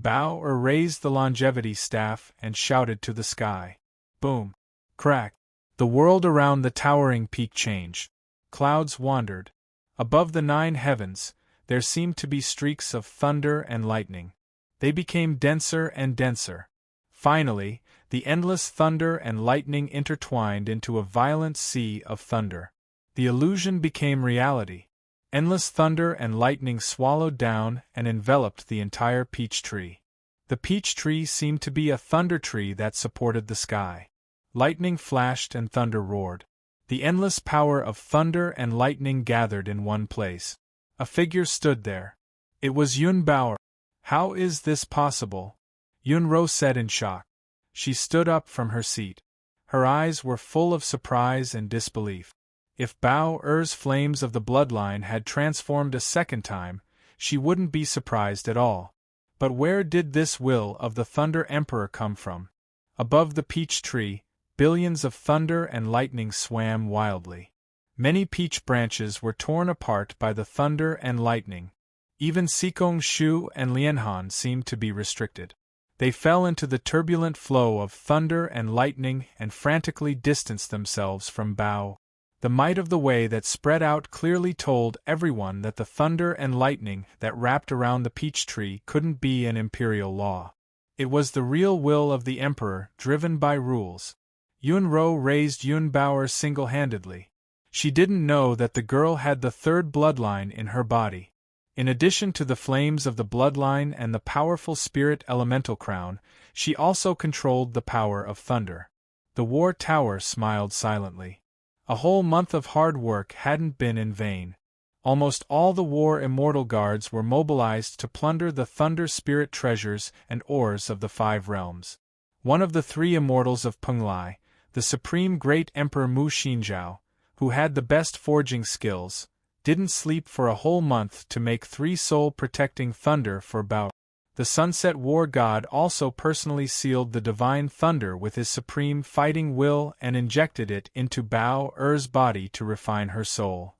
Bao-Er raised the longevity staff and shouted to the sky. Boom! Crack! The world around the towering peak changed. Clouds wandered. Above the 9 heavens, there seemed to be streaks of thunder and lightning. They became denser and denser. Finally, the endless thunder and lightning intertwined into a violent sea of thunder. The illusion became reality. Endless thunder and lightning swallowed down and enveloped the entire peach tree. The peach tree seemed to be a thunder tree that supported the sky. Lightning flashed and thunder roared. The endless power of thunder and lightning gathered in one place. A figure stood there. It was Yun Bao. How is this possible? Yun Ro said in shock. She stood up from her seat. Her eyes were full of surprise and disbelief. If Bao-Er's flames of the bloodline had transformed a second time, she wouldn't be surprised at all. But where did this will of the Thunder Emperor come from? Above the peach tree, billions of thunder and lightning swam wildly. Many peach branches were torn apart by the thunder and lightning. Even Sikong Shu and Lianhan seemed to be restricted. They fell into the turbulent flow of thunder and lightning and frantically distanced themselves from Bao. The might of the way that spread out clearly told everyone that the thunder and lightning that wrapped around the peach tree couldn't be an imperial law. It was the real will of the emperor, driven by rules. Yun Ro raised Yun Bao single-handedly. She didn't know that the girl had the third bloodline in her body. In addition to the flames of the bloodline and the powerful spirit elemental crown, she also controlled the power of thunder. The war tower smiled silently. A whole month of hard work hadn't been in vain. Almost all the war immortal guards were mobilized to plunder the thunder spirit treasures and ores of the 5 realms. One of the 3 immortals of Penglai, the supreme great emperor Mu Xinzhao, who had the best forging skills, didn't sleep for a whole month to make 3 soul-protecting thunder for Bao. The Sunset War God also personally sealed the divine thunder with his supreme fighting will and injected it into Bao-Er's body to refine her soul.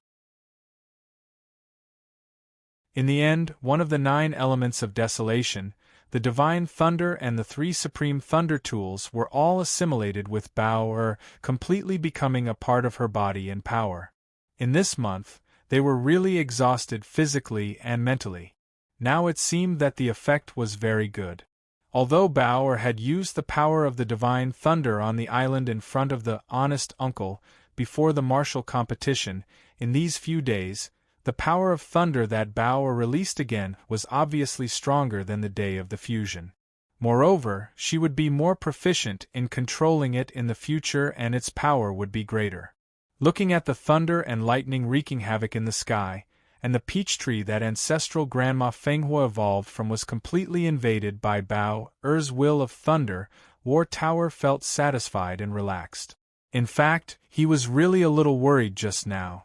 In the end, one of the 9 elements of desolation, the divine thunder and the 3 supreme thunder tools were all assimilated with Bao-Er, completely becoming a part of her body and power. In this month, they were really exhausted physically and mentally. Now it seemed that the effect was very good. Although Bao-Er had used the power of the divine thunder on the island in front of the honest uncle before the martial competition, in these few days, The power of thunder that Bao released again was obviously stronger than the day of the fusion. Moreover, she would be more proficient in controlling it in the future and its power would be greater. Looking at the thunder and lightning wreaking havoc in the sky, and the peach tree that ancestral Grandma Fenghua evolved from was completely invaded by Bao Er's will of thunder, War Tower felt satisfied and relaxed. In fact, he was really a little worried just now.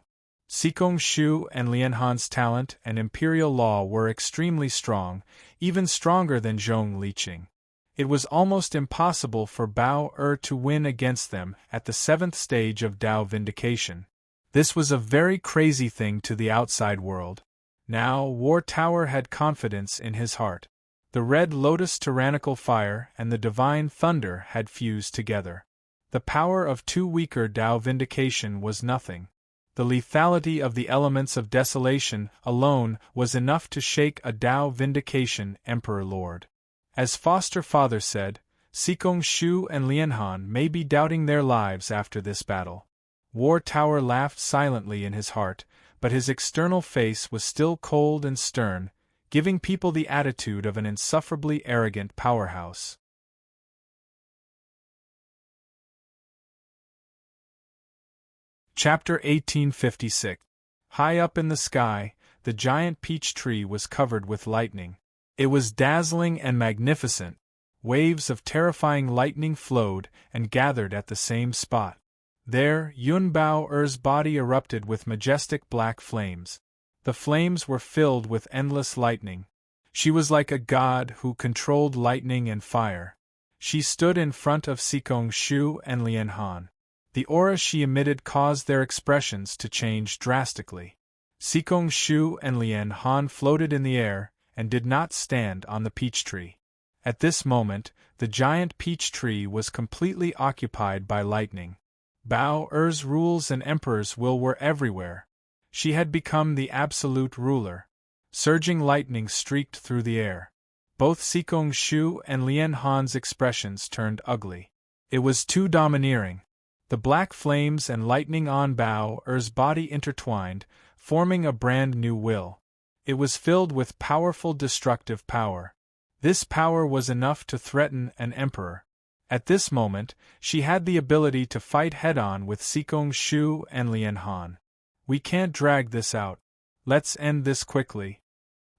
Sikong Shu and Lian Han's talent and imperial law were extremely strong, even stronger than Zhong Liqing. It was almost impossible for Bao to win against them at the 7th stage of Dao Vindication. This was a very crazy thing to the outside world. Now, War Tower had confidence in his heart. The Red Lotus tyrannical fire and the divine thunder had fused together. The power of two weaker Dao Vindication was nothing. The lethality of the elements of desolation alone was enough to shake a Dao Vindication Emperor Lord. As Foster Father said, Sikong Shu and Lianhan may be doubting their lives after this battle. War Tower laughed silently in his heart, but his external face was still cold and stern, giving people the attitude of an insufferably arrogant powerhouse. Chapter 1856. High up in the sky, the giant peach tree was covered with lightning. It was dazzling and magnificent. Waves of terrifying lightning flowed and gathered at the same spot. There, Yun Bao Er's body erupted with majestic black flames. The flames were filled with endless lightning. She was like a god who controlled lightning and fire. She stood in front of Sikong Shu and Lian Han. The aura she emitted caused their expressions to change drastically. Sikong Shu and Lian Han floated in the air and did not stand on the peach tree. At this moment, the giant peach tree was completely occupied by lightning. Bao Er's rules and emperor's will were everywhere. She had become the absolute ruler. Surging lightning streaked through the air. Both Sikong Shu and Lian Han's expressions turned ugly. It was too domineering. The black flames and lightning on Bao Er's body intertwined, forming a brand new will. It was filled with powerful destructive power. This power was enough to threaten an emperor. At this moment, she had the ability to fight head-on with Sikong Shu and Lian Han. We can't drag this out. Let's end this quickly.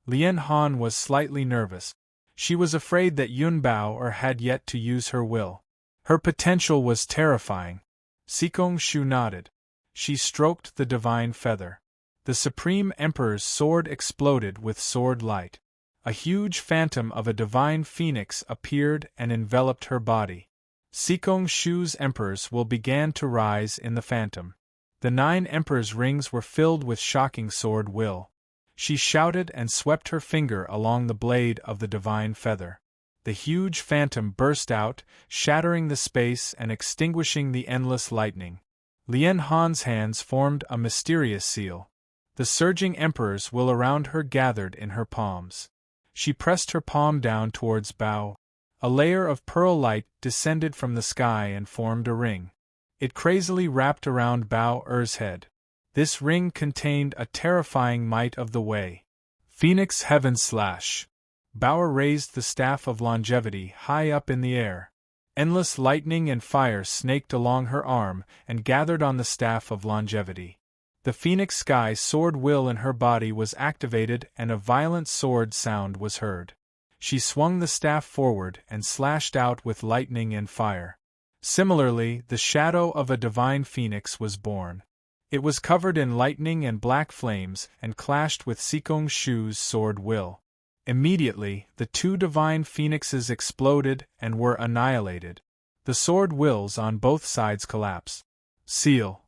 Lian Han was slightly nervous. She was afraid that Yun Bao had yet to use her will. Her potential was terrifying. Sikong Shu nodded. She stroked the divine feather. The Supreme Emperor's sword exploded with sword light. A huge phantom of a divine phoenix appeared and enveloped her body. Sikong Shu's emperor's will began to rise in the phantom. The 9 emperor's rings were filled with shocking sword will. She shouted and swept her finger along the blade of the divine feather. The huge phantom burst out, shattering the space and extinguishing the endless lightning. Lian Han's hands formed a mysterious seal. The surging emperor's will around her gathered in her palms. She pressed her palm down towards Bao. A layer of pearl light descended from the sky and formed a ring. It crazily wrapped around Bao Er's head. This ring contained a terrifying might of the way. Phoenix Heaven Slash. Bao raised the staff of longevity high up in the air. Endless lightning and fire snaked along her arm and gathered on the staff of longevity. The Phoenix Sky sword will in her body was activated and a violent sword sound was heard. She swung the staff forward and slashed out with lightning and fire. Similarly, the shadow of a divine phoenix was born. It was covered in lightning and black flames and clashed with Sikong Shu's sword will. Immediately, the 2 divine phoenixes exploded and were annihilated. The sword wills on both sides collapsed. Seal.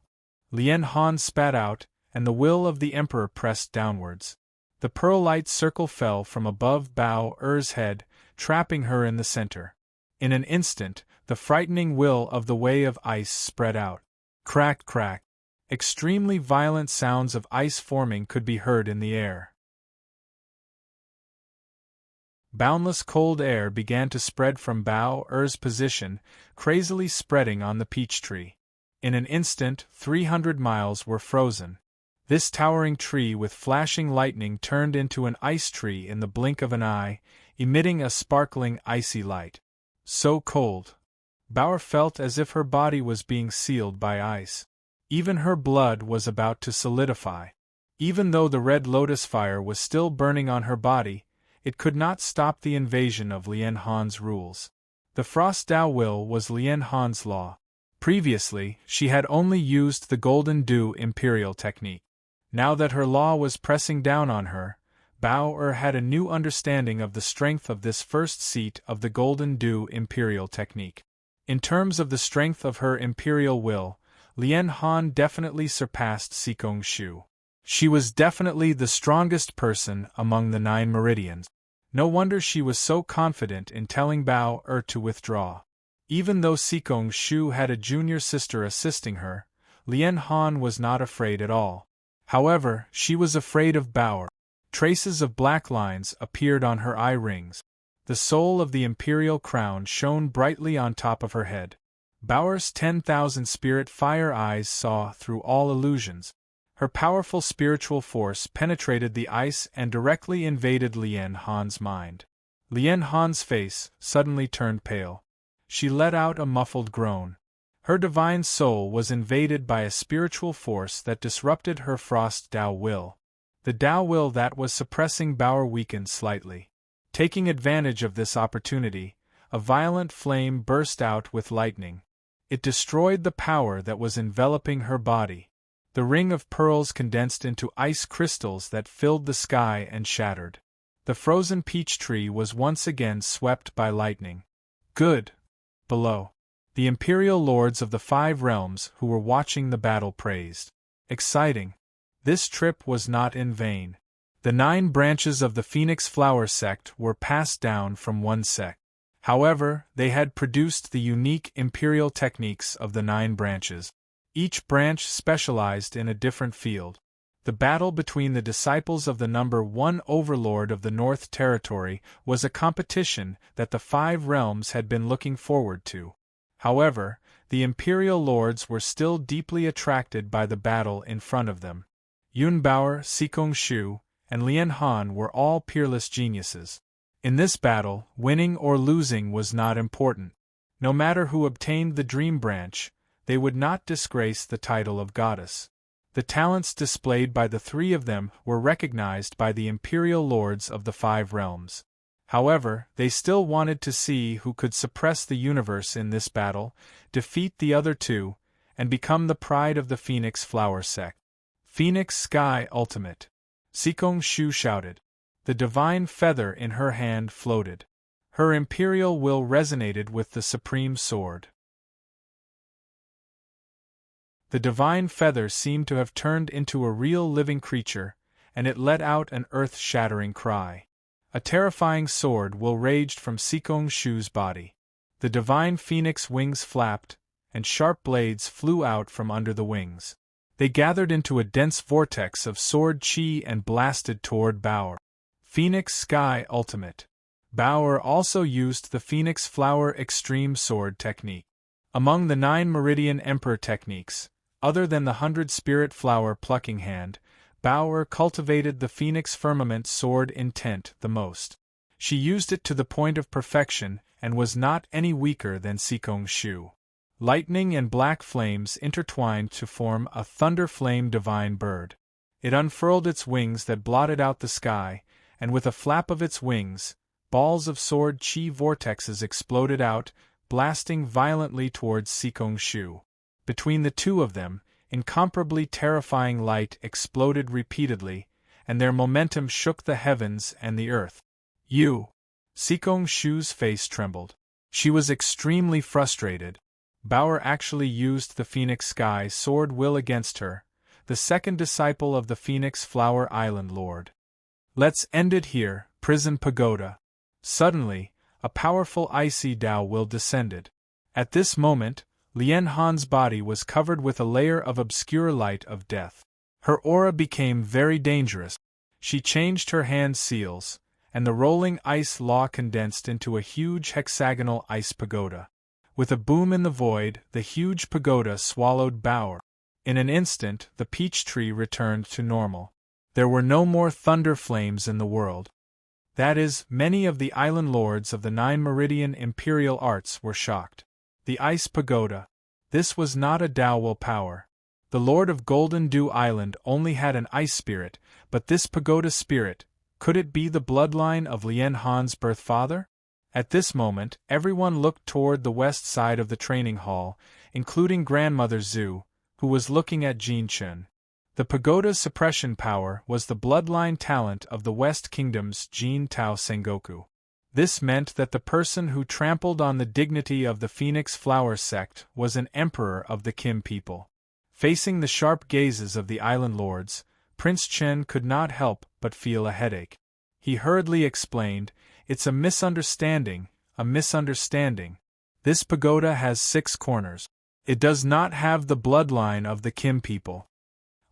Lian Han spat out, and the will of the emperor pressed downwards. The pearl-light circle fell from above Bao Er's head, trapping her in the center. In an instant, the frightening will of the way of ice spread out. Crack, crack. Extremely violent sounds of ice forming could be heard in the air. Boundless cold air began to spread from Bao Er's position, crazily spreading on the peach tree. In an instant, 300 miles were frozen. This towering tree with flashing lightning turned into an ice tree in the blink of an eye, emitting a sparkling icy light. So cold. Bauer felt as if her body was being sealed by ice. Even her blood was about to solidify. Even though the red lotus fire was still burning on her body, it could not stop the invasion of Lien Han's rules. The Frost Tao Will was Lien Han's law. Previously, she had only used the Golden Dew Imperial technique. Now that her law was pressing down on her, Bauer had a new understanding of the strength of this first seat of the Golden Dew Imperial technique. In terms of the strength of her Imperial will, Lien Han definitely surpassed Sikong Shu. She was definitely the strongest person among the 9 meridians. No wonder she was so confident in telling Bauer to withdraw. Even though Sikong Shu had a junior sister assisting her, Lien Han was not afraid at all. However, she was afraid of Bauer. Traces of black lines appeared on her eye rings. The soul of the imperial crown shone brightly on top of her head. Bauer's 10,000 spirit fire eyes saw through all illusions. Her powerful spiritual force penetrated the ice and directly invaded Lien Han's mind. Lien Han's face suddenly turned pale. She let out a muffled groan. Her divine soul was invaded by a spiritual force that disrupted her Frost Tao Will. The Tao Will that was suppressing Bauer weakened slightly. Taking advantage of this opportunity, a violent flame burst out with lightning. It destroyed the power that was enveloping her body. The ring of pearls condensed into ice crystals that filled the sky and shattered. The frozen peach tree was once again swept by lightning. Good. Below. The imperial lords of the 5 realms who were watching the battle praised. Exciting. This trip was not in vain. The 9 branches of the Phoenix Flower sect were passed down from one sect. However, they had produced the unique imperial techniques of the 9 branches. Each branch specialized in a different field. The battle between the disciples of the number 1 overlord of the North Territory was a competition that the 5 realms had been looking forward to. However, the imperial lords were still deeply attracted by the battle in front of them. Yun Bauer, Sikong Shu, and Lien Han were all peerless geniuses. In this battle, winning or losing was not important. No matter who obtained the Dream Branch, they would not disgrace the title of goddess. The talents displayed by the 3 of them were recognized by the imperial lords of the 5 realms. However, they still wanted to see who could suppress the universe in this battle, defeat the other 2, and become the pride of the Phoenix Flower sect. Phoenix Sky Ultimate. Sikong Shu shouted. The divine feather in her hand floated. Her imperial will resonated with the supreme sword. The divine feather seemed to have turned into a real living creature, and it let out an earth-shattering cry. A terrifying sword will raged from Sikong Shu's body. The divine phoenix wings flapped, and sharp blades flew out from under the wings. They gathered into a dense vortex of sword chi and blasted toward Bauer. Phoenix Sky Ultimate. Bauer also used the Phoenix Flower Extreme Sword technique. Among the 9 Meridian Emperor techniques, other than the 100 Spirit Flower Plucking Hand, Bauer cultivated the Phoenix Firmament Sword Intent the most. She used it to the point of perfection and was not any weaker than Sikong Shu. Lightning and black flames intertwined to form a thunder flame divine bird. It unfurled its wings that blotted out the sky, and with a flap of its wings, balls of sword chi vortexes exploded out, blasting violently towards Sikong Shu. Between the 2 of them, incomparably terrifying light exploded repeatedly, and their momentum shook the heavens and the earth. You! Sikong Shu's face trembled. She was extremely frustrated. Bauer actually used the Phoenix Sky Sword will against her, the second disciple of the Phoenix Flower Island Lord. Let's end it here, Prison Pagoda. Suddenly, a powerful icy Tao will descended. At this moment, Lien Han's body was covered with a layer of obscure light of death. Her aura became very dangerous. She changed her hand seals, and the rolling ice law condensed into a huge hexagonal ice pagoda. With a boom in the void, the huge pagoda swallowed Bauer. In an instant, the peach tree returned to normal. There were no more thunder flames in the world. That is, many of the island lords of the 9 Meridian Imperial Arts were shocked. The Ice Pagoda. This was not a Tao will power. The Lord of Golden Dew Island only had an ice spirit, but this pagoda spirit, could it be the bloodline of Lian Han's birth father? At this moment, everyone looked toward the west side of the training hall, including Grandmother Zhu, who was looking at Jin Chun. The pagoda's suppression power was the bloodline talent of the West Kingdom's Jin Tao Sengoku. This meant that the person who trampled on the dignity of the Phoenix Flower sect was an emperor of the Kim people. Facing the sharp gazes of the island lords, Prince Chen could not help but feel a headache. He hurriedly explained, "It's a misunderstanding, a misunderstanding. This pagoda has 6 corners. It does not have the bloodline of the Kim people."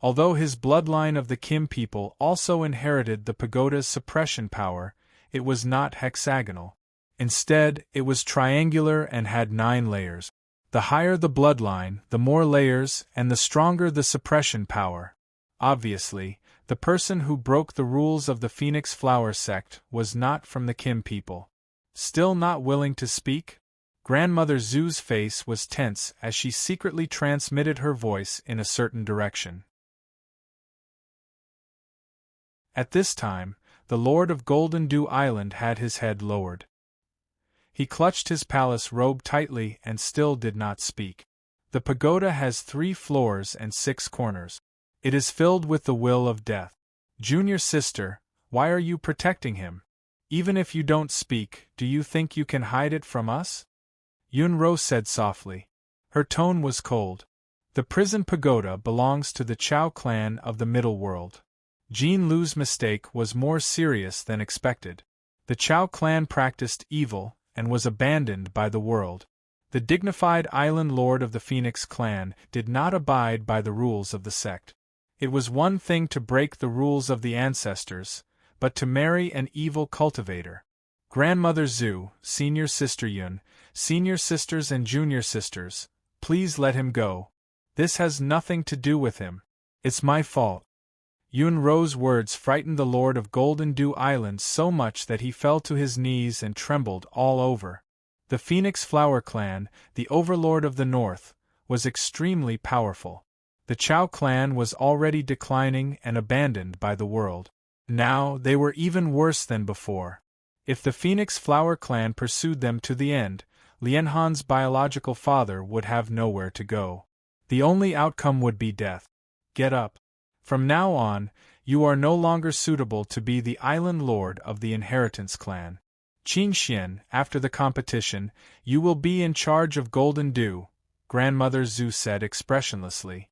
Although his bloodline of the Kim people also inherited the pagoda's suppression power, it was not hexagonal. Instead, it was triangular and had 9 layers. The higher the bloodline, the more layers, and the stronger the suppression power. Obviously, the person who broke the rules of the Phoenix Flower sect was not from the Kim people. Still not willing to speak? Grandmother Zhu's face was tense as she secretly transmitted her voice in a certain direction. At this time, the Lord of Golden Dew Island had his head lowered. He clutched his palace robe tightly and still did not speak. The pagoda has 3 floors and 6 corners. It is filled with the will of death. Junior sister, why are you protecting him? Even if you don't speak, do you think you can hide it from us? Yun-Ro said softly. Her tone was cold. The prison pagoda belongs to the Chao clan of the Middle World. Jean Lu's mistake was more serious than expected. The Chao clan practiced evil and was abandoned by the world. The dignified island lord of the Phoenix clan did not abide by the rules of the sect. It was one thing to break the rules of the ancestors, but to marry an evil cultivator. Grandmother Zhu, senior sister Yun, senior sisters and junior sisters, please let him go. This has nothing to do with him. It's my fault. Yun-Ro's words frightened the Lord of Golden Dew Island so much that he fell to his knees and trembled all over. The Phoenix Flower clan, the overlord of the north, was extremely powerful. The Chao clan was already declining and abandoned by the world. Now they were even worse than before. If the Phoenix Flower clan pursued them to the end, Lian Han's biological father would have nowhere to go. The only outcome would be death. Get up. From now on, you are no longer suitable to be the island lord of the Inheritance clan. Qin Xian, after the competition, you will be in charge of Golden Dew, Grandmother Zhu said expressionlessly.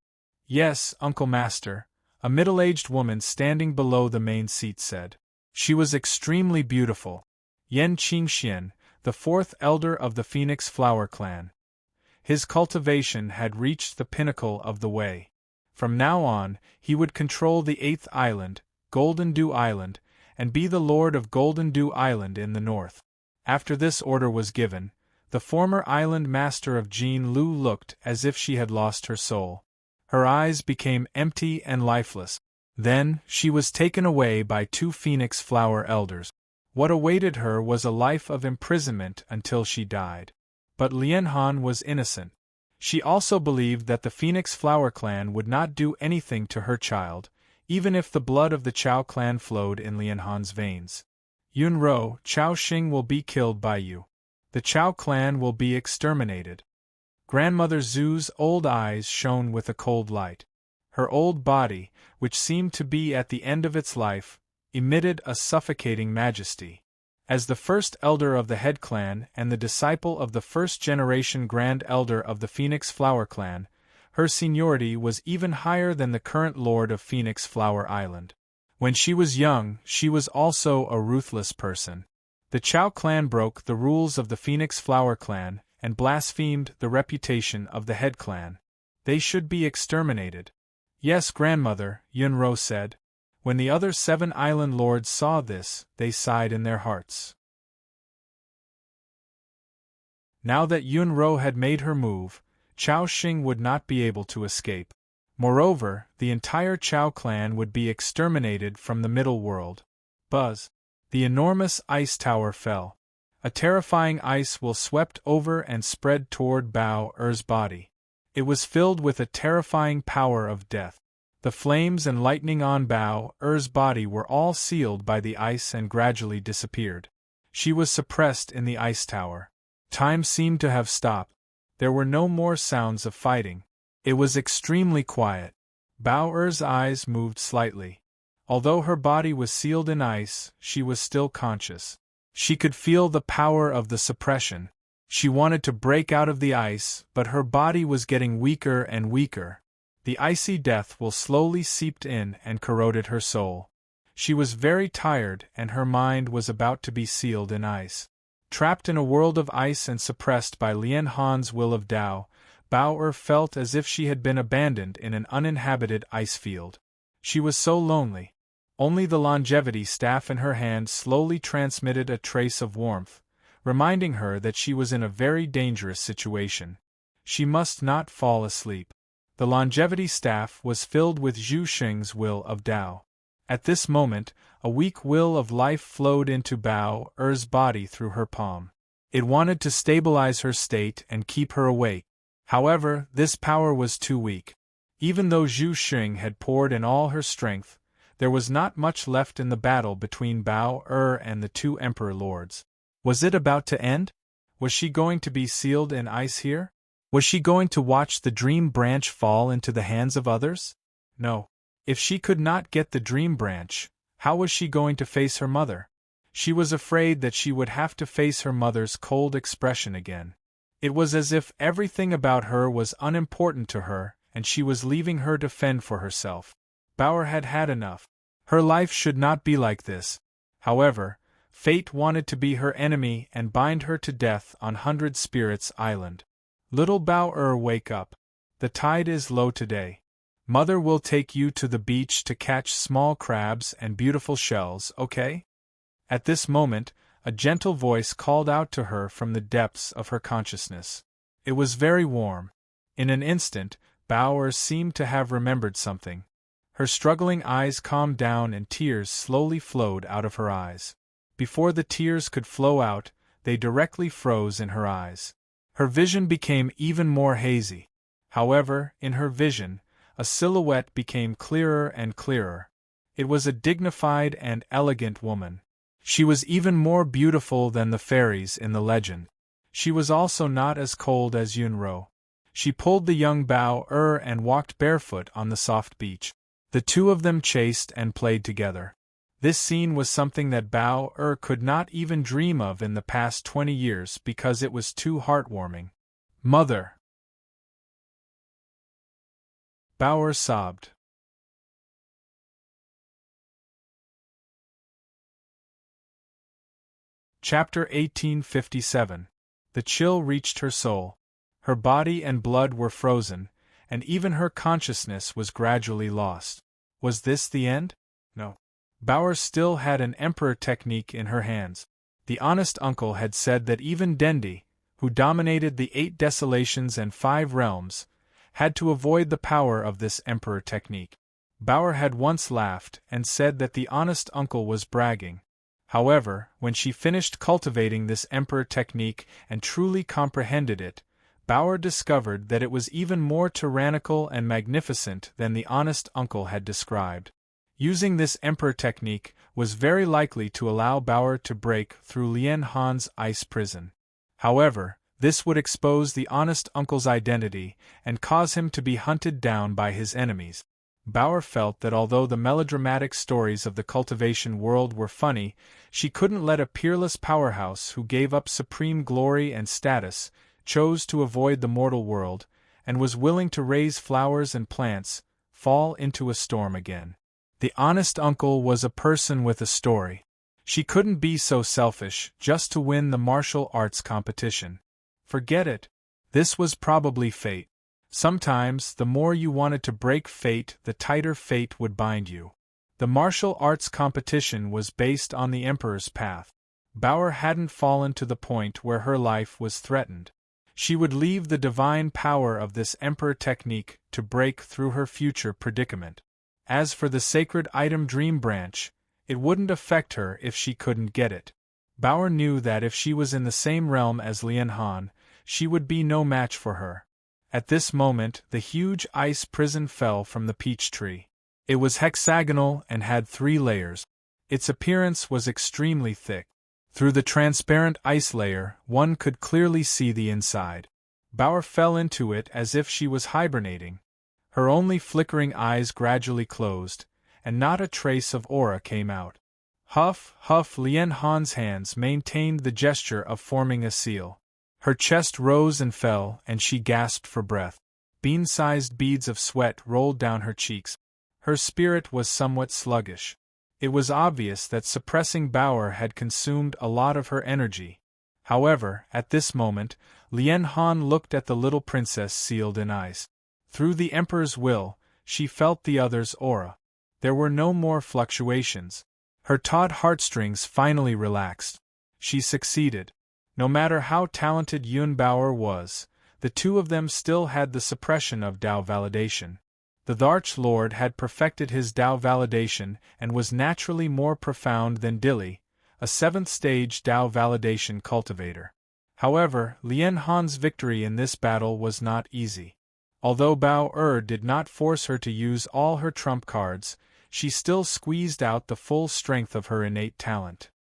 Yes, Uncle Master, a middle-aged woman standing below the main seat said. She was extremely beautiful. Yan Qingxian, the 4th elder of the Phoenix Flower clan. His cultivation had reached the pinnacle of the way. From now on, he would control the 8th island, Golden Dew Island, and be the lord of Golden Dew Island in the north. After this order was given, the former island master of Jin Lu looked as if she had lost her soul. Her eyes became empty and lifeless. Then, she was taken away by 2 Phoenix Flower elders. What awaited her was a life of imprisonment until she died. But Lian Han was innocent. She also believed that the Phoenix Flower clan would not do anything to her child, even if the blood of the Chao clan flowed in Lian Han's veins. Yun-Ro, Chao Xing will be killed by you. The Chao clan will be exterminated. Grandmother Zhu's old eyes shone with a cold light. Her old body, which seemed to be at the end of its life, emitted a suffocating majesty. As the first elder of the head clan and the disciple of the first-generation grand elder of the Phoenix Flower clan, her seniority was even higher than the current lord of Phoenix Flower Island. When she was young, she was also a ruthless person. The Chao clan broke the rules of the Phoenix Flower clan and blasphemed the reputation of the head clan. They should be exterminated. Yes, grandmother, Yun-Ro said. When the other 7 island lords saw this, they sighed in their hearts. Now that Yun-Ro had made her move, Chao Xing would not be able to escape. Moreover, the entire Chao clan would be exterminated from the middle world. Buzz. The enormous ice tower fell. A terrifying ice will swept over and spread toward Bao Er's body. It was filled with a terrifying power of death. The flames and lightning on Bao Er's body were all sealed by the ice and gradually disappeared. She was suppressed in the ice tower. Time seemed to have stopped. There were no more sounds of fighting. It was extremely quiet. Bao Er's eyes moved slightly. Although her body was sealed in ice, she was still conscious. She could feel the power of the suppression. She wanted to break out of the ice, but her body was getting weaker and weaker. The icy death will slowly seeped in and corroded her soul. She was very tired and her mind was about to be sealed in ice. Trapped in a world of ice and suppressed by Lian Han's will of Tao, Bao Er felt as if she had been abandoned in an uninhabited ice field. She was so lonely. Only the longevity staff in her hand slowly transmitted a trace of warmth, reminding her that she was in a very dangerous situation. She must not fall asleep. The longevity staff was filled with Zhu Xing's will of Tao. At this moment, a weak will of life flowed into Bao Er's body through her palm. It wanted to stabilize her state and keep her awake. However, this power was too weak. Even though Zhu Xing had poured in all her strength, there was not much left in the battle between Bao Er and the two Emperor Lords. Was it about to end? Was she going to be sealed in ice here? Was she going to watch the dream branch fall into the hands of others? No. If she could not get the dream branch, how was she going to face her mother? She was afraid that she would have to face her mother's cold expression again. It was as if everything about her was unimportant to her, and she was leaving her to fend for herself. Bauer had had enough. Her life should not be like this. However, fate wanted to be her enemy and bind her to death on 100 Spirits Island. Little Bao wake up. The tide is low today. Mother will take you to the beach to catch small crabs and beautiful shells, okay? At this moment, a gentle voice called out to her from the depths of her consciousness. It was very warm. In an instant, Bao seemed to have remembered something. Her struggling eyes calmed down and tears slowly flowed out of her eyes. Before the tears could flow out, they directly froze in her eyes. Her vision became even more hazy. However, in her vision, a silhouette became clearer and clearer. It was a dignified and elegant woman. She was even more beautiful than the fairies in the legend. She was also not as cold as Yunro. She pulled the young Bao and walked barefoot on the soft beach. The two of them chased and played together. This scene was something that Bao could not even dream of in the past 20 years because it was too heartwarming. Mother! Bao sobbed. Chapter 1857. The chill reached her soul. Her body and blood were frozen, and even her consciousness was gradually lost. Was this the end? No. Bao still had an emperor technique in her hands. The honest uncle had said that even Dendi, who dominated the 8 desolations and 5 realms, had to avoid the power of this emperor technique. Bao had once laughed and said that the honest uncle was bragging. However, when she finished cultivating this emperor technique and truly comprehended it, Bao discovered that it was even more tyrannical and magnificent than the honest uncle had described. Using this emperor technique was very likely to allow Bao to break through Lian Han's ice prison. However, this would expose the honest uncle's identity and cause him to be hunted down by his enemies. Bao felt that although the melodramatic stories of the cultivation world were funny, she couldn't let a peerless powerhouse who gave up supreme glory and status, chose to avoid the mortal world, and was willing to raise flowers and plants, fall into a storm again. The honest uncle was a person with a story. She couldn't be so selfish just to win the martial arts competition. Forget it. This was probably fate. Sometimes, the more you wanted to break fate, the tighter fate would bind you. The martial arts competition was based on the Emperor's path. Bao hadn't fallen to the point where her life was threatened. She would leave the divine power of this emperor technique to break through her future predicament. As for the sacred item Dream Branch, it wouldn't affect her if she couldn't get it. Bauer knew that if she was in the same realm as Lian Han, she would be no match for her. At this moment, the huge ice prison fell from the peach tree. It was hexagonal and had 3 layers. Its appearance was extremely thick. Through the transparent ice layer, one could clearly see the inside. Bauer fell into it as if she was hibernating. Her only flickering eyes gradually closed, and not a trace of aura came out. Huff, huff, Lian Han's hands maintained the gesture of forming a seal. Her chest rose and fell, and she gasped for breath. Bean-sized beads of sweat rolled down her cheeks. Her spirit was somewhat sluggish. It was obvious that suppressing Bauer had consumed a lot of her energy. However, at this moment, Lian Han looked at the little princess sealed in ice. Through the Emperor's will, she felt the other's aura. There were no more fluctuations. Her taut heartstrings finally relaxed. She succeeded. No matter how talented Yun Bauer was, the two of them still had the suppression of Dao validation. The Arch Lord had perfected his Dao validation and was naturally more profound than Dilly, a 7th-stage Dao validation cultivator. However, Lian Han's victory in this battle was not easy. Although Bao did not force her to use all her trump cards, she still squeezed out the full strength of her innate talent.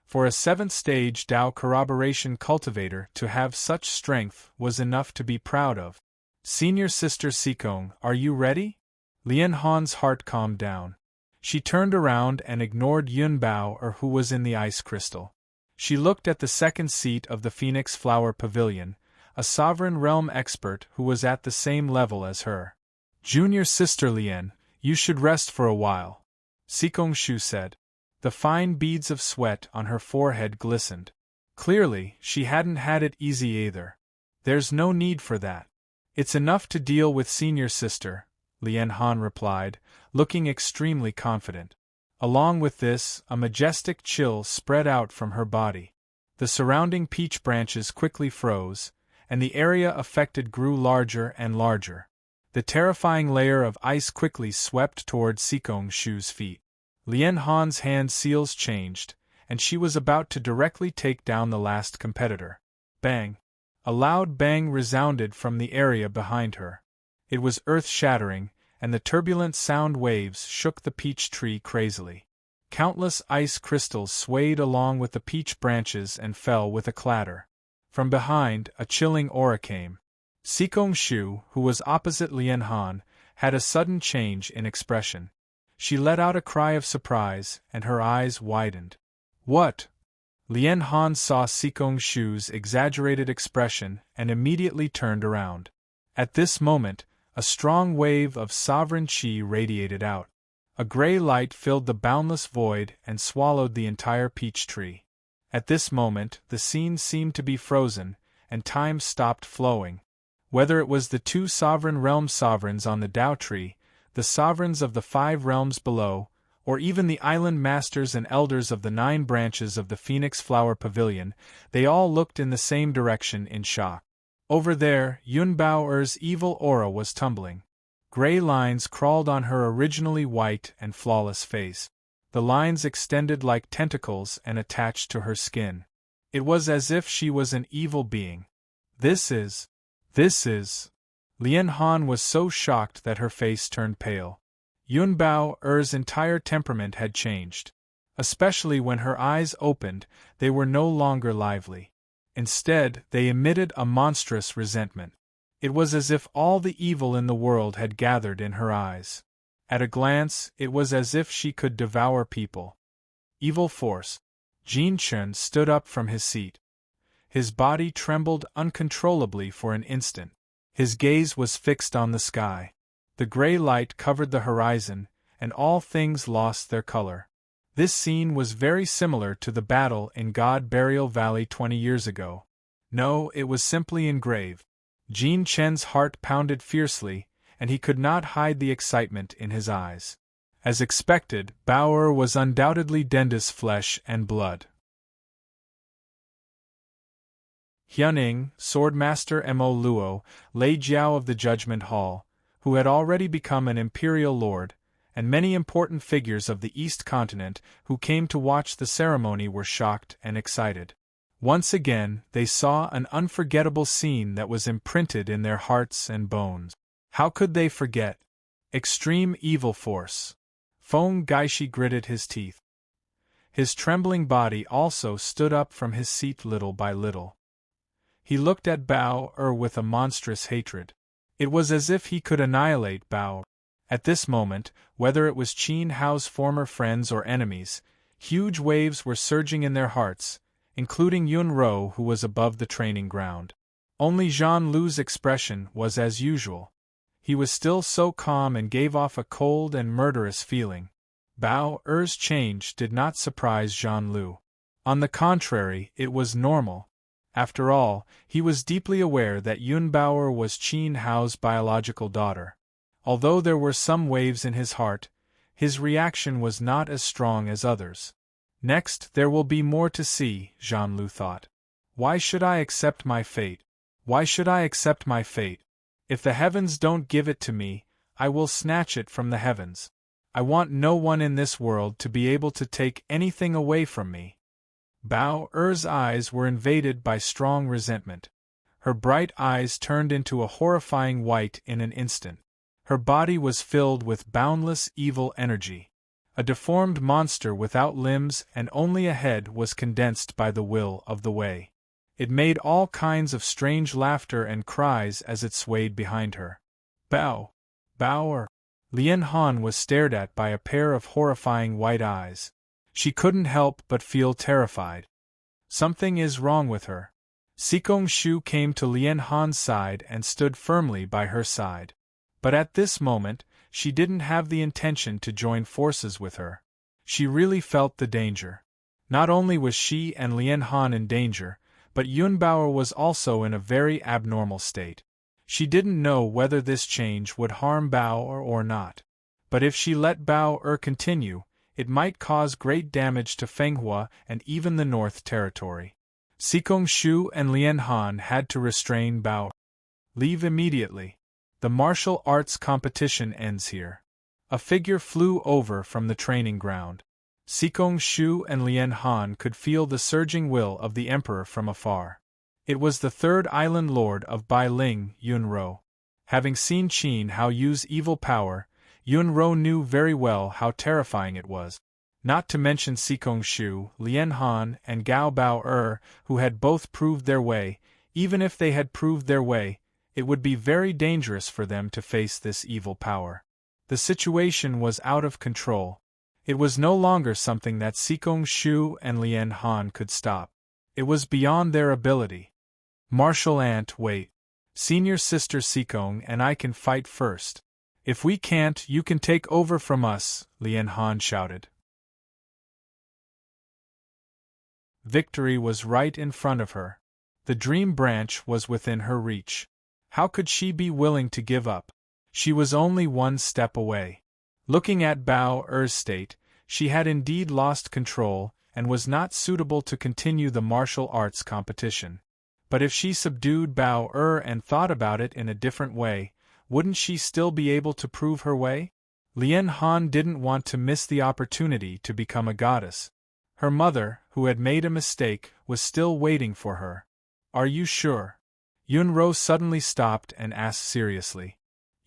For a 7th-stage Dao corroboration cultivator to have such strength was enough to be proud of. Senior Sister Sikong, are you ready? Lian Han's heart calmed down. She turned around and ignored Yun Bao who was in the ice crystal. She looked at the second seat of the Phoenix Flower Pavilion, a sovereign realm expert who was at the same level as her. Junior Sister Lian, you should rest for a while, Sikong Shu said. The fine beads of sweat on her forehead glistened. Clearly, she hadn't had it easy either. There's no need for that. It's enough to deal with Senior Sister, Lian Han replied, looking extremely confident. Along with this, a majestic chill spread out from her body. The surrounding peach branches quickly froze, and the area affected grew larger and larger. The terrifying layer of ice quickly swept toward Sikong Shu's feet. Lian Han's hand seals changed, and she was about to directly take down the last competitor. Bang! A loud bang resounded from the area behind her. It was earth-shattering, and the turbulent sound waves shook the peach tree crazily. Countless ice crystals swayed along with the peach branches and fell with a clatter. From behind, a chilling aura came. Sikong Shu, who was opposite Lian Han, had a sudden change in expression. She let out a cry of surprise, and her eyes widened. What? Lian Han saw Sikong Shu's exaggerated expression and immediately turned around. At this moment, a strong wave of sovereign qi radiated out. A gray light filled the boundless void and swallowed the entire peach tree. At this moment, the scene seemed to be frozen, and time stopped flowing. Whether it was the 2 sovereign realm sovereigns on the Dao tree, the sovereigns of the 5 realms below, or even the island masters and elders of the 9 branches of the Phoenix Flower Pavilion, they all looked in the same direction in shock. Over there, Yun Bao's evil aura was tumbling. Gray lines crawled on her originally white and flawless face. The lines extended like tentacles and attached to her skin. It was as if she was an evil being. This is... Lian Han was so shocked that her face turned pale. Yun Bao's entire temperament had changed. Especially when her eyes opened, they were no longer lively. Instead, they emitted a monstrous resentment. It was as if all the evil in the world had gathered in her eyes. At a glance, it was as if she could devour people. Evil force. Jin Chen stood up from his seat. His body trembled uncontrollably for an instant. His gaze was fixed on the sky. The gray light covered the horizon, and all things lost their color. This scene was very similar to the battle in God Burial Valley 20 years ago. No, it was simply engraved. Jin Chen's heart pounded fiercely, and he could not hide the excitement in his eyes. As expected, Bao was undoubtedly Denda's flesh and blood. Hyuning, Swordmaster Mo Luo, Lei Jiao of the Judgment Hall, who had already become an imperial lord, and many important figures of the East Continent who came to watch the ceremony were shocked and excited. Once again, they saw an unforgettable scene that was imprinted in their hearts and bones. How could they forget? Extreme evil force. Feng Gaishi gritted his teeth. His trembling body also stood up from his seat little by little. He looked at Bao with a monstrous hatred. It was as if he could annihilate Bao. At this moment, whether it was Qin Hao's former friends or enemies, huge waves were surging in their hearts, including Yun Ro, who was above the training ground. Only Zhan Lu's expression was as usual. He was still so calm and gave off a cold and murderous feeling. Bao Er's change did not surprise Zhan Lu. On the contrary, it was normal. After all, he was deeply aware that Yun Bao was Qin Hao's biological daughter. Although there were some waves in his heart, his reaction was not as strong as others. Next, there will be more to see, Zhan Lu thought. Why should I accept my fate? Why should I accept my fate? If the heavens don't give it to me, I will snatch it from the heavens. I want no one in this world to be able to take anything away from me. Bao Er's eyes were invaded by strong resentment. Her bright eyes turned into a horrifying white in an instant. Her body was filled with boundless evil energy. A deformed monster without limbs and only a head was condensed by the will of the Wei. It made all kinds of strange laughter and cries as it swayed behind her. Bao! Bao! Lian Han was stared at by a pair of horrifying white eyes. She couldn't help but feel terrified. Something is wrong with her. Sikong Shu came to Lian Han's side and stood firmly by her side. But at this moment, she didn't have the intention to join forces with her. She really felt the danger. Not only was she and Lian Han in danger, but Yun Bao was also in a very abnormal state. She didn't know whether this change would harm Bao or not. But if she let Bao continue, it might cause great damage to Fenghua and even the North Territory. Sikong Shu and Lian Han had to restrain Bao. Leave immediately. The martial arts competition ends here. A figure flew over from the training ground. Sikong Shu and Lian Han could feel the surging will of the emperor from afar. It was the third island lord of Bailing, Yun Ro. Having seen Qin Hao use evil power, Yun Ro knew very well how terrifying it was. Not to mention Sikong Shu, Lian Han, and Gao Bao who had both proved their way. Even if they had proved their way, it would be very dangerous for them to face this evil power. The situation was out of control. It was no longer something that Sikong Shu and Lian Han could stop. It was beyond their ability. Martial Aunt, wait. Senior Sister Sikong and I can fight first. If we can't, you can take over from us, Lian Han shouted. Victory was right in front of her. The dream branch was within her reach. How could she be willing to give up? She was only one step away. Looking at Bao Er's state, she had indeed lost control and was not suitable to continue the martial arts competition. But if she subdued Bao and thought about it in a different way, wouldn't she still be able to prove her way? Lian Han didn't want to miss the opportunity to become a goddess. Her mother, who had made a mistake, was still waiting for her. Are you sure? Yun Ro suddenly stopped and asked seriously.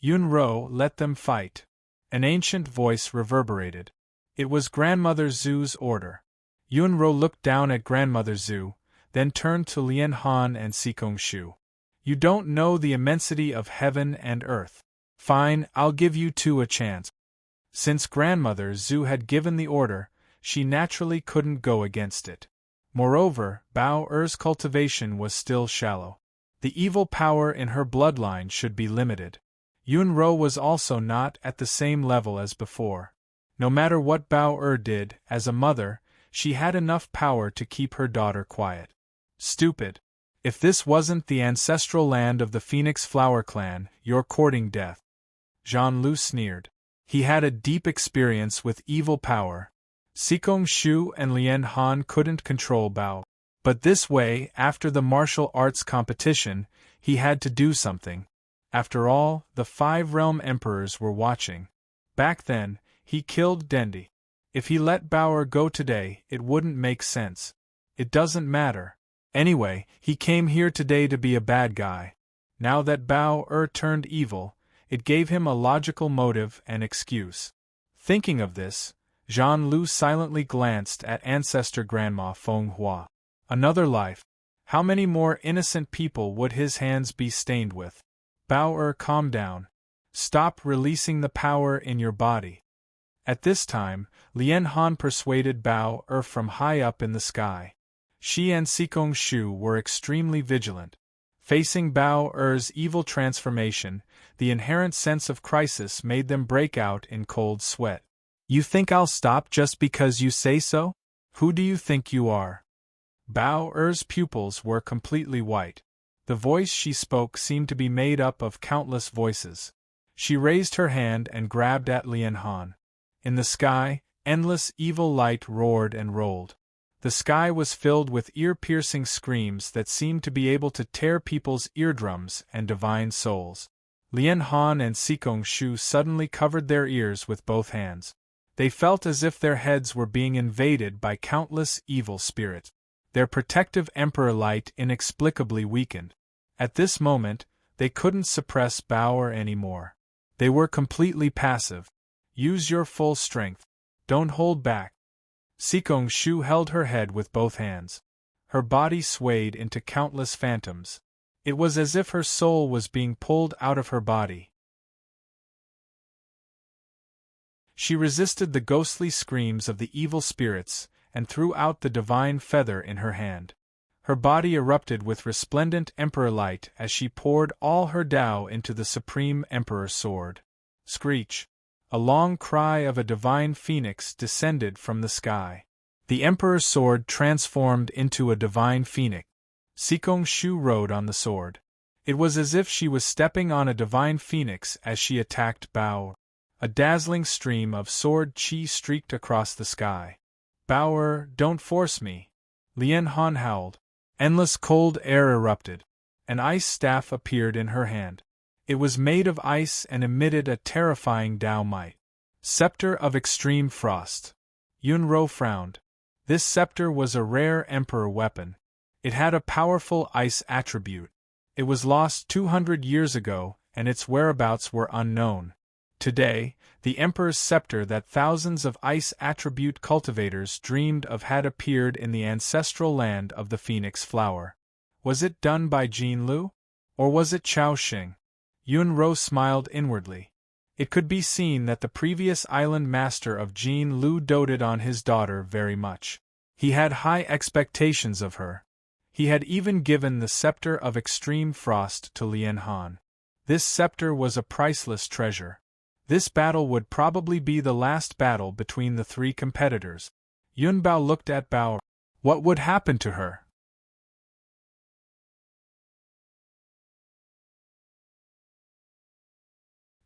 Yun Ro, let them fight. An ancient voice reverberated. It was Grandmother Zhu's order. Yun Ro looked down at Grandmother Zhu, then turned to Lian Han and Sikong Shu. You don't know the immensity of heaven and earth. Fine, I'll give you two a chance. Since Grandmother Zhu had given the order, she naturally couldn't go against it. Moreover, Bao Er's cultivation was still shallow. The evil power in her bloodline should be limited. Yun Ro was also not at the same level as before. No matter what Bao did, as a mother, she had enough power to keep her daughter quiet. Stupid. If this wasn't the ancestral land of the Phoenix Flower Clan, you're courting death. Zhan Lu sneered. He had a deep experience with evil power. Sikong Shu and Lian Han couldn't control Bao. But this way, after the martial arts competition, he had to do something. After all, the 5 realm emperors were watching. Back then, he killed Dendi. If he let Bao go today, it wouldn't make sense. It doesn't matter. Anyway, he came here today to be a bad guy. Now that Bao turned evil, it gave him a logical motive and excuse. Thinking of this, Jean Lu silently glanced at ancestor Grandma Feng Hua. Another life. How many more innocent people would his hands be stained with? Bao calm down. Stop releasing the power in your body. At this time, Lian Han persuaded Bao from high up in the sky. She and Sikong Shu were extremely vigilant. Facing Bao evil transformation, the inherent sense of crisis made them break out in cold sweat. You think I'll stop just because you say so? Who do you think you are? Bao pupils were completely white. The voice she spoke seemed to be made up of countless voices. She raised her hand and grabbed at Lian Han. In the sky, endless evil light roared and rolled. The sky was filled with ear-piercing screams that seemed to be able to tear people's eardrums and divine souls. Lian Han and Sikong Shu suddenly covered their ears with both hands. They felt as if their heads were being invaded by countless evil spirits. Their protective emperor light inexplicably weakened. At this moment, they couldn't suppress Bao anymore. They were completely passive. Use your full strength. Don't hold back. Sikong Shu held her head with both hands. Her body swayed into countless phantoms. It was as if her soul was being pulled out of her body. She resisted the ghostly screams of the evil spirits, and threw out the divine feather in her hand. Her body erupted with resplendent emperor light as she poured all her Tao into the supreme emperor sword. Screech! A long cry of a divine phoenix descended from the sky. The emperor's sword transformed into a divine phoenix. Sikong Shu rode on the sword. It was as if she was stepping on a divine phoenix as she attacked Bao. A dazzling stream of sword chi streaked across the sky. Bao, don't force me. Lian Han howled. Endless cold air erupted. An ice staff appeared in her hand. It was made of ice and emitted a terrifying Tao might. Scepter of Extreme Frost. Yunro frowned. This scepter was a rare emperor weapon. It had a powerful ice attribute. It was lost 200 years ago, and its whereabouts were unknown. Today, the emperor's scepter that thousands of ice attribute cultivators dreamed of had appeared in the ancestral land of the Phoenix Flower. Was it done by Jin Lu? Or was it Chao Xing? Yunro smiled inwardly. It could be seen that the previous island master of Jin Lu doted on his daughter very much. He had high expectations of her. He had even given the Scepter of Extreme Frost to Lian Han. This scepter was a priceless treasure. This battle would probably be the last battle between the 3 competitors. Yunbao looked at Bao. What would happen to her?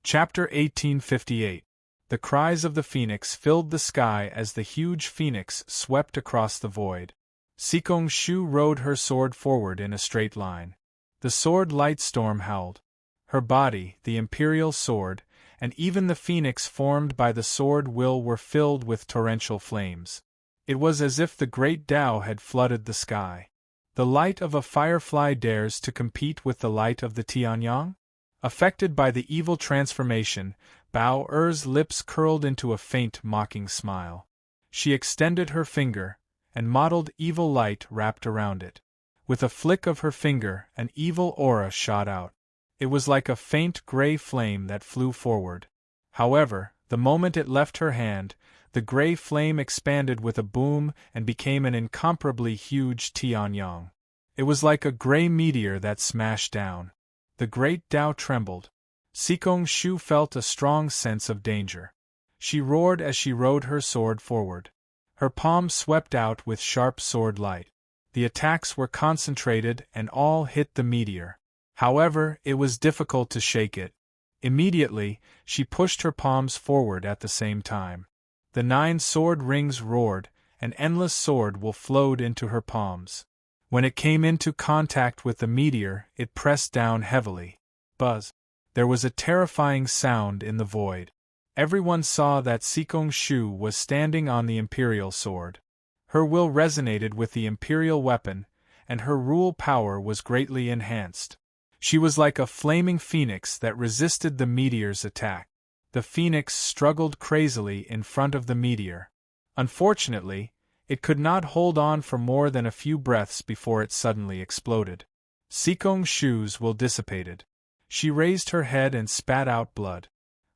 Chapter 1858. The cries of the phoenix filled the sky as the huge phoenix swept across the void. Sikong Shu rode her sword forward in a straight line. The sword light storm howled. Her body, the imperial sword, and even the phoenix formed by the sword will were filled with torrential flames. It was as if the great Tao had flooded the sky. The light of a firefly dares to compete with the light of the Tianyang? Affected by the evil transformation, Bao Er's lips curled into a faint mocking smile. She extended her finger, and mottled evil light wrapped around it. With a flick of her finger, an evil aura shot out. It was like a faint gray flame that flew forward. However, the moment it left her hand, the gray flame expanded with a boom and became an incomparably huge Tianyang. It was like a gray meteor that smashed down. The great Tao trembled. Sikong Shu felt a strong sense of danger. She roared as she rode her sword forward. Her palm swept out with sharp sword light. The attacks were concentrated and all hit the meteor. However, it was difficult to shake it. Immediately, she pushed her palms forward at the same time. The 9 sword rings roared, and endless sword will flowed into her palms. When it came into contact with the meteor, it pressed down heavily. Buzz! There was a terrifying sound in the void. Everyone saw that Sikong Shu was standing on the imperial sword. Her will resonated with the imperial weapon, and her rule power was greatly enhanced. She was like a flaming phoenix that resisted the meteor's attack. The phoenix struggled crazily in front of the meteor. Unfortunately, it could not hold on for more than a few breaths before it suddenly exploded. Sikong Shu's will dissipated. She raised her head and spat out blood.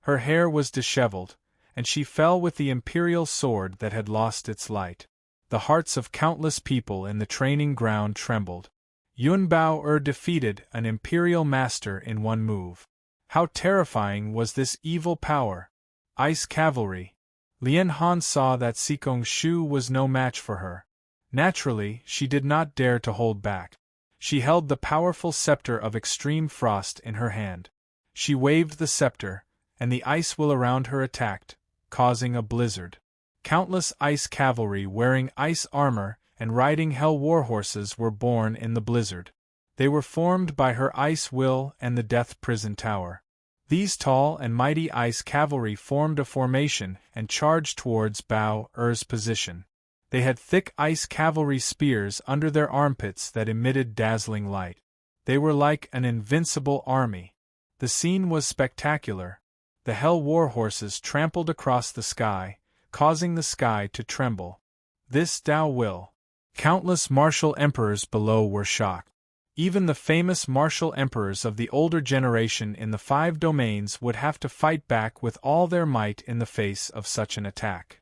Her hair was disheveled, and she fell with the imperial sword that had lost its light. The hearts of countless people in the training ground trembled. Yun Bao defeated an imperial master in one move. How terrifying was this evil power! Ice cavalry. Lian Han saw that Sikong Shu was no match for her. Naturally, she did not dare to hold back. She held the powerful scepter of extreme frost in her hand. She waved the scepter, and the ice will around her attacked, causing a blizzard. Countless ice cavalry wearing ice armor and riding hell warhorses were born in the blizzard. They were formed by her ice will and the death prison tower. These tall and mighty ice cavalry formed a formation and charged towards Bao Er's position. They had thick ice cavalry spears under their armpits that emitted dazzling light. They were like an invincible army. The scene was spectacular. The hell warhorses trampled across the sky, causing the sky to tremble. This Dao will. Countless martial emperors below were shocked. Even the famous martial emperors of the older generation in the 5 domains would have to fight back with all their might in the face of such an attack.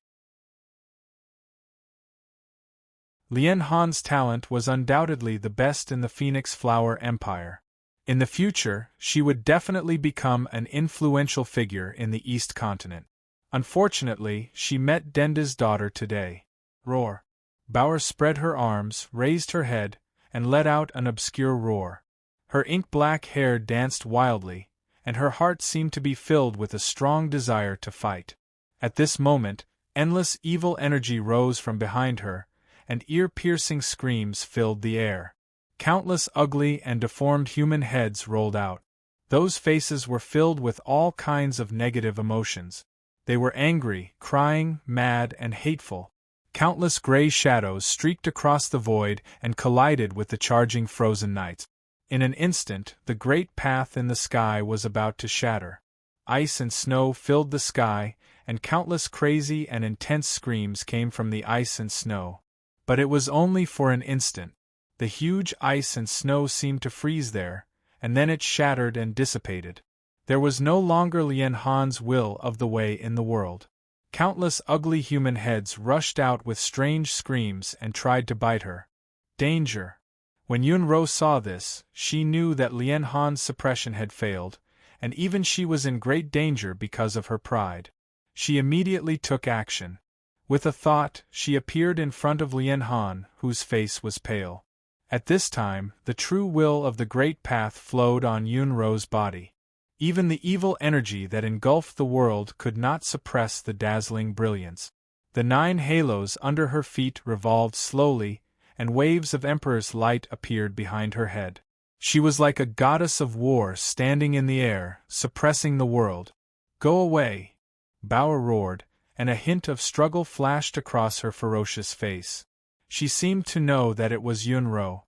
Lian Han's talent was undoubtedly the best in the Phoenix Flower Empire. In the future, she would definitely become an influential figure in the East Continent. Unfortunately, she met Denda's daughter today. Roar! Bauer spread her arms, raised her head, and let out an obscure roar. Her ink-black hair danced wildly, and her heart seemed to be filled with a strong desire to fight. At this moment, endless evil energy rose from behind her, and ear-piercing screams filled the air. Countless ugly and deformed human heads rolled out. Those faces were filled with all kinds of negative emotions. They were angry, crying, mad, and hateful. Countless gray shadows streaked across the void and collided with the charging frozen knights. In an instant, the great path in the sky was about to shatter. Ice and snow filled the sky, and countless crazy and intense screams came from the ice and snow. But it was only for an instant. The huge ice and snow seemed to freeze there, and then it shattered and dissipated. There was no longer Lian Han's will of the way in the world. Countless ugly human heads rushed out with strange screams and tried to bite her. Danger! When Yunro saw this, she knew that Lian Han's suppression had failed, and even she was in great danger because of her pride. She immediately took action. With a thought, she appeared in front of Lian Han, whose face was pale. At this time, the true will of the Great Path flowed on Yunro's body. Even the evil energy that engulfed the world could not suppress the dazzling brilliance. The 9 halos under her feet revolved slowly, and waves of Emperor's light appeared behind her head. She was like a goddess of war standing in the air, suppressing the world. Go away! Bauer roared, and a hint of struggle flashed across her ferocious face. She seemed to know that it was Yunro.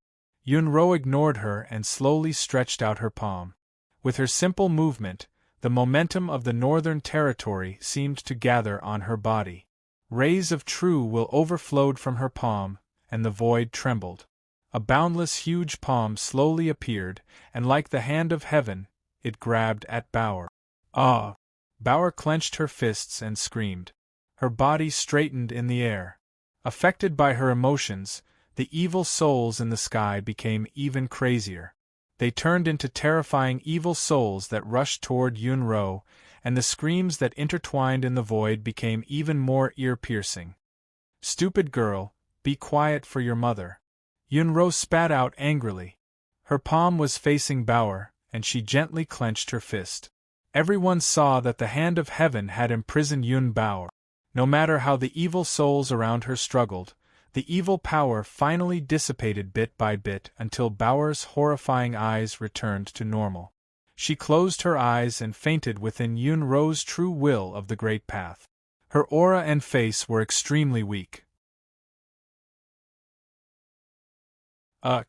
Yunro ignored her and slowly stretched out her palm. With her simple movement, the momentum of the Northern Territory seemed to gather on her body. Rays of true will overflowed from her palm, and the void trembled. A boundless huge palm slowly appeared, and like the hand of heaven, it grabbed at Bauer. Ah! Bauer clenched her fists and screamed. Her body straightened in the air. Affected by her emotions, the evil souls in the sky became even crazier. They turned into terrifying evil souls that rushed toward Yunro, and the screams that intertwined in the void became even more ear-piercing. Stupid girl, be quiet for your mother. Yunro spat out angrily. Her palm was facing Bauer, and she gently clenched her fist. Everyone saw that the hand of heaven had imprisoned Yun Bauer. No matter how the evil souls around her struggled, The evil power finally dissipated bit by bit until Bauer's horrifying eyes returned to normal. She closed her eyes and fainted within Yun-Ro's true will of the Great Path. Her aura and face were extremely weak.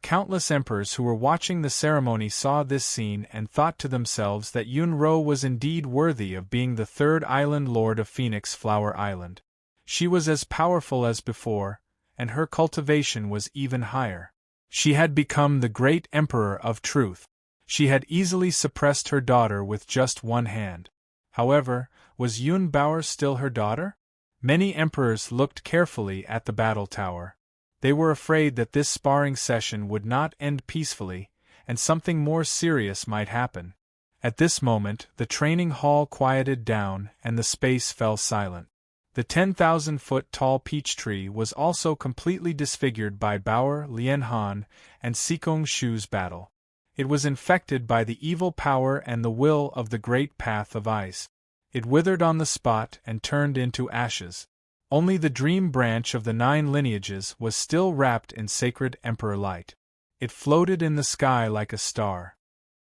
Countless emperors who were watching the ceremony saw this scene and thought to themselves that Yun-Ro was indeed worthy of being the third island lord of Phoenix Flower Island. She was as powerful as before, and her cultivation was even higher. She had become the great emperor of truth. She had easily suppressed her daughter with just one hand. However, was Yun Bauer still her daughter? Many emperors looked carefully at the battle tower. They were afraid that this sparring session would not end peacefully, and something more serious might happen. At this moment, the training hall quieted down and the space fell silent. The 10,000-foot-tall peach tree was also completely disfigured by Bauer, Lian Han, and Sikong Shu's battle. It was infected by the evil power and the will of the Great Path of Ice. It withered on the spot and turned into ashes. Only the dream branch of the 9 lineages was still wrapped in sacred emperor light. It floated in the sky like a star.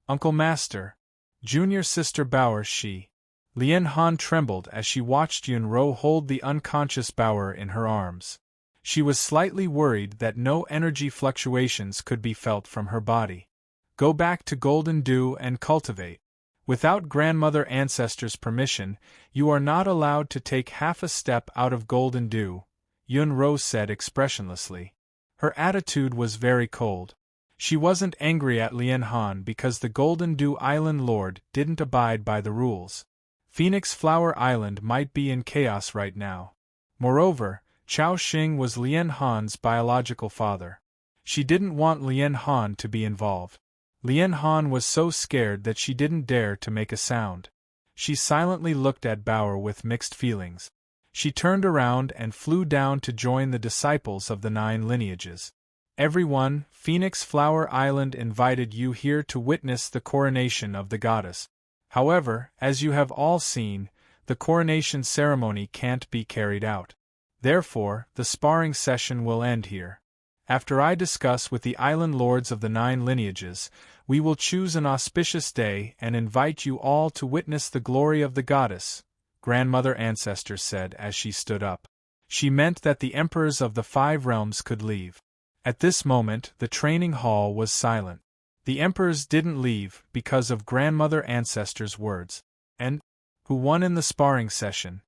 Uncle Master, junior sister Bauer she. Lian Han trembled as she watched Yun-Ro hold the unconscious Bauer in her arms. She was slightly worried that no energy fluctuations could be felt from her body. Go back to Golden Dew and cultivate. Without grandmother ancestor's permission, you are not allowed to take half a step out of Golden Dew, Yun-Ro said expressionlessly. Her attitude was very cold. She wasn't angry at Lian Han because the Golden Dew Island Lord didn't abide by the rules. Phoenix Flower Island might be in chaos right now. Moreover, Chao Xing was Lian Han's biological father. She didn't want Lian Han to be involved. Lian Han was so scared that she didn't dare to make a sound. She silently looked at Bauer with mixed feelings. She turned around and flew down to join the disciples of the 9 lineages. Everyone, Phoenix Flower Island invited you here to witness the coronation of the goddess. However, as you have all seen, the coronation ceremony can't be carried out. Therefore, the sparring session will end here. After I discuss with the island lords of the 9 lineages, we will choose an auspicious day and invite you all to witness the glory of the goddess, grandmother ancestor said as she stood up. She meant that the emperors of the 5 realms could leave. At this moment, the training hall was silent. The emperors didn't leave because of grandmother ancestor's words. And who won in the sparring session?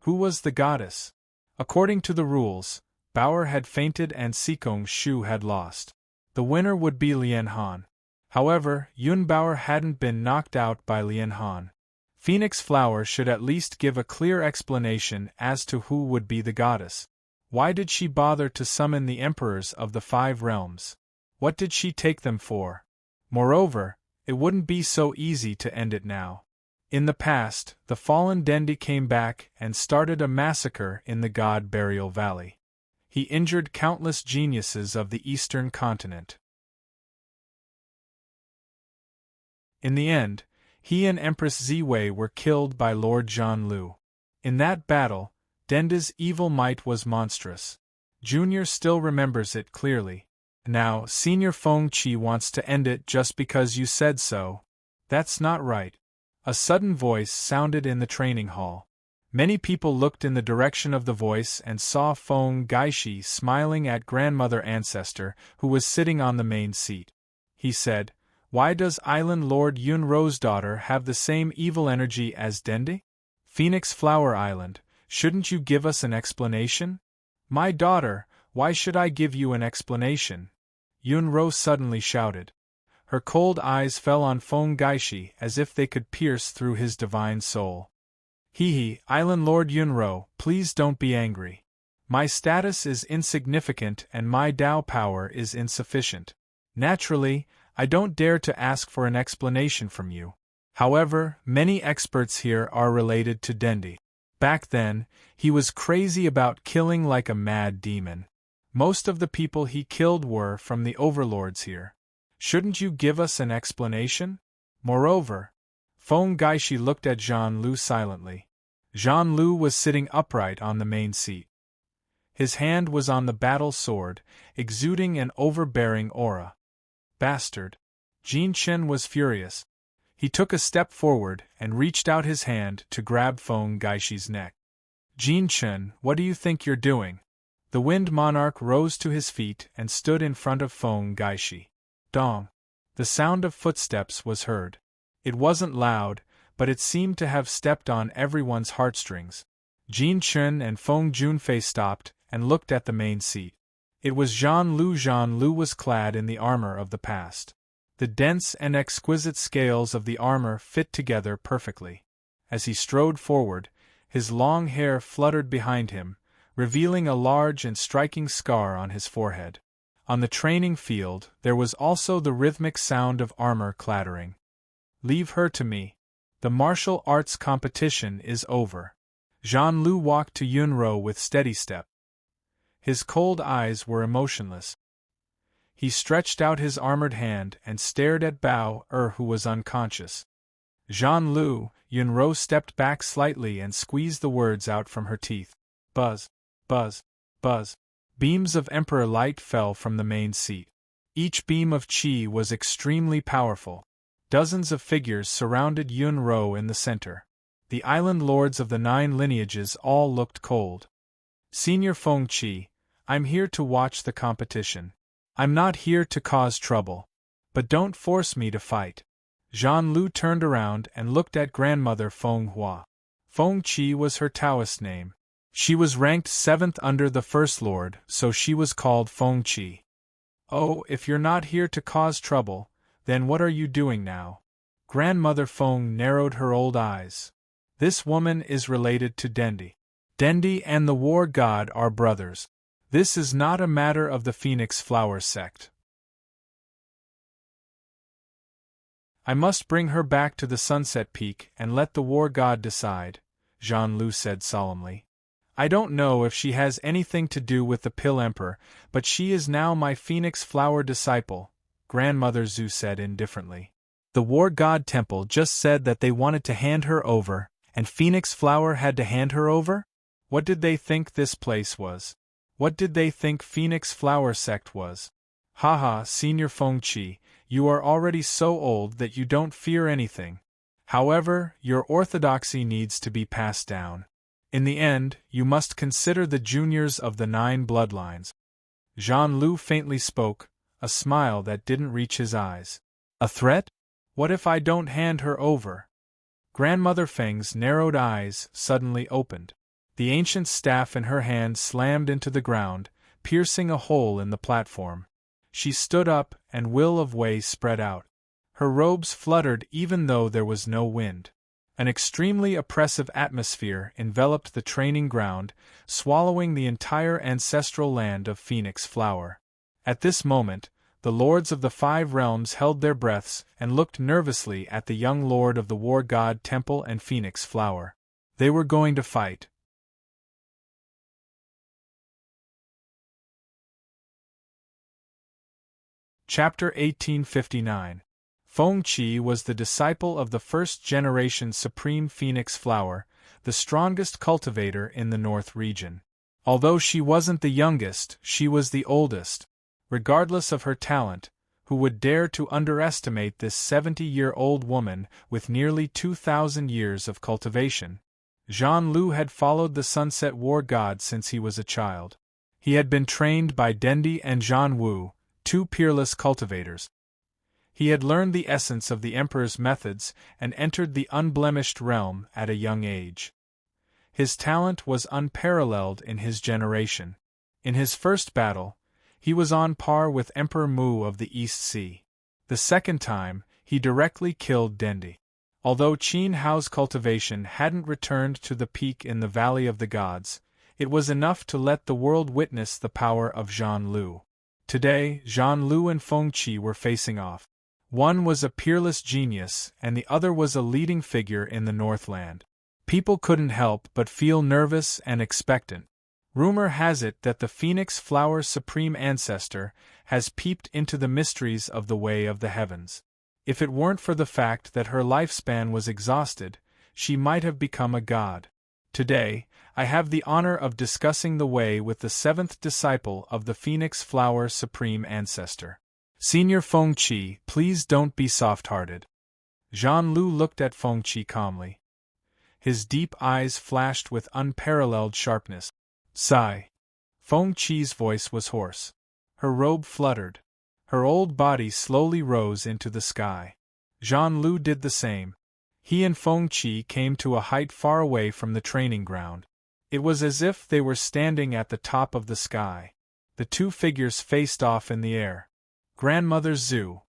Who was the goddess? According to the rules, Bauer had fainted and Sikong Shu had lost. The winner would be Lian Han. However, Yun Bauer hadn't been knocked out by Lian Han. Phoenix Flower should at least give a clear explanation as to who would be the goddess. Why did she bother to summon the emperors of the 5 realms? What did she take them for? Moreover, it wouldn't be so easy to end it now. In the past, the fallen Dendi came back and started a massacre in the God Burial Valley. He injured countless geniuses of the Eastern continent. In the end, he and Empress Ziwei were killed by Lord Zhan Lu. In that battle, Denda's evil might was monstrous. Junior still remembers it clearly. Now, Senior Feng Qi wants to end it just because you said so. That's not right. A sudden voice sounded in the training hall. Many people looked in the direction of the voice and saw Feng Gaishi smiling at grandmother ancestor, who was sitting on the main seat. He said, "Why does Island Lord Yun-Ro's daughter have the same evil energy as Dendi? Phoenix Flower Island, shouldn't you give us an explanation?" "My daughter, why should I give you an explanation?" Yun-Ro suddenly shouted. Her cold eyes fell on Feng Gaishi as if they could pierce through his divine soul. "Hee, Island Lord Yun-Ro, please don't be angry. My status is insignificant and my Dao power is insufficient. Naturally, I don't dare to ask for an explanation from you. However, many experts here are related to Dendi. Back then, he was crazy about killing like a mad demon. Most of the people he killed were from the overlords here. Shouldn't you give us an explanation? Moreover," Feng Gaishi looked at Zhan Lu silently. Zhan Lu was sitting upright on the main seat. His hand was on the battle sword, exuding an overbearing aura. Bastard! Jin Chen was furious. He took a step forward and reached out his hand to grab Feng Gaishi's neck. Jin Chen, what do you think you're doing? The Wind Monarch rose to his feet and stood in front of Feng Gaishi. Dong! The sound of footsteps was heard. It wasn't loud, but it seemed to have stepped on everyone's heartstrings. Jin Chen and Feng Junfei stopped and looked at the main seat. It was Zhan Lu. Zhan Lu was clad in the armor of the past. The dense and exquisite scales of the armor fit together perfectly. As he strode forward, his long hair fluttered behind him, revealing a large and striking scar on his forehead. On the training field, there was also the rhythmic sound of armor clattering. Leave her to me. The martial arts competition is over. Zhan Lu walked to Yunro with steady step. His cold eyes were emotionless. He stretched out his armored hand and stared at Bao who was unconscious. Zhan Lu, Yunro stepped back slightly and squeezed the words out from her teeth. Buzz, buzz, buzz. Beams of emperor light fell from the main seat. Each beam of qi was extremely powerful. Dozens of figures surrounded Yunro in the center. The island lords of the 9 lineages all looked cold. Senior Feng Qi, I'm here to watch the competition. I'm not here to cause trouble. But don't force me to fight. Zhan Lu turned around and looked at grandmother Feng Hua. Feng Qi was her Taoist name. She was ranked 7th under the First Lord, so she was called Feng Qi. Oh, if you're not here to cause trouble, then what are you doing now? Grandmother Feng narrowed her old eyes. This woman is related to Dendi. Dendi and the war god are brothers. This is not a matter of the Phoenix Flower sect. I must bring her back to the Sunset Peak and let the war god decide, Zhan Lu said solemnly. I don't know if she has anything to do with the Pill Emperor, but she is now my Phoenix Flower disciple, Grandmother Zhu said indifferently. The war god temple just said that they wanted to hand her over, and Phoenix Flower had to hand her over? What did they think this place was? What did they think Phoenix Flower sect was? Haha, Senior Feng Qi, you are already so old that you don't fear anything. However, your orthodoxy needs to be passed down. In the end, you must consider the juniors of the 9 bloodlines. Zhan Lu faintly spoke, a smile that didn't reach his eyes. A threat? What if I don't hand her over? Grandmother Feng's narrowed eyes suddenly opened. The ancient staff in her hand slammed into the ground, piercing a hole in the platform. She stood up, and will of Wei spread out. Her robes fluttered even though there was no wind. An extremely oppressive atmosphere enveloped the training ground, swallowing the entire ancestral land of Phoenix Flower. At this moment, the lords of the 5 realms held their breaths and looked nervously at the young lord of the war god temple and Phoenix Flower. They were going to fight. Chapter 1859. Feng Qi was the disciple of the first-generation Supreme Phoenix Flower, the strongest cultivator in the North region. Although she wasn't the youngest, she was the oldest. Regardless of her talent, who would dare to underestimate this 70-year-old woman with nearly 2,000 years of cultivation? Zhan Lu had followed the Sunset War God since he was a child. He had been trained by Dendi and Zhan Wu, 2 peerless cultivators. He had learned the essence of the Emperor's methods and entered the unblemished realm at a young age. His talent was unparalleled in his generation. In his first battle, he was on par with Emperor Mu of the East Sea. The second time, he directly killed Dendi. Although Qin Hao's cultivation hadn't returned to the peak in the Valley of the Gods, it was enough to let the world witness the power of Zhan Lu. Today, Zhan Lu and Feng Qi were facing off. One was a peerless genius, and the other was a leading figure in the Northland. People couldn't help but feel nervous and expectant. Rumor has it that the Phoenix Flower's supreme ancestor has peeped into the mysteries of the way of the heavens. If it weren't for the fact that her lifespan was exhausted, she might have become a god. Today, I have the honor of discussing the way with the seventh disciple of the Phoenix Flower Supreme Ancestor. Senior Fengqi, please don't be soft-hearted. Zhan Lu looked at Fengqi calmly. His deep eyes flashed with unparalleled sharpness. Sigh. Fengqi's voice was hoarse. Her robe fluttered. Her old body slowly rose into the sky. Zhan Lu did the same. He and Fengqi came to a height far away from the training ground. It was as if they were standing at the top of the sky. The two figures faced off in the air. Grandmother Zhu.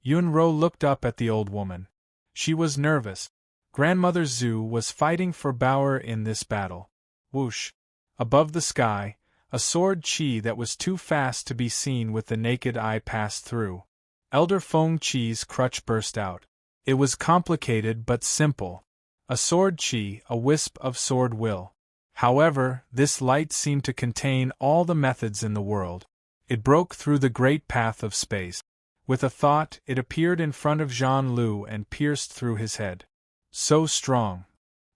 Yunro looked up at the old woman. She was nervous. Grandmother Zhu was fighting for Bauer in this battle. Whoosh! Above the sky, a sword qi that was too fast to be seen with the naked eye passed through. Elder Fengqi's crutch burst out. It was complicated but simple. A sword qi, a wisp of sword will. However, this light seemed to contain all the methods in the world. It broke through the great path of space. With a thought, it appeared in front of Zhan Lu and pierced through his head. So strong.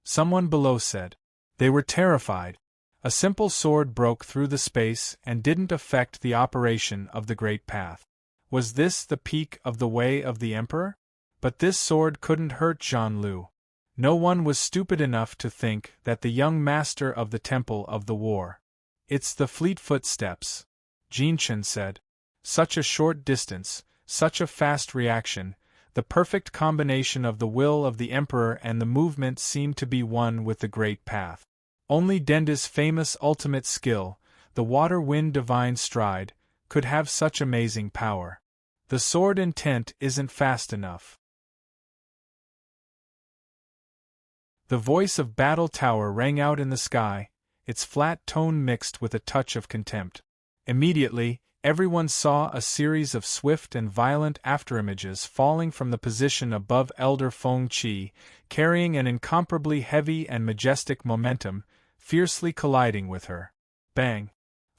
Someone below said. They were terrified. A simple sword broke through the space and didn't affect the operation of the great path. Was this the peak of the way of the Emperor? But this sword couldn't hurt Zhan Lu. No one was stupid enough to think that the young master of the Temple of the War. It's the fleet footsteps, Jinchen said. Such a short distance, such a fast reaction, the perfect combination of the will of the Emperor and the movement seemed to be one with the great path. Only Denda's famous ultimate skill, the water-wind divine stride, could have such amazing power. The sword intent isn't fast enough. The voice of Battle Tower rang out in the sky, its flat tone mixed with a touch of contempt. Immediately, everyone saw a series of swift and violent afterimages falling from the position above Elder Fengqi, carrying an incomparably heavy and majestic momentum, fiercely colliding with her. Bang!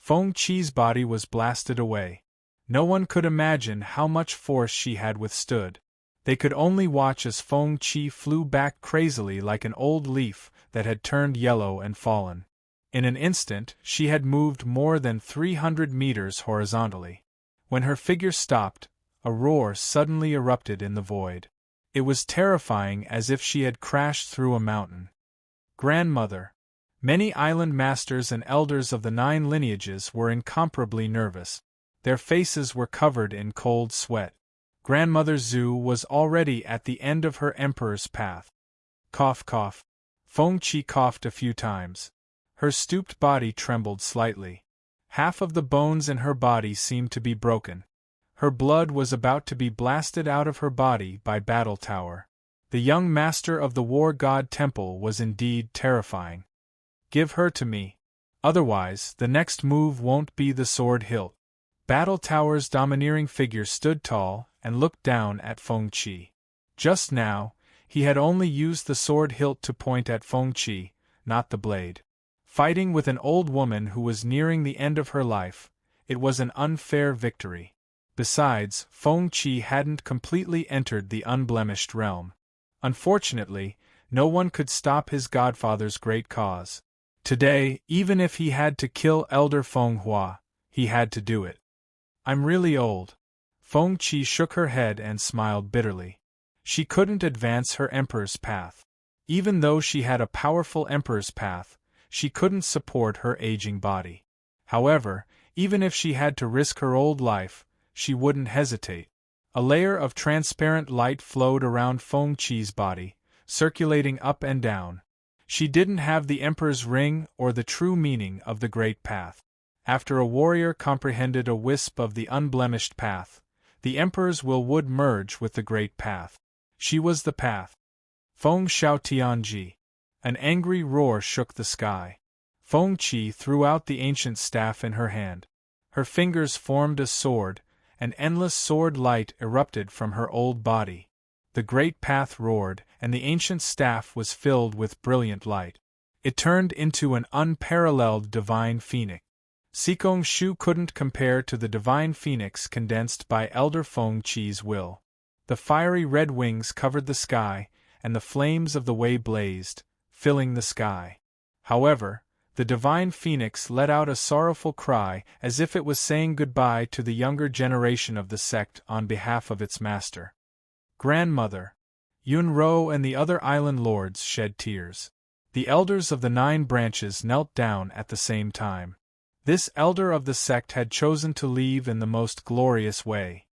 Fengqi's body was blasted away. No one could imagine how much force she had withstood. They could only watch as Fengqi flew back crazily like an old leaf that had turned yellow and fallen. In an instant, she had moved more than 300 meters horizontally. When her figure stopped, a roar suddenly erupted in the void. It was terrifying, as if she had crashed through a mountain. Grandmother. Many island masters and elders of the 9 lineages were incomparably nervous. Their faces were covered in cold sweat. Grandmother Zhu was already at the end of her emperor's path. Cough, cough. Fengqi coughed a few times. Her stooped body trembled slightly. Half of the bones in her body seemed to be broken. Her blood was about to be blasted out of her body by Battle Tower. The young master of the War God Temple was indeed terrifying. Give her to me. Otherwise, the next move won't be the sword hilt. Battle Tower's domineering figure stood tall and looked down at Fengqi. Just now, he had only used the sword hilt to point at Fengqi, not the blade. Fighting with an old woman who was nearing the end of her life, it was an unfair victory. Besides, Fengqi hadn't completely entered the unblemished realm. Unfortunately, no one could stop his godfather's great cause. Today, even if he had to kill Elder Fenghua, he had to do it. I'm really old. Fengqi shook her head and smiled bitterly. She couldn't advance her emperor's path. Even though she had a powerful emperor's path, she couldn't support her aging body. However, even if she had to risk her old life, she wouldn't hesitate. A layer of transparent light flowed around Fengqi's body, circulating up and down. She didn't have the emperor's ring or the true meaning of the great path. After a warrior comprehended a wisp of the unblemished path, the emperor's will would merge with the great path. She was the path. Feng Xiaotianji. An angry roar shook the sky. Fengqi threw out the ancient staff in her hand. Her fingers formed a sword, and endless sword light erupted from her old body. The great path roared, and the ancient staff was filled with brilliant light. It turned into an unparalleled divine phoenix. Sikong Shu couldn't compare to the divine phoenix condensed by Elder Fengqi's will. The fiery red wings covered the sky, and the flames of the way blazed, filling the sky. However, the divine phoenix let out a sorrowful cry as if it was saying goodbye to the younger generation of the sect on behalf of its master. Grandmother. Yunro and the other island lords shed tears. The elders of the 9 branches knelt down at the same time. This elder of the sect had chosen to leave in the most glorious way.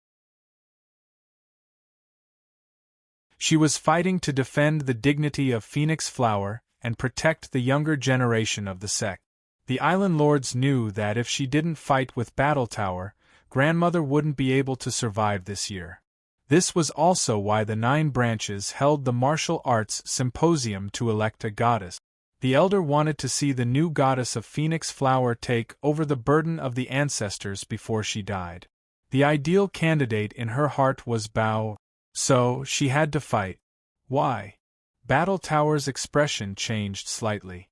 She was fighting to defend the dignity of Phoenix Flower and protect the younger generation of the sect. The island lords knew that if she didn't fight with Battle Tower, Grandmother wouldn't be able to survive this year. This was also why the 9 branches held the martial arts symposium to elect a goddess. The elder wanted to see the new goddess of Phoenix Flower take over the burden of the ancestors before she died. The ideal candidate in her heart was Bao, so she had to fight. Why? Battle Tower's expression changed slightly.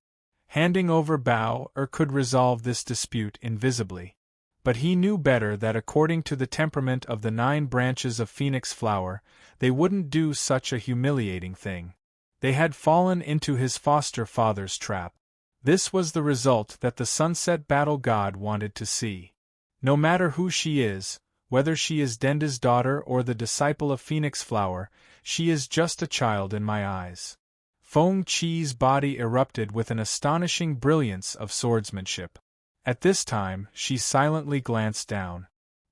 Handing over Bao could resolve this dispute invisibly. But he knew better that according to the temperament of the 9 branches of Phoenix Flower, they wouldn't do such a humiliating thing. They had fallen into his foster father's trap. This was the result that the Sunset Battle God wanted to see. No matter who she is, whether she is Denda's daughter or the disciple of Phoenix Flower, she is just a child in my eyes. Feng Qi's body erupted with an astonishing brilliance of swordsmanship. At this time, she silently glanced down.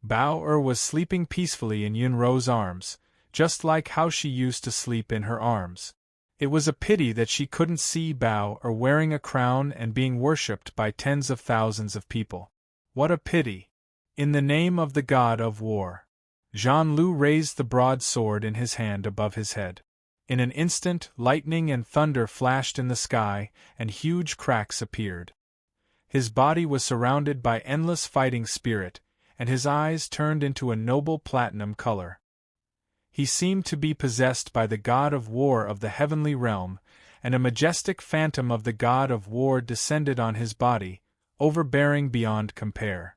Bao was sleeping peacefully in Yunro's arms, just like how she used to sleep in her arms. It was a pity that she couldn't see Bao wearing a crown and being worshipped by tens of thousands of people. What a pity! In the name of the god of war. Jean Lu raised the broadsword in his hand above his head. In an instant, lightning and thunder flashed in the sky, and huge cracks appeared. His body was surrounded by endless fighting spirit, and his eyes turned into a noble platinum color. He seemed to be possessed by the god of war of the heavenly realm, and a majestic phantom of the god of war descended on his body, overbearing beyond compare.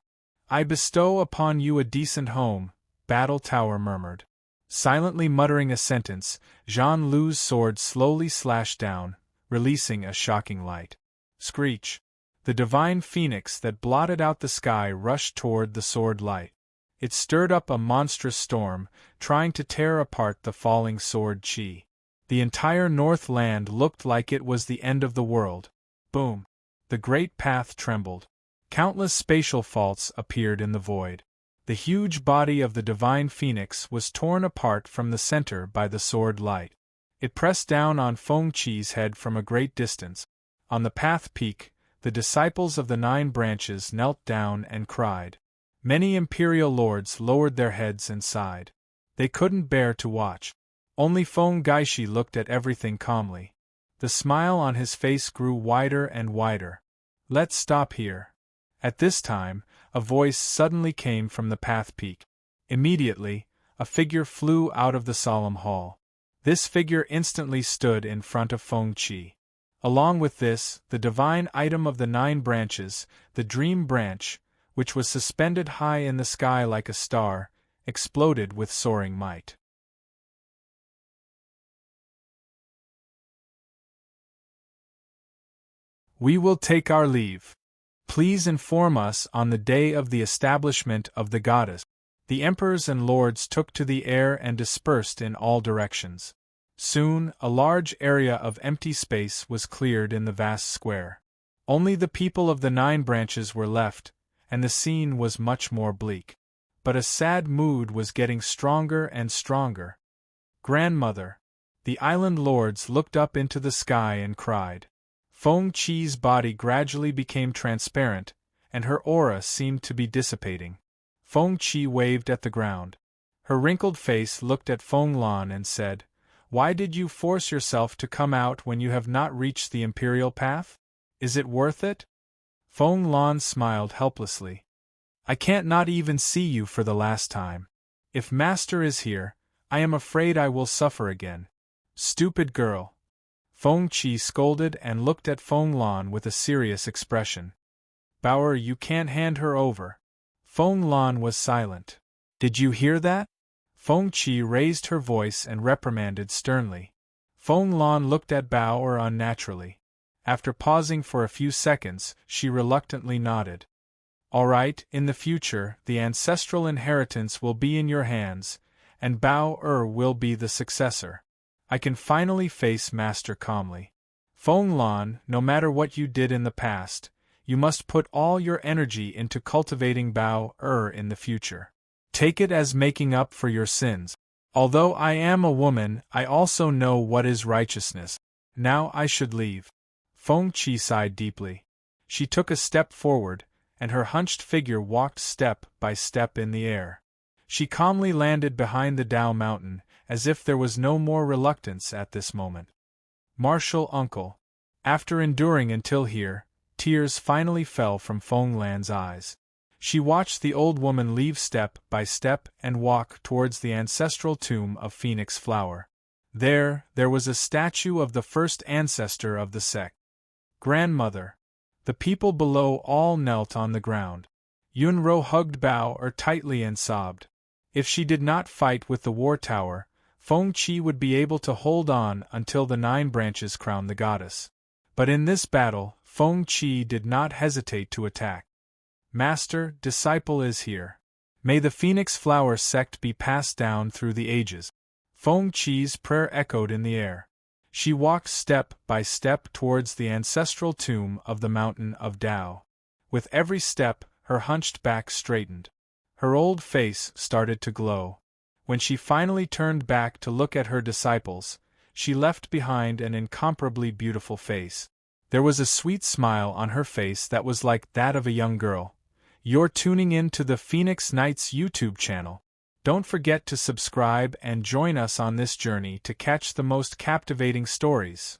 "I bestow upon you a decent home," Battle Tower murmured. Silently muttering a sentence, Jean Lu's sword slowly slashed down, releasing a shocking light. Screech! The divine phoenix that blotted out the sky rushed toward the sword light. It stirred up a monstrous storm, trying to tear apart the falling sword chi. The entire Northland looked like it was the end of the world. Boom! The great path trembled. Countless spatial faults appeared in the void. The huge body of the divine phoenix was torn apart from the center by the sword light. It pressed down on Feng Qi's head from a great distance. On the path peak, the disciples of the 9 branches knelt down and cried. Many imperial lords lowered their heads and sighed. They couldn't bear to watch. Only Feng Gaishi looked at everything calmly. The smile on his face grew wider and wider. "Let's stop here." At this time, a voice suddenly came from the path peak. Immediately, a figure flew out of the solemn hall. This figure instantly stood in front of Feng Qi. Along with this, the divine item of the 9 branches, the Dream Branch, which was suspended high in the sky like a star, exploded with soaring might. "We will take our leave. Please inform us on the day of the establishment of the goddess." The emperors and lords took to the air and dispersed in all directions. Soon, a large area of empty space was cleared in the vast square. Only the people of the 9 branches were left, and the scene was much more bleak. But a sad mood was getting stronger and stronger. "Grandmother!" The island lords looked up into the sky and cried. Feng Qi's body gradually became transparent, and her aura seemed to be dissipating. Feng Qi waved at the ground. Her wrinkled face looked at Feng Lan and said, "Why did you force yourself to come out when you have not reached the imperial path? Is it worth it?" Feng Lan smiled helplessly. "I can't not even see you for the last time. If Master is here, I am afraid I will suffer again." "Stupid girl!" Feng Qi scolded and looked at Feng Lan with a serious expression. "Bauer, you can't hand her over." Feng Lan was silent. "Did you hear that?" Feng Qi raised her voice and reprimanded sternly. Feng Lan looked at Bauer unnaturally. After pausing for a few seconds, she reluctantly nodded. All right, in the future, the ancestral inheritance will be in your hands, and Bao will be the successor. I can finally face Master calmly. Feng Lan, no matter what you did in the past, you must put all your energy into cultivating Bao in the future. Take it as making up for your sins. Although I am a woman, I also know what is righteousness. Now I should leave. Feng Qi sighed deeply. She took a step forward, and her hunched figure walked step by step in the air. She calmly landed behind the Dao mountain, as if there was no more reluctance at this moment. Martial uncle. After enduring until here, tears finally fell from Feng Lan's eyes. She watched the old woman leave step by step and walk towards the ancestral tomb of Phoenix Flower. There was a statue of the first ancestor of the sect. Grandmother. The people below all knelt on the ground. Yunro hugged Bao tightly and sobbed. If she did not fight with the war tower, Feng Qi would be able to hold on until the 9 branches crowned the goddess. But in this battle, Feng Qi did not hesitate to attack. Master, disciple is here. May the Phoenix Flower sect be passed down through the ages. Feng Qi's prayer echoed in the air. She walked step by step towards the ancestral tomb of the Mountain of Tao. With every step, her hunched back straightened. Her old face started to glow. When she finally turned back to look at her disciples, she left behind an incomparably beautiful face. There was a sweet smile on her face that was like that of a young girl. You're tuning in to the Phoenix Knights YouTube channel. Don't forget to subscribe and join us on this journey to catch the most captivating stories.